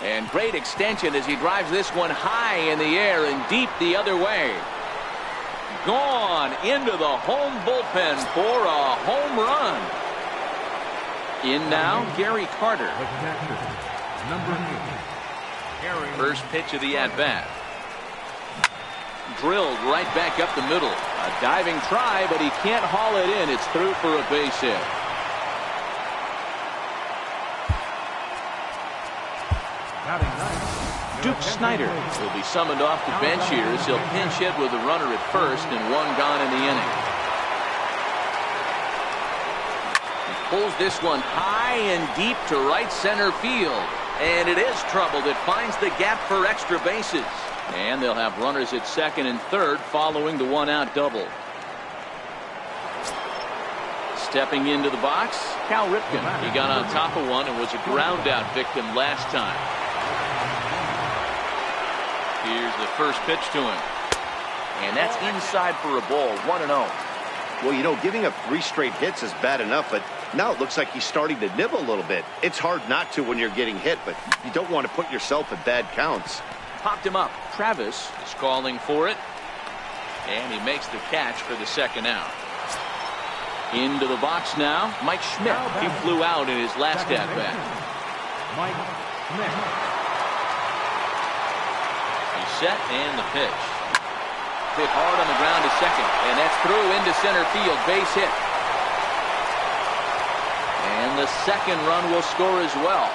And great extension as he drives this one high in the air and deep the other way. Gone into the home bullpen for a home run. In now, Gary Carter. First pitch of the at-bat. Drilled right back up the middle. A diving try, but he can't haul it in. It's through for a base hit. Duke Snyder will be summoned off the bench here as he'll pinch hit with a runner at first and 1 gone in the inning. He pulls this one high and deep to right center field. And it is trouble that finds the gap for extra bases. And they'll have runners at second and third following the 1-out double. Stepping into the box, Cal Ripken. He got on top of one and was a ground out victim last time. Here's the first pitch to him. And that's inside for a ball. 1-0. Well, you know, giving up 3 straight hits is bad enough, but now it looks like he's starting to nibble a little bit. It's hard not to when you're getting hit, but you don't want to put yourself in bad counts. Popped him up. Travis is calling for it. And he makes the catch for the second out. Into the box now, Mike Schmidt. He flew out in his last at-bat. Mike Schmidt. He's set and the pitch. Hit hard on the ground to second. And that's through into center field. Base hit. And the second run will score as well.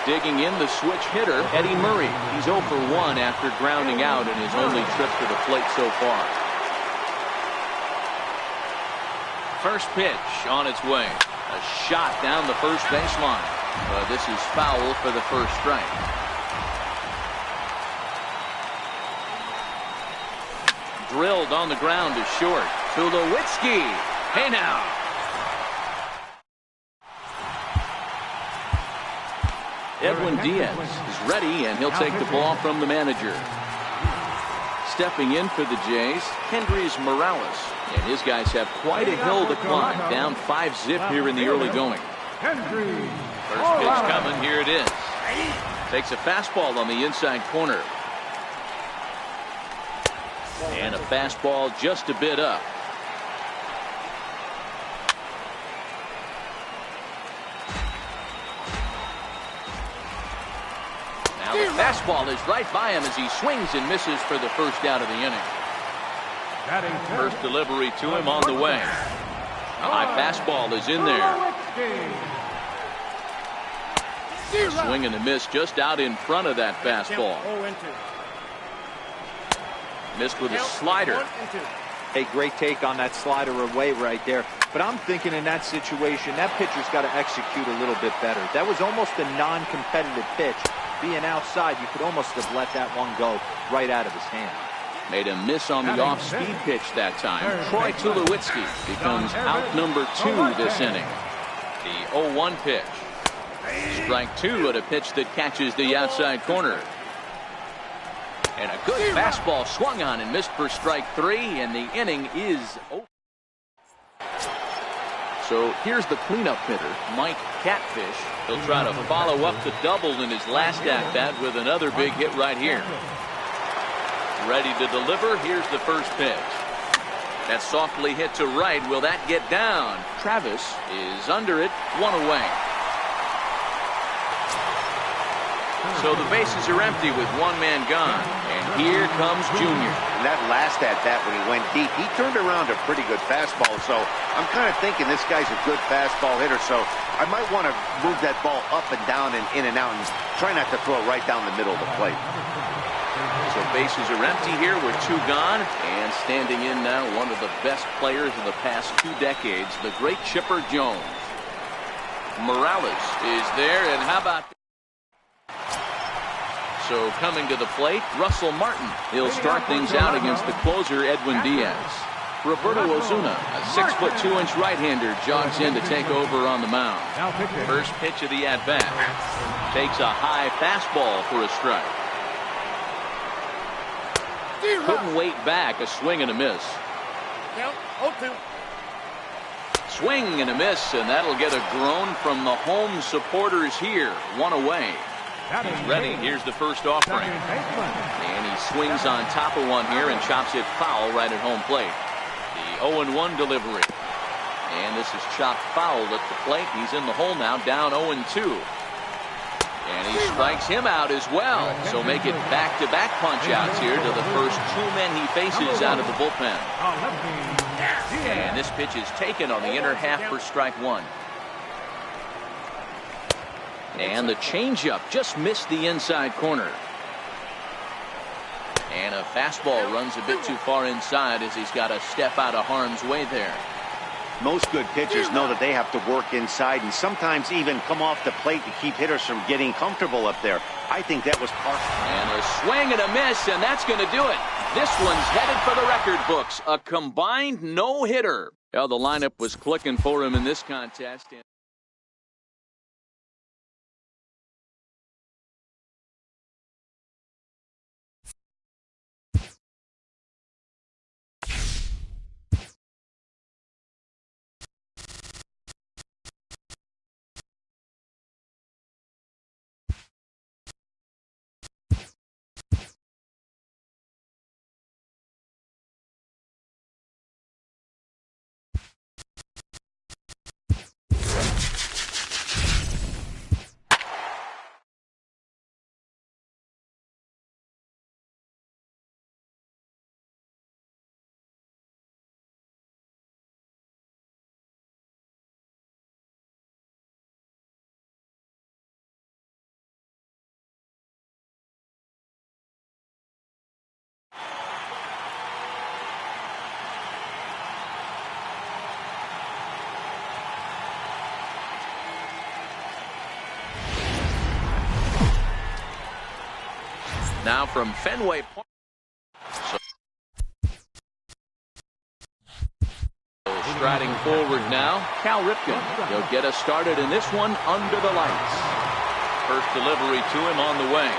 Digging in the switch hitter, Eddie Murray. He's 0 for 1 after grounding out in his only trip to the plate so far. First pitch on its way. A shot down the first baseline. But this is foul for the first strike. Drilled on the ground to short. Tulowitzki. Hey now. Edwin Diaz is ready, and he'll take the ball from the manager. Stepping in for the Jays, Kendrys Morales. And his guys have quite a hill to climb. Down 5-zip here in the early going. First pitch coming. Here it is. Takes a fastball on the inside corner. And a fastball just a bit up. Now the fastball is right by him as he swings and misses for the first out of the inning. First delivery to him on the way. High fastball is in there. Swing and a miss just out in front of that fastball. Missed with a slider. A great take on that slider away right there. But I'm thinking in that situation, that pitcher's got to execute a little bit better. That was almost a non-competitive pitch. Being outside, you could almost have let that one go right out of his hand. Made a miss on the off-speed pitch that time. Troy Tulowitzki becomes out number 2 this inning. The 0-1 pitch. Strike 2 at a pitch that catches the outside corner. And a good fastball swung on and missed for strike 3, and the inning is over. So here's the cleanup hitter, Mike Catfish. He'll try to follow up the double in his last at-bat with another big hit right here. Ready to deliver. Here's the first pitch. That's softly hit to right. Will that get down? Travis is under it, 1 away. So the bases are empty with 1 man gone. And here comes Junior. That last at-bat when he went deep, he turned around a pretty good fastball. So I'm kind of thinking this guy's a good fastball hitter. So I might want to move that ball up and down and in and out and try not to throw it right down the middle of the plate. So bases are empty here with 2 gone. And standing in now, one of the best players of the past 2 decades, the great Chipper Jones. Morales is there, and how about... So coming to the plate, Russell Martin. He'll start things out against the closer, Edwin Diaz. Roberto Ozuna, a 6'2" right-hander, jogs in to take over on the mound. First pitch of the at-bat. Takes a high fastball for a strike. Couldn't wait back, a swing and a miss. Count 0-2. Swing and a miss, and that'll get a groan from the home supporters here. 1 away. He's ready. Here's the first offering. And he swings on top of one here and chops it foul right at home plate. The 0-1 delivery. And this is chopped foul at the plate. He's in the hole now, down 0-2. And he strikes him out as well. So make it back-to-back punch-outs here to the first 2 men he faces out of the bullpen. And this pitch is taken on the inner half for strike 1. And the changeup just missed the inside corner. And a fastball runs a bit too far inside as he's got to step out of harm's way there. Most good pitchers know that they have to work inside and sometimes even come off the plate to keep hitters from getting comfortable up there. I think that was part. And a swing and a miss, and that's going to do it. This one's headed for the record books. A combined no-hitter. Well, the lineup was clicking for him in this contest. Now from Fenway Park. Striding forward now, Cal Ripken. He'll get us started in this one under the lights. First delivery to him on the way.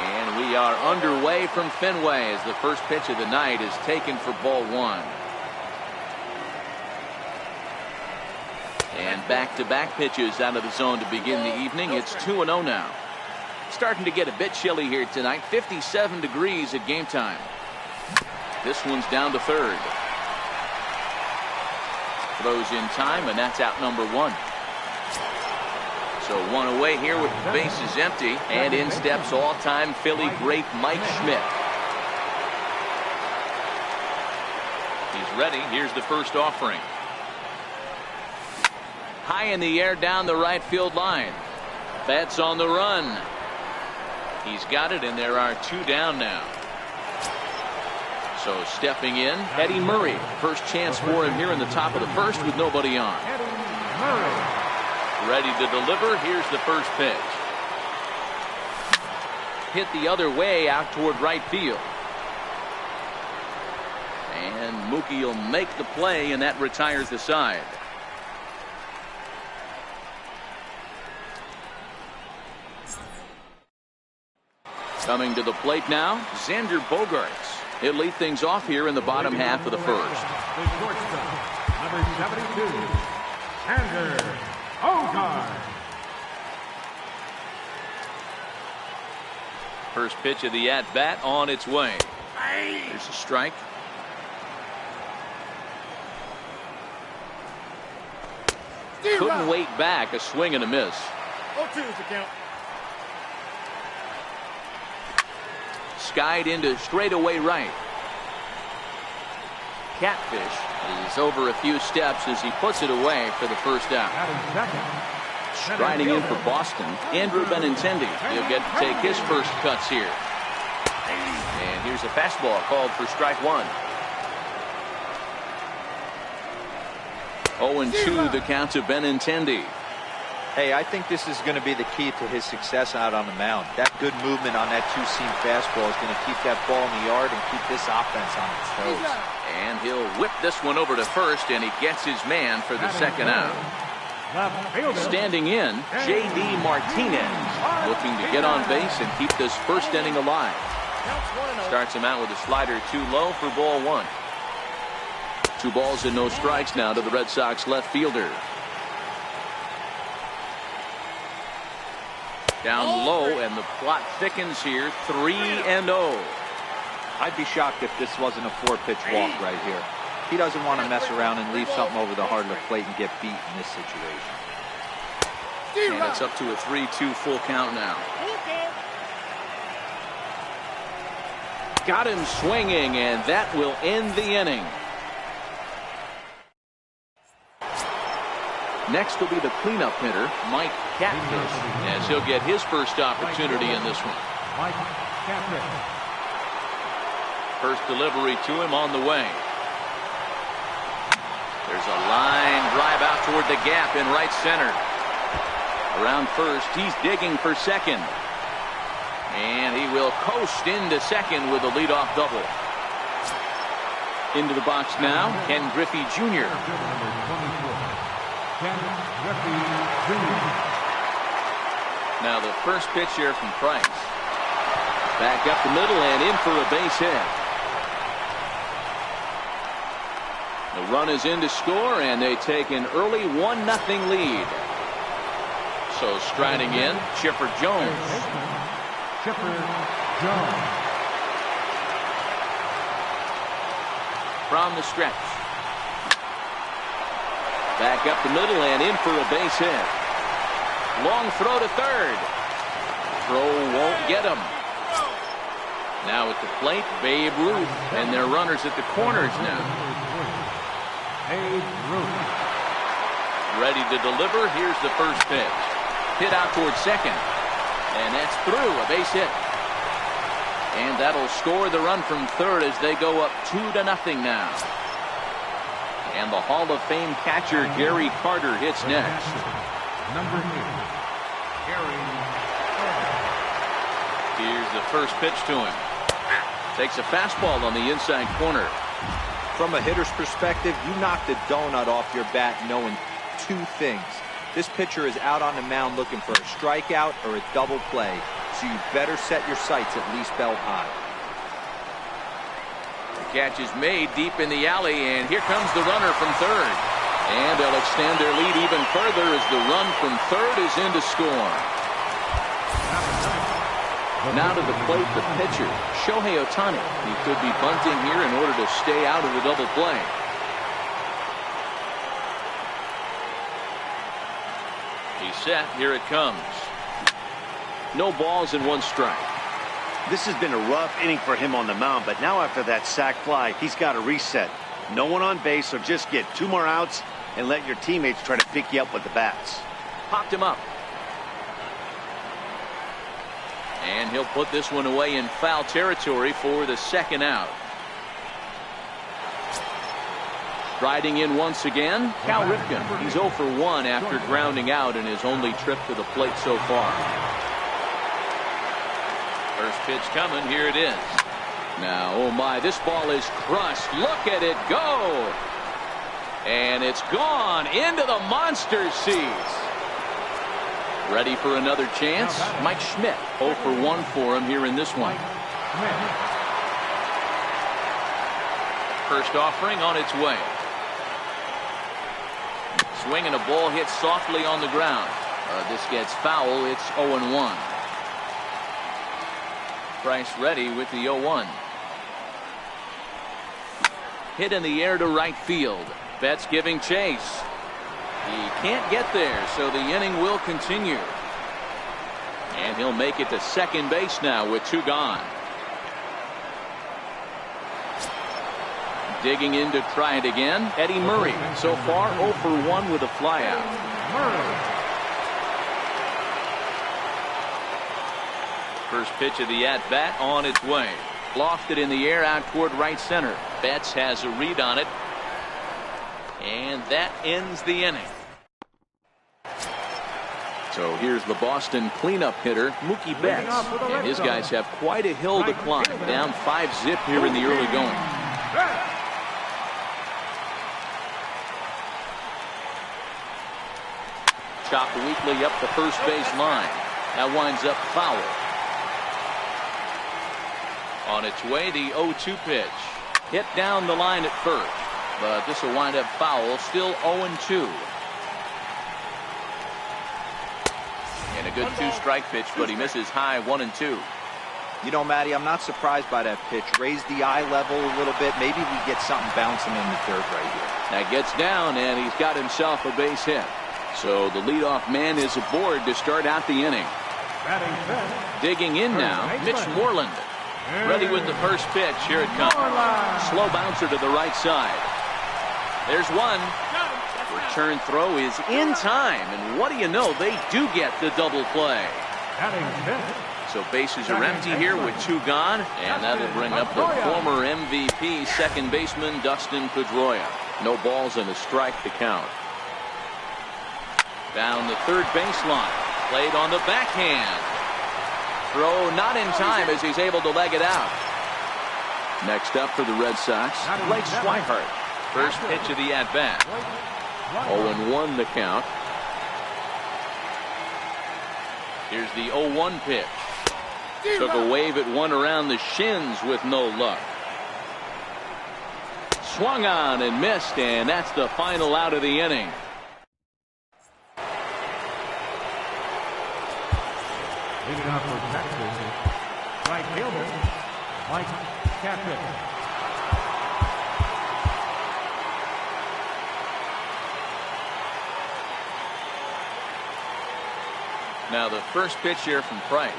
And we are underway from Fenway as the first pitch of the night is taken for ball 1. And back-to-back pitches out of the zone to begin the evening. It's 2-0 now. Starting to get a bit chilly here tonight. 57 degrees at game time. This one's down to third. Throws in time, and that's out number 1. So one away here with the bases empty, and in steps all-time Philly great Mike Schmidt. He's ready. Here's the first offering. High in the air down the right field line. Betts on the run. He's got it, and there are 2 down now. So stepping in, Eddie Murray. First chance for him here in the top of the first with nobody on. Ready to deliver. Here's the first pitch. Hit the other way out toward right field. And Mookie will make the play, and that retires the side. Coming to the plate now, Xander Bogaerts. He'll lead things off here in the bottom half of the first. Number 72, Xander Bogaerts. First pitch of the at-bat on its way. There's a strike. Couldn't wait back. A swing and a miss. 0-2 is the count. Skied into straightaway right. Catfish is over a few steps as he puts it away for the first out. Striding in for Boston, Andrew Benintendi. He'll get to take his first cuts here. And here's a fastball called for strike 1. 0-2 the count to Benintendi. Hey, I think this is going to be the key to his success out on the mound. That good movement on that two-seam fastball is going to keep that ball in the yard and keep this offense on its toes. And he'll whip this one over to first, and he gets his man for the second out. Standing in, J.D. Martinez, looking to get on base and keep this first inning alive. Starts him out with a slider too low for ball 1. 2 balls and no strikes now to the Red Sox left fielder. Down low, and the plot thickens here. 3-0. I'd be shocked if this wasn't a 4-pitch walk right here. He doesn't want to mess around and leave something over the heart of the plate and get beat in this situation. And it's up to a 3-2 full count now. Got him swinging, and that will end the inning. Next will be the cleanup hitter, Mike Catfish, as he'll get his first opportunity in this one. Mike Catfish. First delivery to him on the way. There's a line drive out toward the gap in right center. Around first, he's digging for second. And he will coast into second with a leadoff double. Into the box now, Ken Griffey Jr. Now the first pitch here from Price. Back up the middle and in for a base hit. The run is in to score, and they take an early 1-0 lead. So striding in, Chipper Jones. Chipper Jones. From the stretch. Back up the middle and in for a base hit. Long throw to third. Throw won't get him. Now at the plate, Babe Ruth, and their runners at the corners now. Babe Ruth. Ready to deliver. Here's the first pitch. Hit out towards second. And that's through, a base hit. And that'll score the run from third as they go up 2-0 now. And the Hall of Fame catcher Gary Carter hits next. Number 8, Gary Carter. Here's the first pitch to him. Takes a fastball on the inside corner. From a hitter's perspective, you knock the donut off your bat knowing 2 things. This pitcher is out on the mound looking for a strikeout or a double play, so you better set your sights at least belt high. Catch is made deep in the alley, and here comes the runner from third. And they'll extend their lead even further as the run from third is in to score. Now to the plate, the pitcher, Shohei Ohtani. He could be bunting here in order to stay out of the double play. He's set. Here it comes. No balls and 1 strike. This has been a rough inning for him on the mound, but now after that sac fly, he's got to reset. No one on base, so just get 2 more outs and let your teammates try to pick you up with the bats. Popped him up. And he'll put this one away in foul territory for the 2nd out. Striding in once again, Cal Ripken. He's 0 for 1 after grounding out in his only trip to the plate so far. First pitch coming. Here it is. Now, oh my, this ball is crushed. Look at it go. And it's gone into the monster seats. Ready for another chance? Mike Schmidt, 0 for 1 for him here in this one. First offering on its way. Swing and a ball hit softly on the ground. This gets foul. It's 0-1. Price ready with the 0-1. Hit in the air to right field. Betts giving chase. He can't get there, so the inning will continue. And he'll make it to second base now with 2 gone. Digging in to try it again, Eddie Murray. So far 0 for 1 with a flyout. First pitch of the at-bat on its way. Lofted in the air out toward right center. Betts has a read on it. And that ends the inning. So here's the Boston cleanup hitter, Mookie Betts. And his guys have quite a hill to climb. Down 5-zip here in the early going. Chopped weakly up the first base line. That winds up foul. On its way, the 0-2 pitch. Hit down the line at first. But this will wind up foul. Still 0-2. And a good 2-strike pitch, but he misses high 1-2. You know, Matty, I'm not surprised by that pitch. Raise the eye level a little bit. Maybe we get something bouncing in the dirt right here. That gets down, and he's got himself a base hit. So the leadoff man is aboard to start out the inning. Digging in now, Mitch Moreland. Ready with the first pitch. Here it comes. Slow bouncer to the right side. There's one. Return throw is in time, and what do you know? They do get the double play. So bases are empty here with 2 gone, and that'll bring up the former MVP second baseman Dustin Pedroia. No balls and a strike to count. Down the third baseline. Played on the backhand. Throw not in time as he's able to leg it out. Next up for the Red Sox, Blake Swihart. First pitch of the at-bat. 0-1 the count. Here's the 0-1 pitch. Took a wave at one around the shins with no luck. Swung on and missed, and that's the final out of the inning. Leading off for Texas, right fielder, Mike Captain. Now the first pitch here from Price.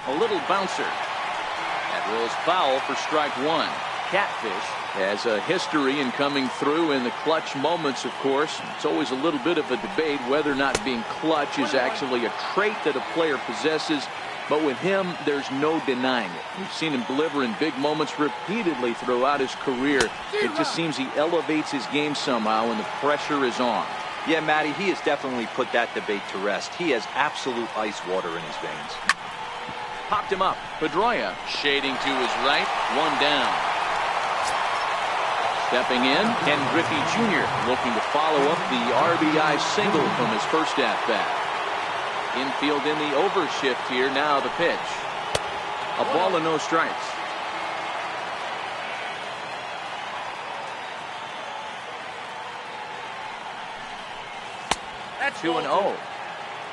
A little bouncer. That rolls foul for strike 1. Catfish has a history in coming through in the clutch moments, of course. It's always a little bit of a debate whether or not being clutch is actually a trait that a player possesses. But with him, there's no denying it. We've seen him deliver in big moments repeatedly throughout his career. It just seems he elevates his game somehow when the pressure is on. Yeah, Matty, he has definitely put that debate to rest. He has absolute ice water in his veins. Popped him up. Pedroia shading to his right. 1 down. Stepping in, Ken Griffey Jr. looking to follow up the RBI single from his first at-bat. Infield in the overshift here. Now the pitch. A ball and no strikes. That's 2-0.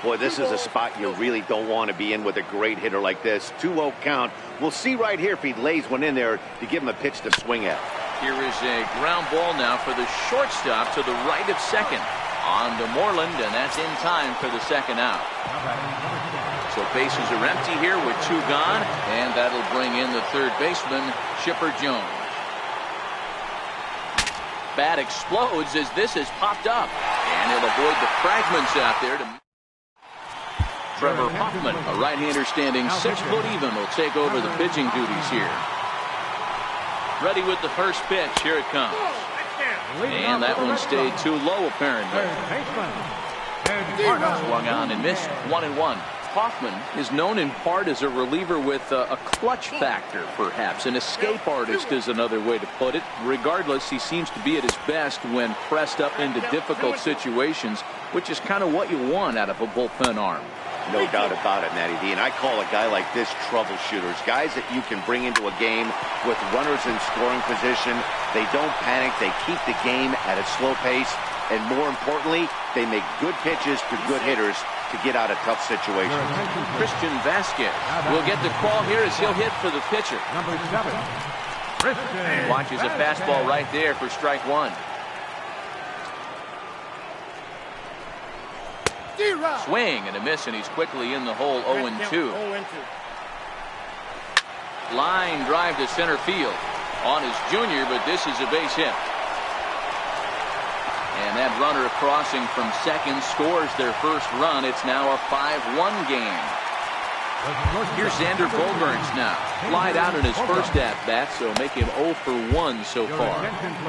Boy, this is a spot you really don't want to be in with a great hitter like this. 2-0 count. We'll see right here if he lays one in there to give him a pitch to swing at. Here is a ground ball now for the shortstop to the right of second. On to Moreland, and that's in time for the second out. So bases are empty here with 2 gone, and that'll bring in the third baseman, Chipper Jones. Bat explodes as this has popped up, and he'll avoid the fragments out there. Trevor Hoffman, a right-hander standing 6 foot even, will take over the pitching duties here. Ready with the first pitch. Here it comes. And that one stayed too low, apparently. Swung on and missed. 1-1. Hoffman is known in part as a reliever with a clutch factor, perhaps. An escape artist is another way to put it. Regardless, he seems to be at his best when pressed up into difficult situations, which is kind of what you want out of a bullpen arm. No doubt about it, Matty D. And I call a guy like this troubleshooters. Guys that you can bring into a game with runners in scoring position. They don't panic. They keep the game at a slow pace. And more importantly, they make good pitches to good hitters to get out of tough situations. Christian Vasquez will get the call here as he'll hit for the pitcher. Number 7, Christian. Watches a fastball right there for strike 1. Swing and a miss, and he's quickly in the hole. 0-2. Line drive to center field on his junior, but this is a base hit. And that runner crossing from second scores their first run. It's now a 5-1 game. Here's Xander Bogaerts now. Flied out in his first at-bat, so make him 0 for 1 so far.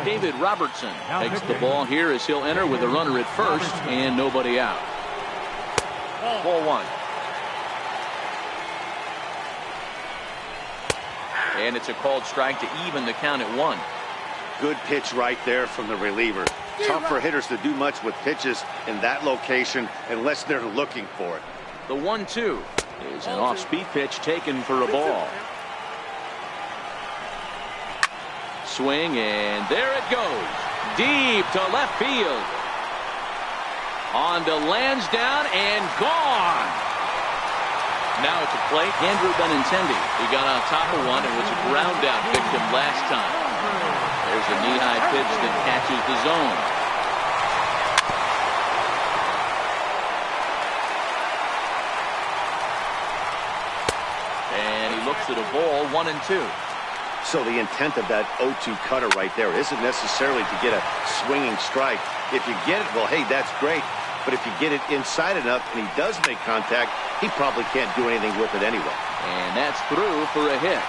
David Robertson takes the ball here as he'll enter with a runner at first and nobody out. Ball 1. And it's a called strike to even the count at 1. Good pitch right there from the reliever. Tough for hitters to do much with pitches in that location unless they're looking for it. The 1-2 is an off-speed pitch taken for a ball. Swing, and there it goes. Deep to left field. On to Lansdowne and gone. Now at the plate, Andrew Benintendi. He got on top of one and was a ground out victim last time. There's a knee-high pitch that catches the zone. And he looks at a ball, 1-2. So the intent of that 0-2 cutter right there isn't necessarily to get a swinging strike. If you get it, well, hey, that's great. But if you get it inside enough and he does make contact, he probably can't do anything with it anyway. And that's through for a hit.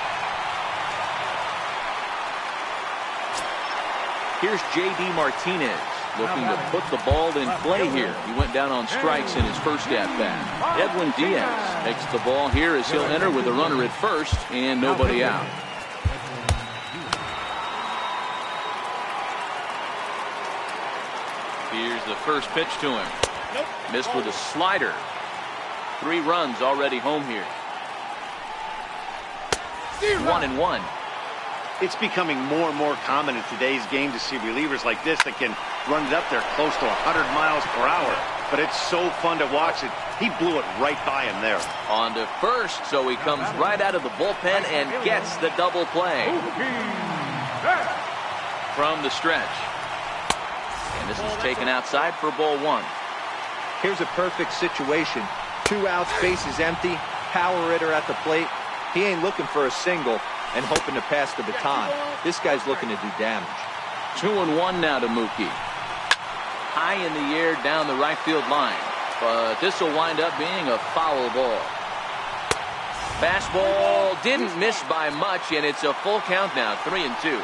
Here's J.D. Martinez looking to put the ball in play here. He went down on strikes in his first at-bat. Edwin Diaz takes the ball here as he'll enter with a runner at first and nobody out. Here's the first pitch to him. Missed with a slider. 3 runs already home here. 1-1. It's becoming more and more common in today's game to see relievers like this that can run it up there close to 100 miles per hour. But it's so fun to watch it. He blew it right by him there. On to first, so he comes right out of the bullpen and gets the double play. From the stretch. And this is taken outside for ball 1. Here's a perfect situation. 2 outs, bases empty, power hitter at the plate. He ain't looking for a single and hoping to pass the baton. This guy's looking to do damage. 2-1 now to Mookie. High in the air down the right field line. But this will wind up being a foul ball. Fastball didn't miss by much, and it's a full count now, 3-2.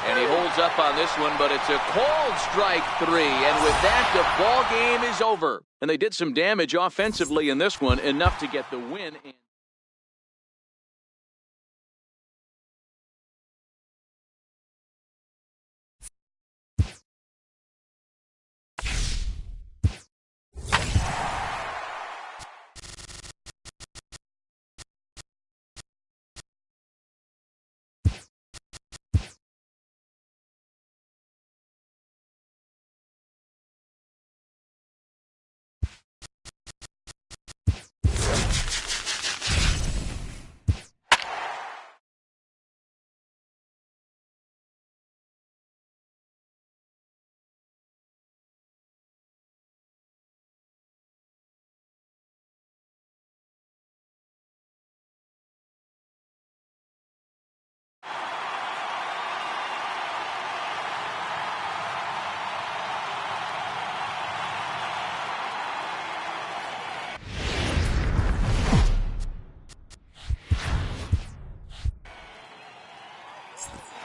And he holds up on this one, but it's a called strike 3. And with that, the ball game is over. And they did some damage offensively in this one, enough to get the win.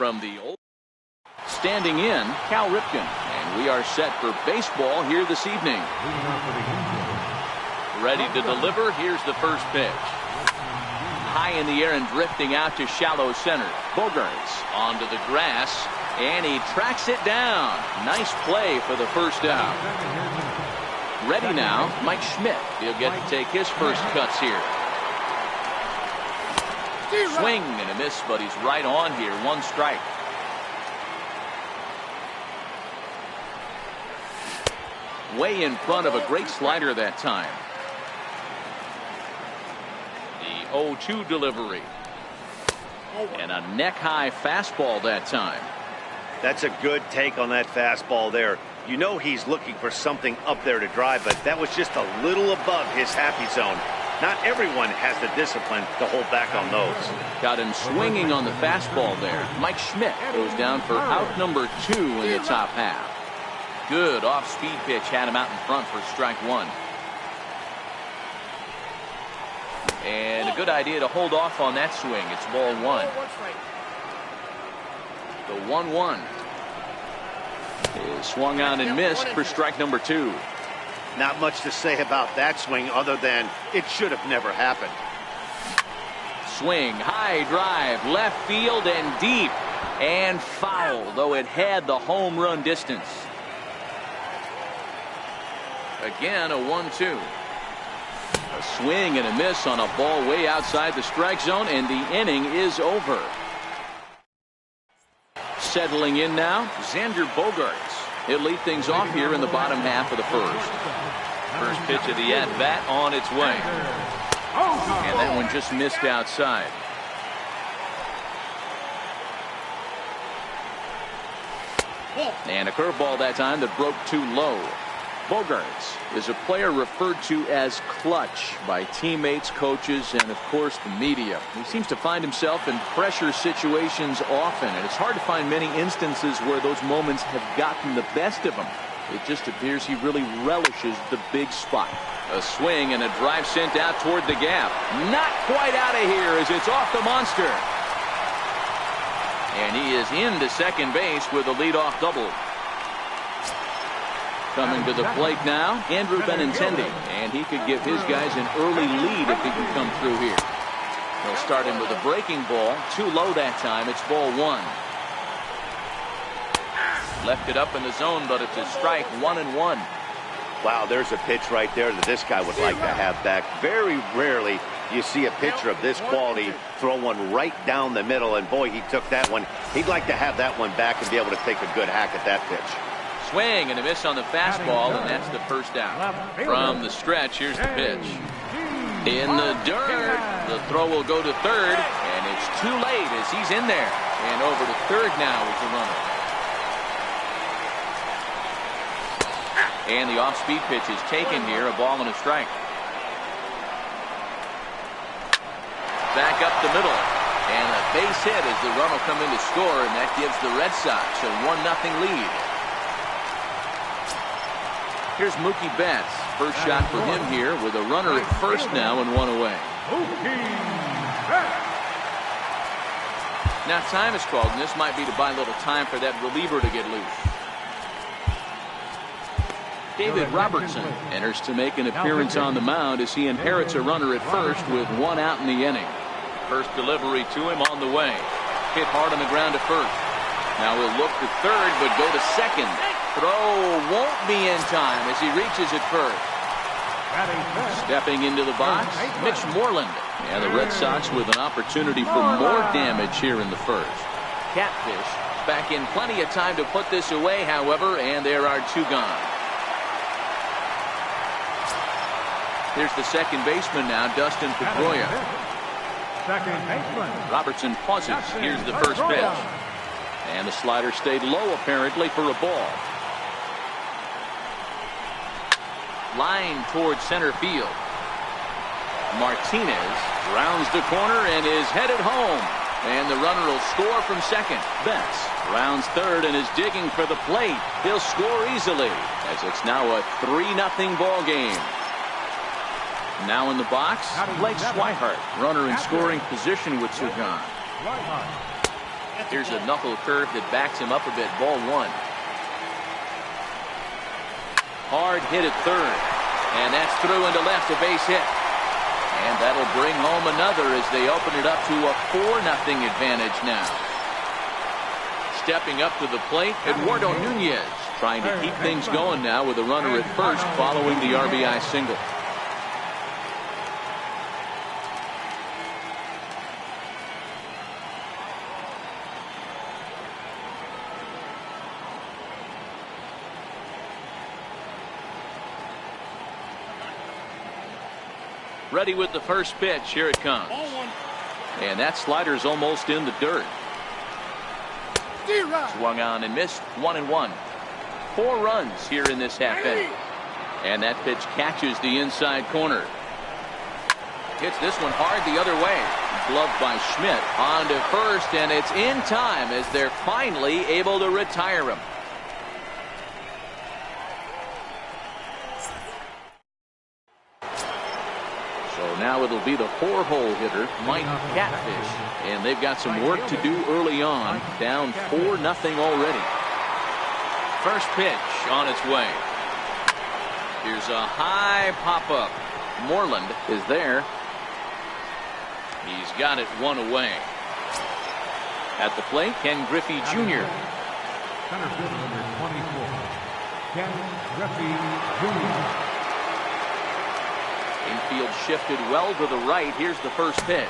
from the old. Standing in, Cal Ripken. And we are set for baseball here this evening. Ready to deliver. Here's the first pitch. High in the air and drifting out to shallow center. Bogaerts onto the grass, and he tracks it down. Nice play for the first out. Ready now, Mike Schmidt. He'll get to take his first cuts here. Swing and a miss, but he's right on here. One strike. Way in front of a great slider that time. The 0-2 delivery. And a neck-high fastball that time. That's a good take on that fastball there. You know he's looking for something up there to drive, but that was just a little above his happy zone. Not everyone has the discipline to hold back on those. Got him swinging on the fastball there. Mike Schmidt goes down for out number 2 in the top half. Good off-speed pitch had him out in front for strike 1. And a good idea to hold off on that swing. It's ball 1. The 1-1 is swung on and missed for strike number 2. Not much to say about that swing other than it should have never happened. Swing, high drive, left field and deep, and foul, though it had the home run distance. Again, a 1-2. A swing and a miss on a ball way outside the strike zone, and the inning is over. Settling in now, Xander Bogaerts. He'll lead things off here in the bottom half of the first. First pitch of the at-bat on its way. And that one just missed outside. And a curveball that time that broke too low. Bogaerts is a player referred to as clutch by teammates, coaches, and of course the media. He seems to find himself in pressure situations often, and it's hard to find many instances where those moments have gotten the best of him. It just appears he really relishes the big spot. A swing and a drive sent out toward the gap. Not quite out of here as it's off the monster. And he is into second base with a leadoff double. Coming to the plate now, Andrew Benintendi, and he could give his guys an early lead if he can come through here. He'll start him with a breaking ball, too low that time. It's ball 1. Left it up in the zone, but it's a strike. 1-1. Wow, there's a pitch right there that this guy would like to have back. Very rarely you see a pitcher of this quality throw one right down the middle, and boy, he took that one. He'd like to have that one back and be able to take a good hack at that pitch. Swing and a miss on the fastball, and that's the first out. From the stretch, here's the pitch. In the dirt, the throw will go to third, and it's too late as he's in there. And over to third now is the runner. And the off-speed pitch is taken here, a ball and a strike. Back up the middle, and a base hit as the run will come in to score, and that gives the Red Sox a 1-0 lead. Here's Mookie Betts. First shot for him here with a runner at first now and one away. Now time is called, and this might be to buy a little time for that reliever to get loose. David Robertson enters to make an appearance on the mound as he inherits a runner at first with one out in the inning. First delivery to him on the way. Hit hard on the ground to first. Now he'll look to third, but go to second. Throw won't be in time as he reaches it first. Stepping into the box, Mitch Moreland. And the Red Sox with an opportunity for more damage here in the first. Catfish back in plenty of time to put this away, however, and there are 2 gone. Here's the second baseman now, Dustin Pedroia. Second baseman. Robertson pauses. Here's the first pitch. And the slider stayed low apparently for a ball. Line towards center field. Martinez rounds the corner and is headed home. And the runner will score from second. Betts rounds third and is digging for the plate. He'll score easily as it's now a 3-0 ball game. Now in the box, Blake Swihart, runner in scoring position with 2 gone. Here's a knuckle curve that backs him up a bit. Ball 1. Hard hit at third. And that's through into left, a base hit. And that'll bring home another as they open it up to a 4-0 advantage now. Stepping up to the plate, Eduardo Nunez, trying to keep things going now with a runner at first following the RBI single. Ready with the first pitch. Here it comes. And that slider's almost in the dirt. Swung on and missed. 1-1. 4 runs here in this half inning. And that pitch catches the inside corner. Hits this one hard the other way. Gloved by Schmidt on to first, and it's in time as they're finally able to retire him. So now it'll be the 4-hole hitter, Mike Catfish. And they've got some work to do early on. Down 4-0 already. First pitch on its way. Here's a high pop-up. Moreland is there. He's got it 1 away. At the plate, Ken Griffey Jr. Center fielder number 24, Ken Griffey Jr. Infield shifted well to the right. Here's the first pitch.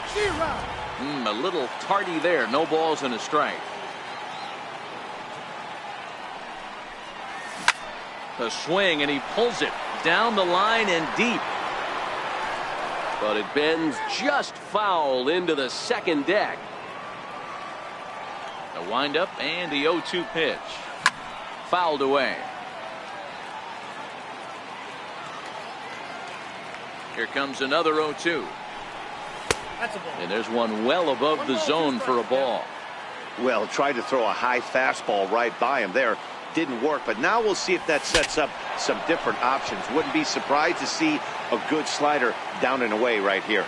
A little tardy there. No balls and a strike. A swing, and he pulls it down the line and deep. But it bends just foul into the second deck. The windup and the 0-2 pitch. Fouled away. Here comes another 0-2. And there's one well above the zone for a ball. Well, tried to throw a high fastball right by him there. Didn't work, but now we'll see if that sets up some different options. Wouldn't be surprised to see a good slider down and away right here.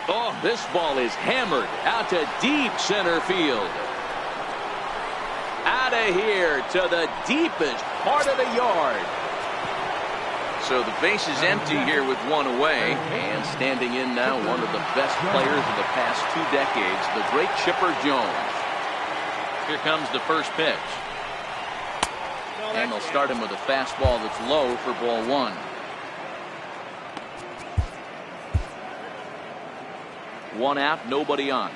Oh, this ball is hammered out to deep center field. Out of here to the deepest part of the yard. So the base is empty here with 1 away, and standing in now one of the best players of the past 2 decades, the great Chipper Jones. Here comes the first pitch. And they'll start him with a fastball that's low for ball 1. One out, nobody on.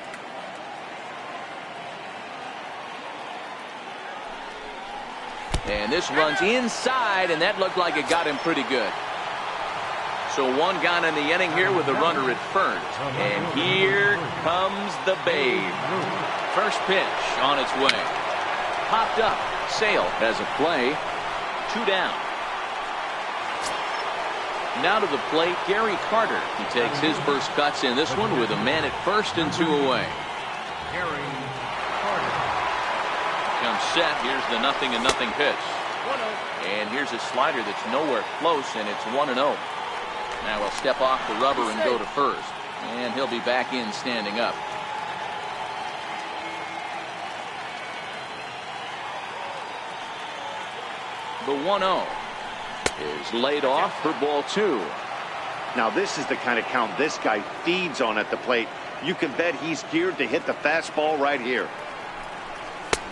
And this runs inside, and that looked like it got him pretty good. So 1 gone in the inning here with a runner at first. And here comes the Babe. First pitch on its way. Popped up. Sale has a play. 2 down. Now to the plate, Gary Carter. He takes his first cuts in this one with a man at first and 2 away. Gary Carter. Comes set. Here's the 0-0 pitch. And here's a slider that's nowhere close, and it's 1-0. Now he'll step off the rubber and go to first. And he'll be back in standing up. The 1-0 is laid off for ball 2. Now this is the kind of count this guy feeds on at the plate. You can bet he's geared to hit the fastball right here.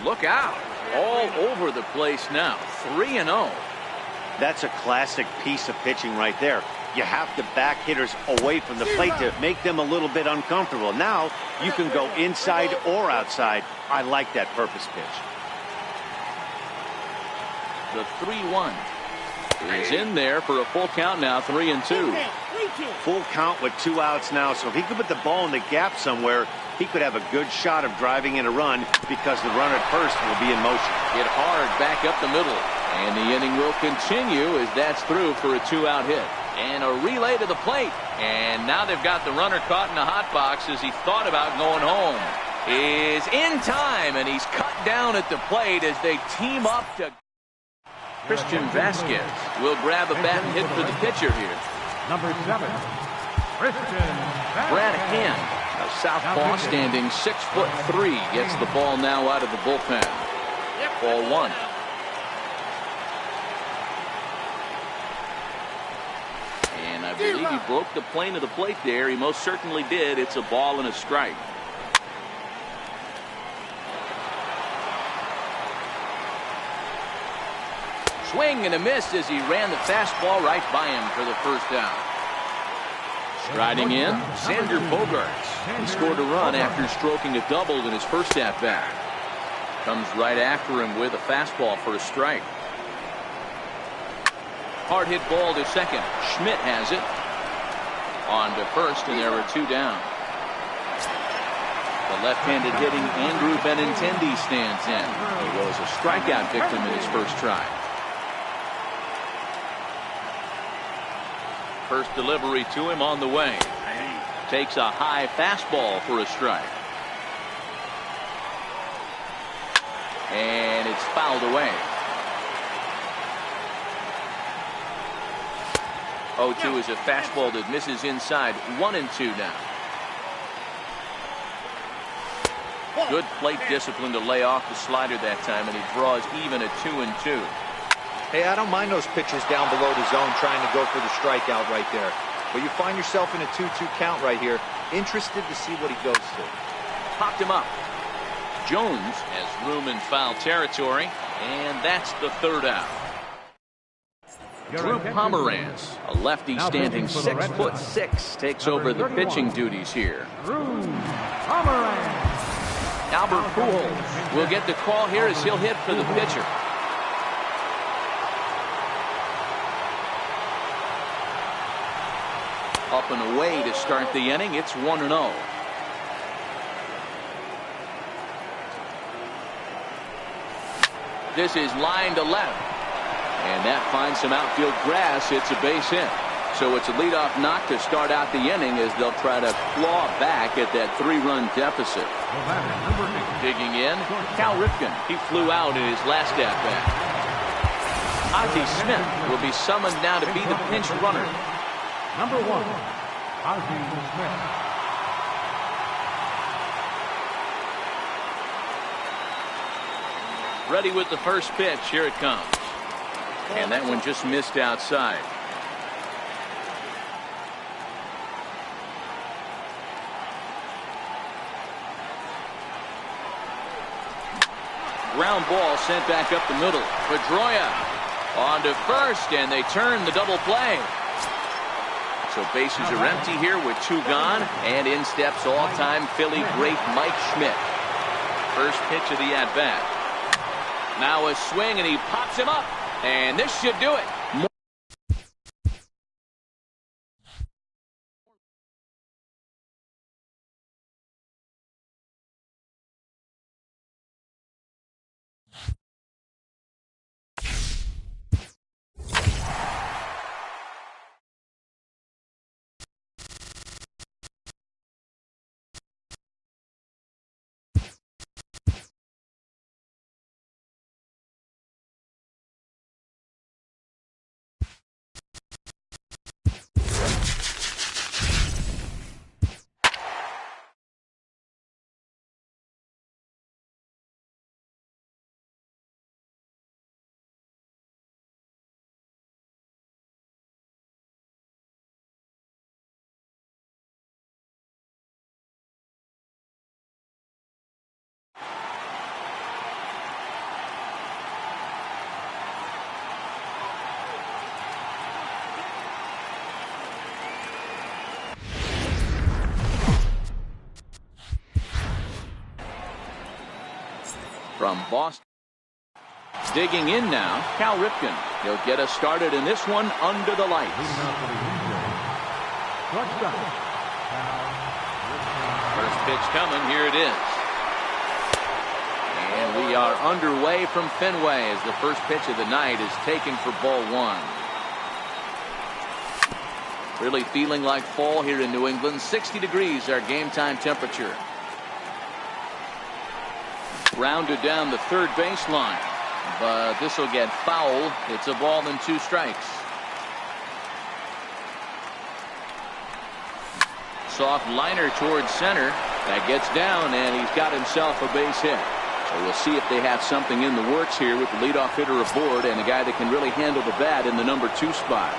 Look out. All over the place now. 3-0. That's a classic piece of pitching right there. You have to back hitters away from the plate to make them a little bit uncomfortable. Now you can go inside or outside. I like that purpose pitch. The 3-1 is in there for a full count now. 3-2. Full count with 2 outs now. So if he could put the ball in the gap somewhere, he could have a good shot of driving in a run because the runner at first will be in motion. Hit hard back up the middle. And the inning will continue as that's through for a 2-out hit. And a relay to the plate. And now they've got the runner caught in the hot box as he thought about going home. Is in time, and he's cut down at the plate as they team up to... Christian Vasquez will grab a bat and hit for the pitcher here. Number 7, Brad Hand, a southpaw standing 6'3", gets the ball now out of the bullpen. Ball one. And I believe he broke the plane of the plate there. He most certainly did. It's a ball and a strike. Swing and a miss as he ran the fastball right by him for the first down. Striding in, Xander Bogaerts. He scored a run after stroking a double in his first at-bat. Comes right after him with a fastball for a strike. Hard hit ball to second. Schmidt has it. On to first, and there are two down. The left-handed hitting Andrew Benintendi stands in. He was a strikeout victim in his first try. First delivery to him on the way. Takes a high fastball for a strike. And it's fouled away. 0-2 is a fastball that misses inside. 1-2 now. Good plate discipline to lay off the slider that time, and he draws even at 2-2. Hey, I don't mind those pitches down below the zone trying to go for the strikeout right there. But you find yourself in a 2-2 count right here. Interested to see what he goes to. Popped him up. Jones has room in foul territory, and that's the third out. Drew Pomeranz, a lefty standing 6'6", takes over the pitching duties here. Albert Pujols will get the call here as he'll hit for the pitcher. Up and away to start the inning. It's 1-0. This is line to left. And that finds some outfield grass. It's a base hit. So it's a leadoff knock to start out the inning as they'll try to claw back at that 3-run deficit. Digging in, Cal Ripken. He flew out in his last at-bat. Ozzie Smith will be summoned now to be the pinch runner. Number 1, Ozzie Smith. Ready with the first pitch. Here it comes. And that one just missed outside. Ground ball sent back up the middle. Pedroia on to first, and they turn the double play. So bases are empty here with 2 gone, and in steps all-time Philly great Mike Schmidt. First pitch of the at-bat. Now a swing, and he pops him up, and this should do it. From Boston. Digging in now, Cal Ripken. He'll get us started in this one under the lights. First pitch coming. Here it is. And we are underway from Fenway as the first pitch of the night is taken for ball 1. Really feeling like fall here in New England. 60 degrees our game time temperature. Rounded down the third baseline, but this will get foul. It's a ball and 2 strikes. soft liner towards center. That gets down, and he's got himself a base hit. So we'll see if they have something in the works here with the leadoff hitter aboard and a guy that can really handle the bat in the number 2 spot.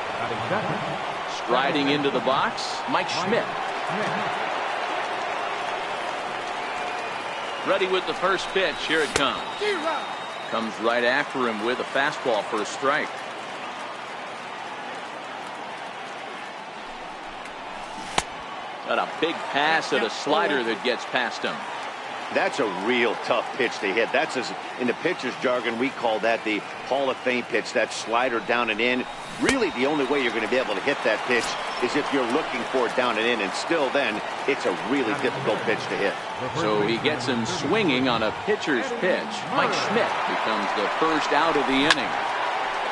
Striding into the box, Mike Schmidt. Ready with the first pitch. Here it comes. Comes right after him with a fastball for a strike. Got a big pass at a slider that gets past him. That's a real tough pitch to hit. That's, in the pitcher's jargon, we call that the Hall of Fame pitch. That slider down and in. Really, the only way you're going to be able to hit that pitch is if you're looking for it down and in. And still then, it's a really difficult pitch to hit. So he gets him swinging on a pitcher's pitch. Mike Schmidt becomes the first out of the inning.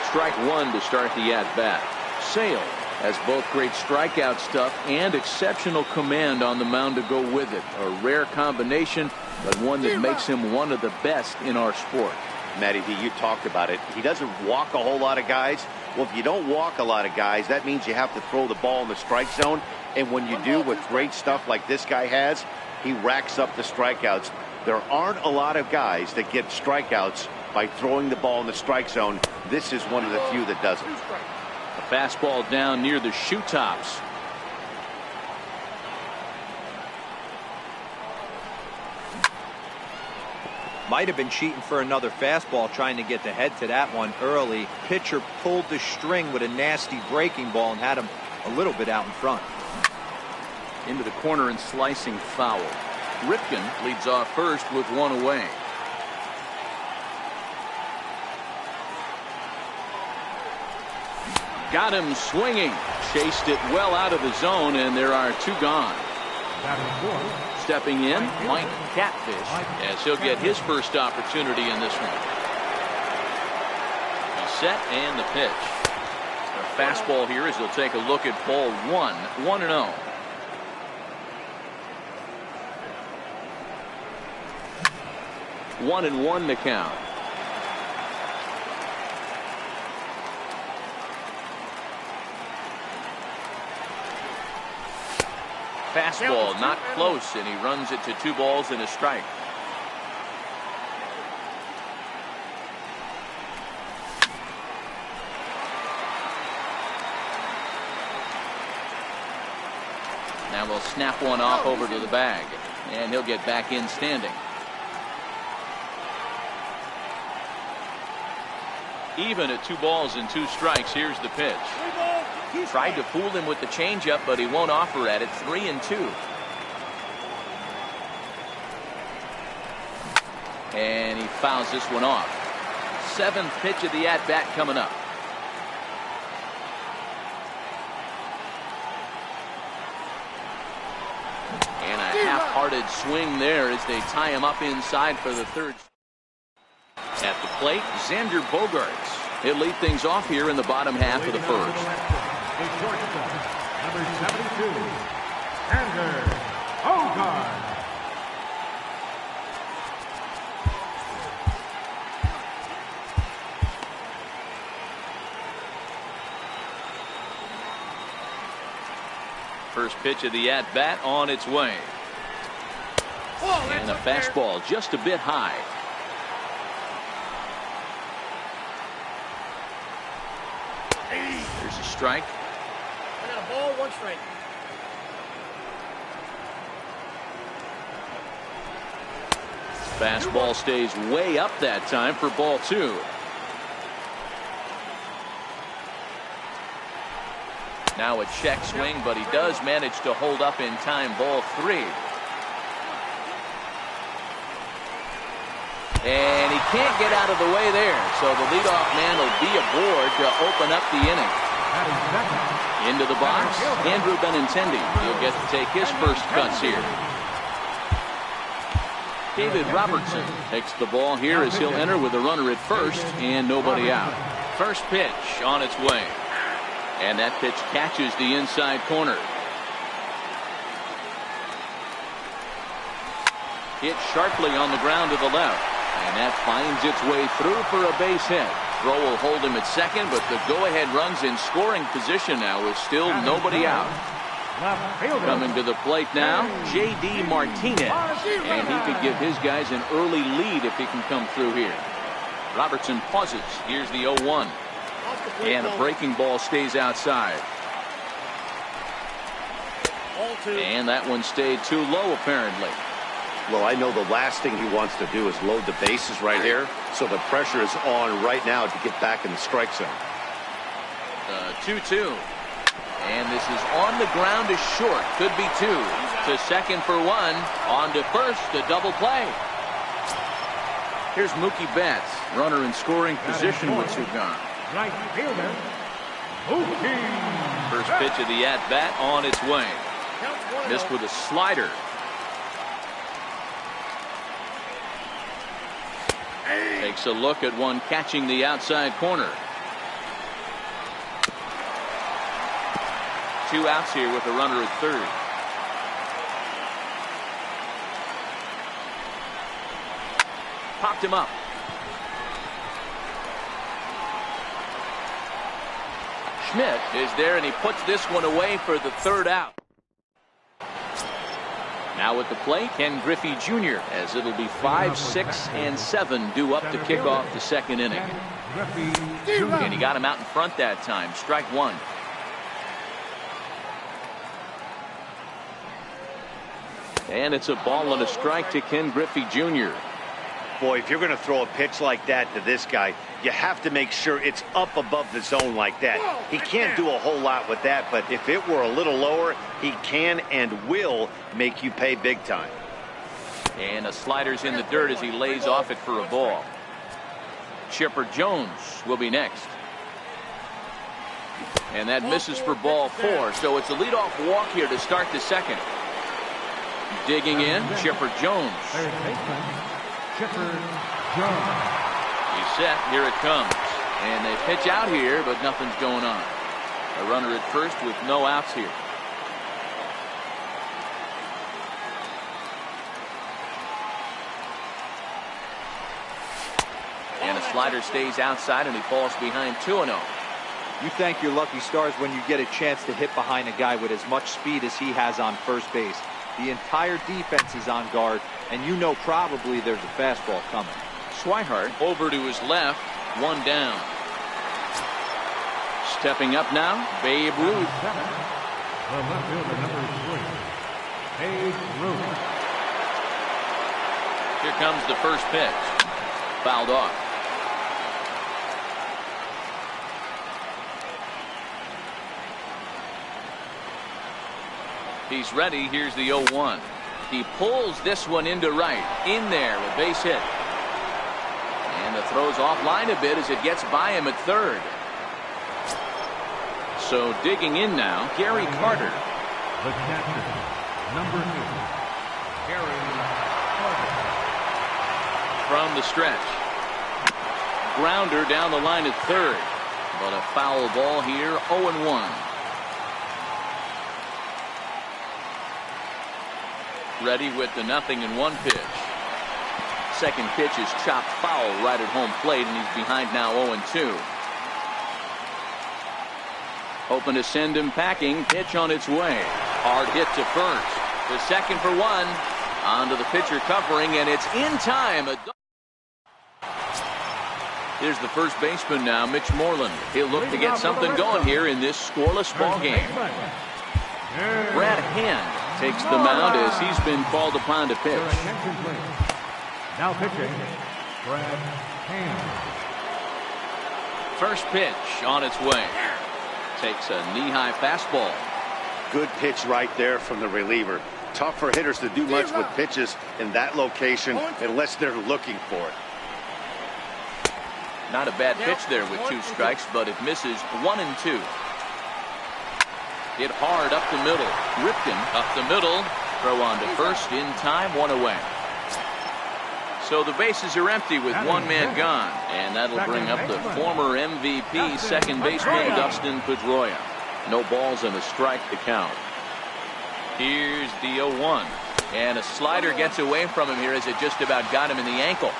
Strike 1 to start the at-bat. Sale has both great strikeout stuff and exceptional command on the mound to go with it. A rare combination, but one that makes him one of the best in our sport. Matty D, you talked about it. He doesn't walk a whole lot of guys. Well, if you don't walk a lot of guys, that means you have to throw the ball in the strike zone. And when you do with great stuff like this guy has, he racks up the strikeouts. There aren't a lot of guys that get strikeouts by throwing the ball in the strike zone. This is one of the few that does it. A fastball down near the shoe tops. Might have been cheating for another fastball, trying to get the head to that one early. Pitcher pulled the string with a nasty breaking ball and had him a little bit out in front. Into the corner and slicing foul. Ripken leads off first with 1 away. Got him swinging. Chased it well out of the zone, and there are 2 gone. Stepping in, Mike Catfish, as he'll get his first opportunity in this one. He's set, and the pitch. A fastball here as he'll take a look at ball 1. 1-0. One and 1 to count. Fastball not close, and he runs it to 2 balls and a strike. Now we'll snap one off over to the bag, and he'll get back in standing. Even at 2 balls and 2 strikes. Here's the pitch. Tried to fool him with the changeup, but he won't offer at it. 3-2. And he fouls this one off. 7th pitch of the at-bat coming up. And a half-hearted swing there as they tie him up inside for the 3rd. At the plate, Xander Bogaerts. He'll lead things off here in the bottom half of the 1st. Number 72, Xander Bogaerts. First pitch of the at-bat on its way. And a fastball just a bit high. There's a strike. I got a ball, 1 strike. Fastball stays way up that time for ball 2. Now a check swing, but he does manage to hold up in time. Ball 3. And he can't get out of the way there, so the leadoff man will be aboard to open up the inning. Into the box, Andrew Benintendi. He'll get to take his first cuts here. David Robertson takes the ball here as he'll enter with a runner at first and nobody out. First pitch on its way. And that pitch catches the inside corner. Hit sharply on the ground to the left. And that finds its way through for a base hit. Throw will hold him at second, but the go-ahead runs in scoring position now with still nobody out. Left fielder. Coming to the plate now, J.D. Martinez. And he could give his guys an early lead if he can come through here. Robertson pauses. Here's the 0-1. And a breaking ball stays outside. And that one stayed too low, apparently. Well, I know the last thing he wants to do is load the bases right here. So the pressure is on right now to get back in the strike zone. 2-2. And this is on the ground is short. Could be two. To second for one. On to first. A double play. Here's Mookie Betts. Runner in scoring position with two gone. Right fielder. Mookie. First pitch of the at-bat on its way. Missed with a slider. Takes a look at one catching the outside corner. 2 outs here with a runner at third. Popped him up. Schmidt is there, and he puts this one away for the third out. Now at the plate, Ken Griffey Jr. as it'll be 5, 6, and 7 due up to kick off the second inning. And he got him out in front that time. Strike one. And it's a ball and a strike to Ken Griffey Jr. Boy, if you're going to throw a pitch like that to this guy, you have to make sure it's up above the zone like that. He can't do a whole lot with that, but if it were a little lower, he can and will make you pay big time. And a slider's in the dirt as he lays off it for a ball. Chipper Jones will be next. And that misses for ball 4, so it's a leadoff walk here to start the second. Digging in, Chipper Jones. Third baseman, Chipper Jones. He's set. Here it comes. And they pitch out here, but nothing's going on. A runner at first with no outs here. And a slider stays outside, and he falls behind 2-0. You thank your lucky stars when you get a chance to hit behind a guy with as much speed as he has on first base. The entire defense is on guard, and you know probably there's a fastball coming. Swihart over to his left, one down. Stepping up now, Babe Ruth. The left fielder, number 3, Babe Ruth. Here comes the first pitch. Fouled off. He's ready. Here's the 0-1. He pulls this one into right. In there, a base hit. And the throw's offline a bit as it gets by him at third. So digging in now, Gary Carter. The catcher, number 2, Gary Carter. From the stretch. Grounder down the line at third. But a foul ball here, 0-1. Ready with the 0-1 pitch. Second pitch is chopped foul right at home plate, and he's behind now 0-2. Hoping to send him packing. Pitch on its way. Hard hit to first. The second for one. On to the pitcher covering, and it's in time. Here's the first baseman now, Mitch Moreland. He'll look to get something going here in this scoreless ball game. Brad Hand takes the mound as he's been called upon to pitch. Now pitching, Brad Hand. First pitch on its way. Takes a knee-high fastball. Good pitch right there from the reliever. Tough for hitters to do much with pitches in that location unless they're looking for it. Not a bad pitch there with 2 strikes, but it misses 1-2. Hit hard up the middle. Ripken up the middle. Throw on to first in time, 1 away. So the bases are empty with 1 man gone. And that'll bring up the former MVP second baseman Dustin Pedroia. No balls and a strike to count. Here's the 0-1. And a slider gets away from him here as it just about got him in the ankle.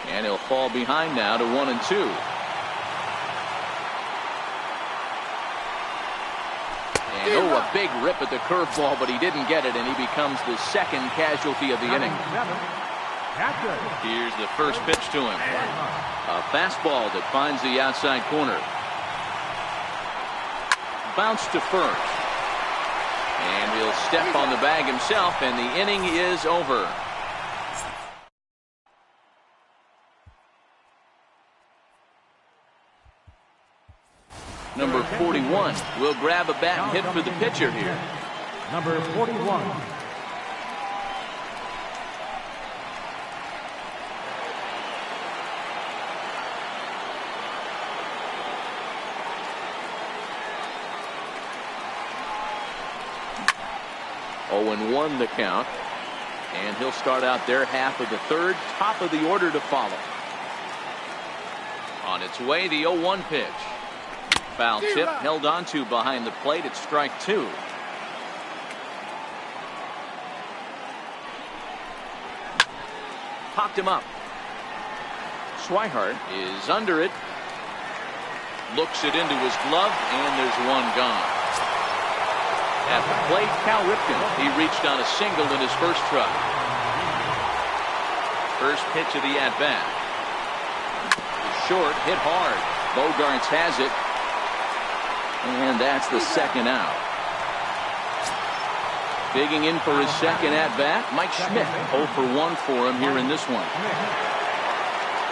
And he'll fall behind now to 1-2. And a big rip at the curveball, but he didn't get it, and he becomes the second casualty of the inning. Here's the first pitch to him. A fastball that finds the outside corner. Bounce to first. And he'll step on the bag himself, and the inning is over. Number 41 will grab a bat and hit for the pitcher here. Number 41. And 1 the count, and he'll start out their half of the third. Top of the order to follow. On its way, the 0-1 pitch. Foul tip held onto behind the plate. It's strike 2. Popped him up. Swihart is under it. Looks it into his glove, and there's 1 gone. At the plate, Cal Ripken. He reached on a single in his first try. First pitch of the at-bat. Short, hit hard. Bogarts has it. And that's the second out. Digging in for his second at-bat, Mike Schmidt. 0 for 1 for him here in this one.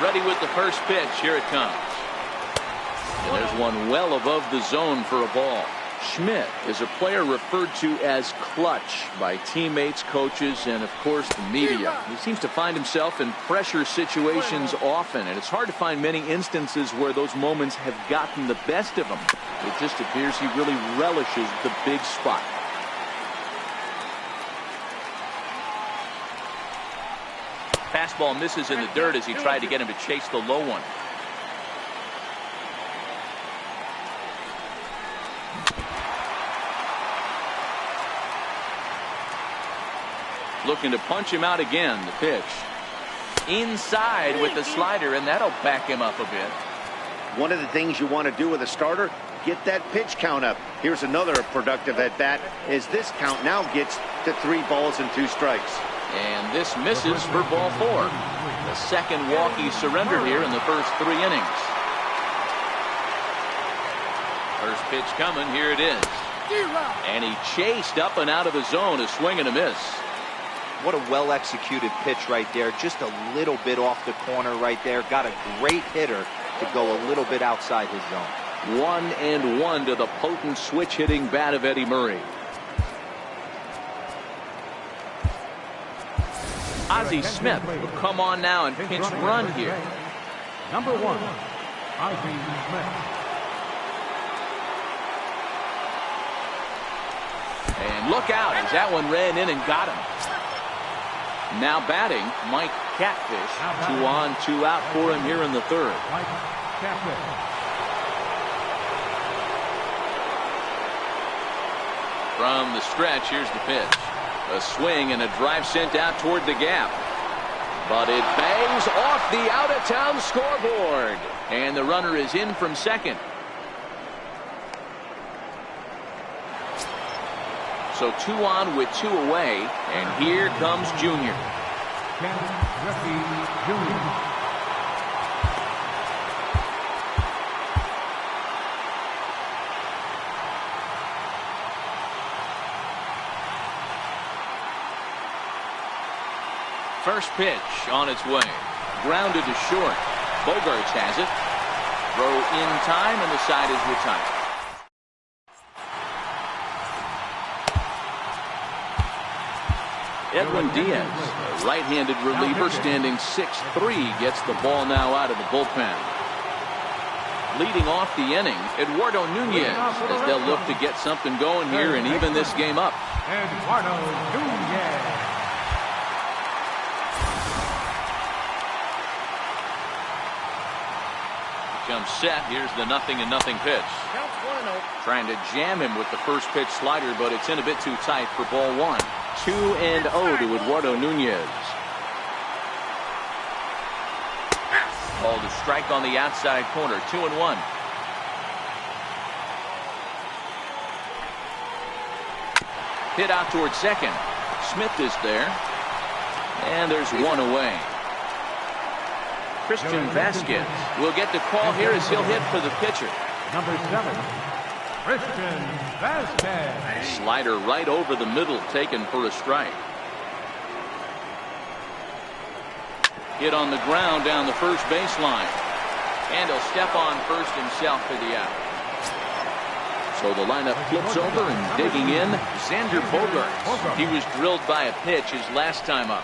Ready with the first pitch. Here it comes. And there's one well above the zone for a ball. Schmidt is a player referred to as clutch by teammates, coaches, and of course the media. He seems to find himself in pressure situations often, and it's hard to find many instances where those moments have gotten the best of him. It just appears he really relishes the big spot. Fastball misses in the dirt as he tried to get him to chase the low one. Looking to punch him out again. The pitch inside with the slider, and that'll back him up a bit. One of the things you want to do with a starter, get that pitch count up. Here's another productive at bat as this count now gets to 3 balls and 2 strikes. And this misses for ball 4. The second walk he surrendered here in the first 3 innings. First pitch coming. Here it is. And he chased up and out of the zone. A swing and a miss. What a well-executed pitch right there. Just a little bit off the corner right there. Got a great hitter to go a little bit outside his zone. 1-1 to the potent switch-hitting bat of Eddie Murray. Ozzie Smith will come on now and pinch run here. Number 1, Ozzie Smith. And look out as that one ran in and got him. Now batting, Mike Catfish. 2 on, 2 out for him here in the third. Mike Catfish. From the stretch, here's the pitch. A swing and a drive sent out toward the gap. But it bangs off the out-of-town scoreboard. And the runner is in from second. So 2 on with 2 away, and here comes Junior. Ken Griffey Jr. First pitch on its way. Grounded to short. Bogarts has it. Throw in time, and the side is retired. Edwin Diaz, a right-handed reliever standing 6'3", gets the ball now out of the bullpen. Leading off the inning, Eduardo Nunez, as they'll look to get something going here and even this game up. Eduardo Nunez. Comes set. Here's the 0-0 pitch. Trying to jam him with the first pitch slider, but it's in a bit too tight for ball 1. 2-0 to Eduardo Nunez. Ball to strike on the outside corner. 2-1. Hit out towards second. Smith is there. And there's one away. Christian Vasquez will get the call here as he'll hit for the pitcher. Number 7, Christian Vasquez. Slider right over the middle, taken for a strike. Hit on the ground down the first baseline. And he'll step on first himself for the out. So the lineup flips over and digging in, Xander Bogaerts. He was drilled by a pitch his last time up.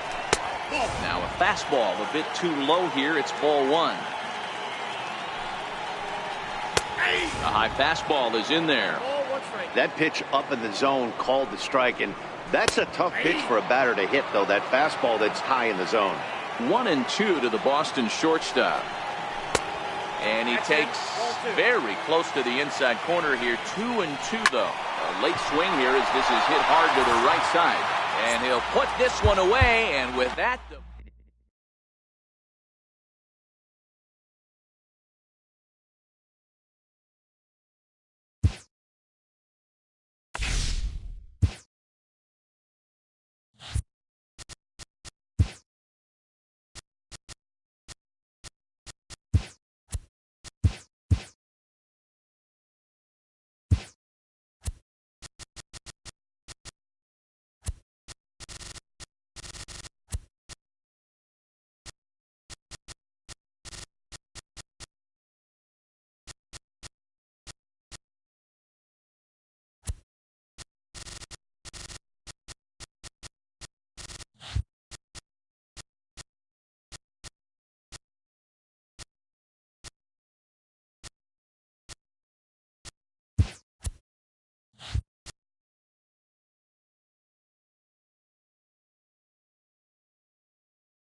Now a fastball a bit too low here. It's ball 1. A high fastball is in there. That pitch up in the zone called the strike, and that's a tough pitch for a batter to hit, though, that fastball that's high in the zone. 1-2 to the Boston shortstop. And he takes very close to the inside corner here. 2-2 though. A late swing here as this is hit hard to the right side. And he'll put this one away, and with that...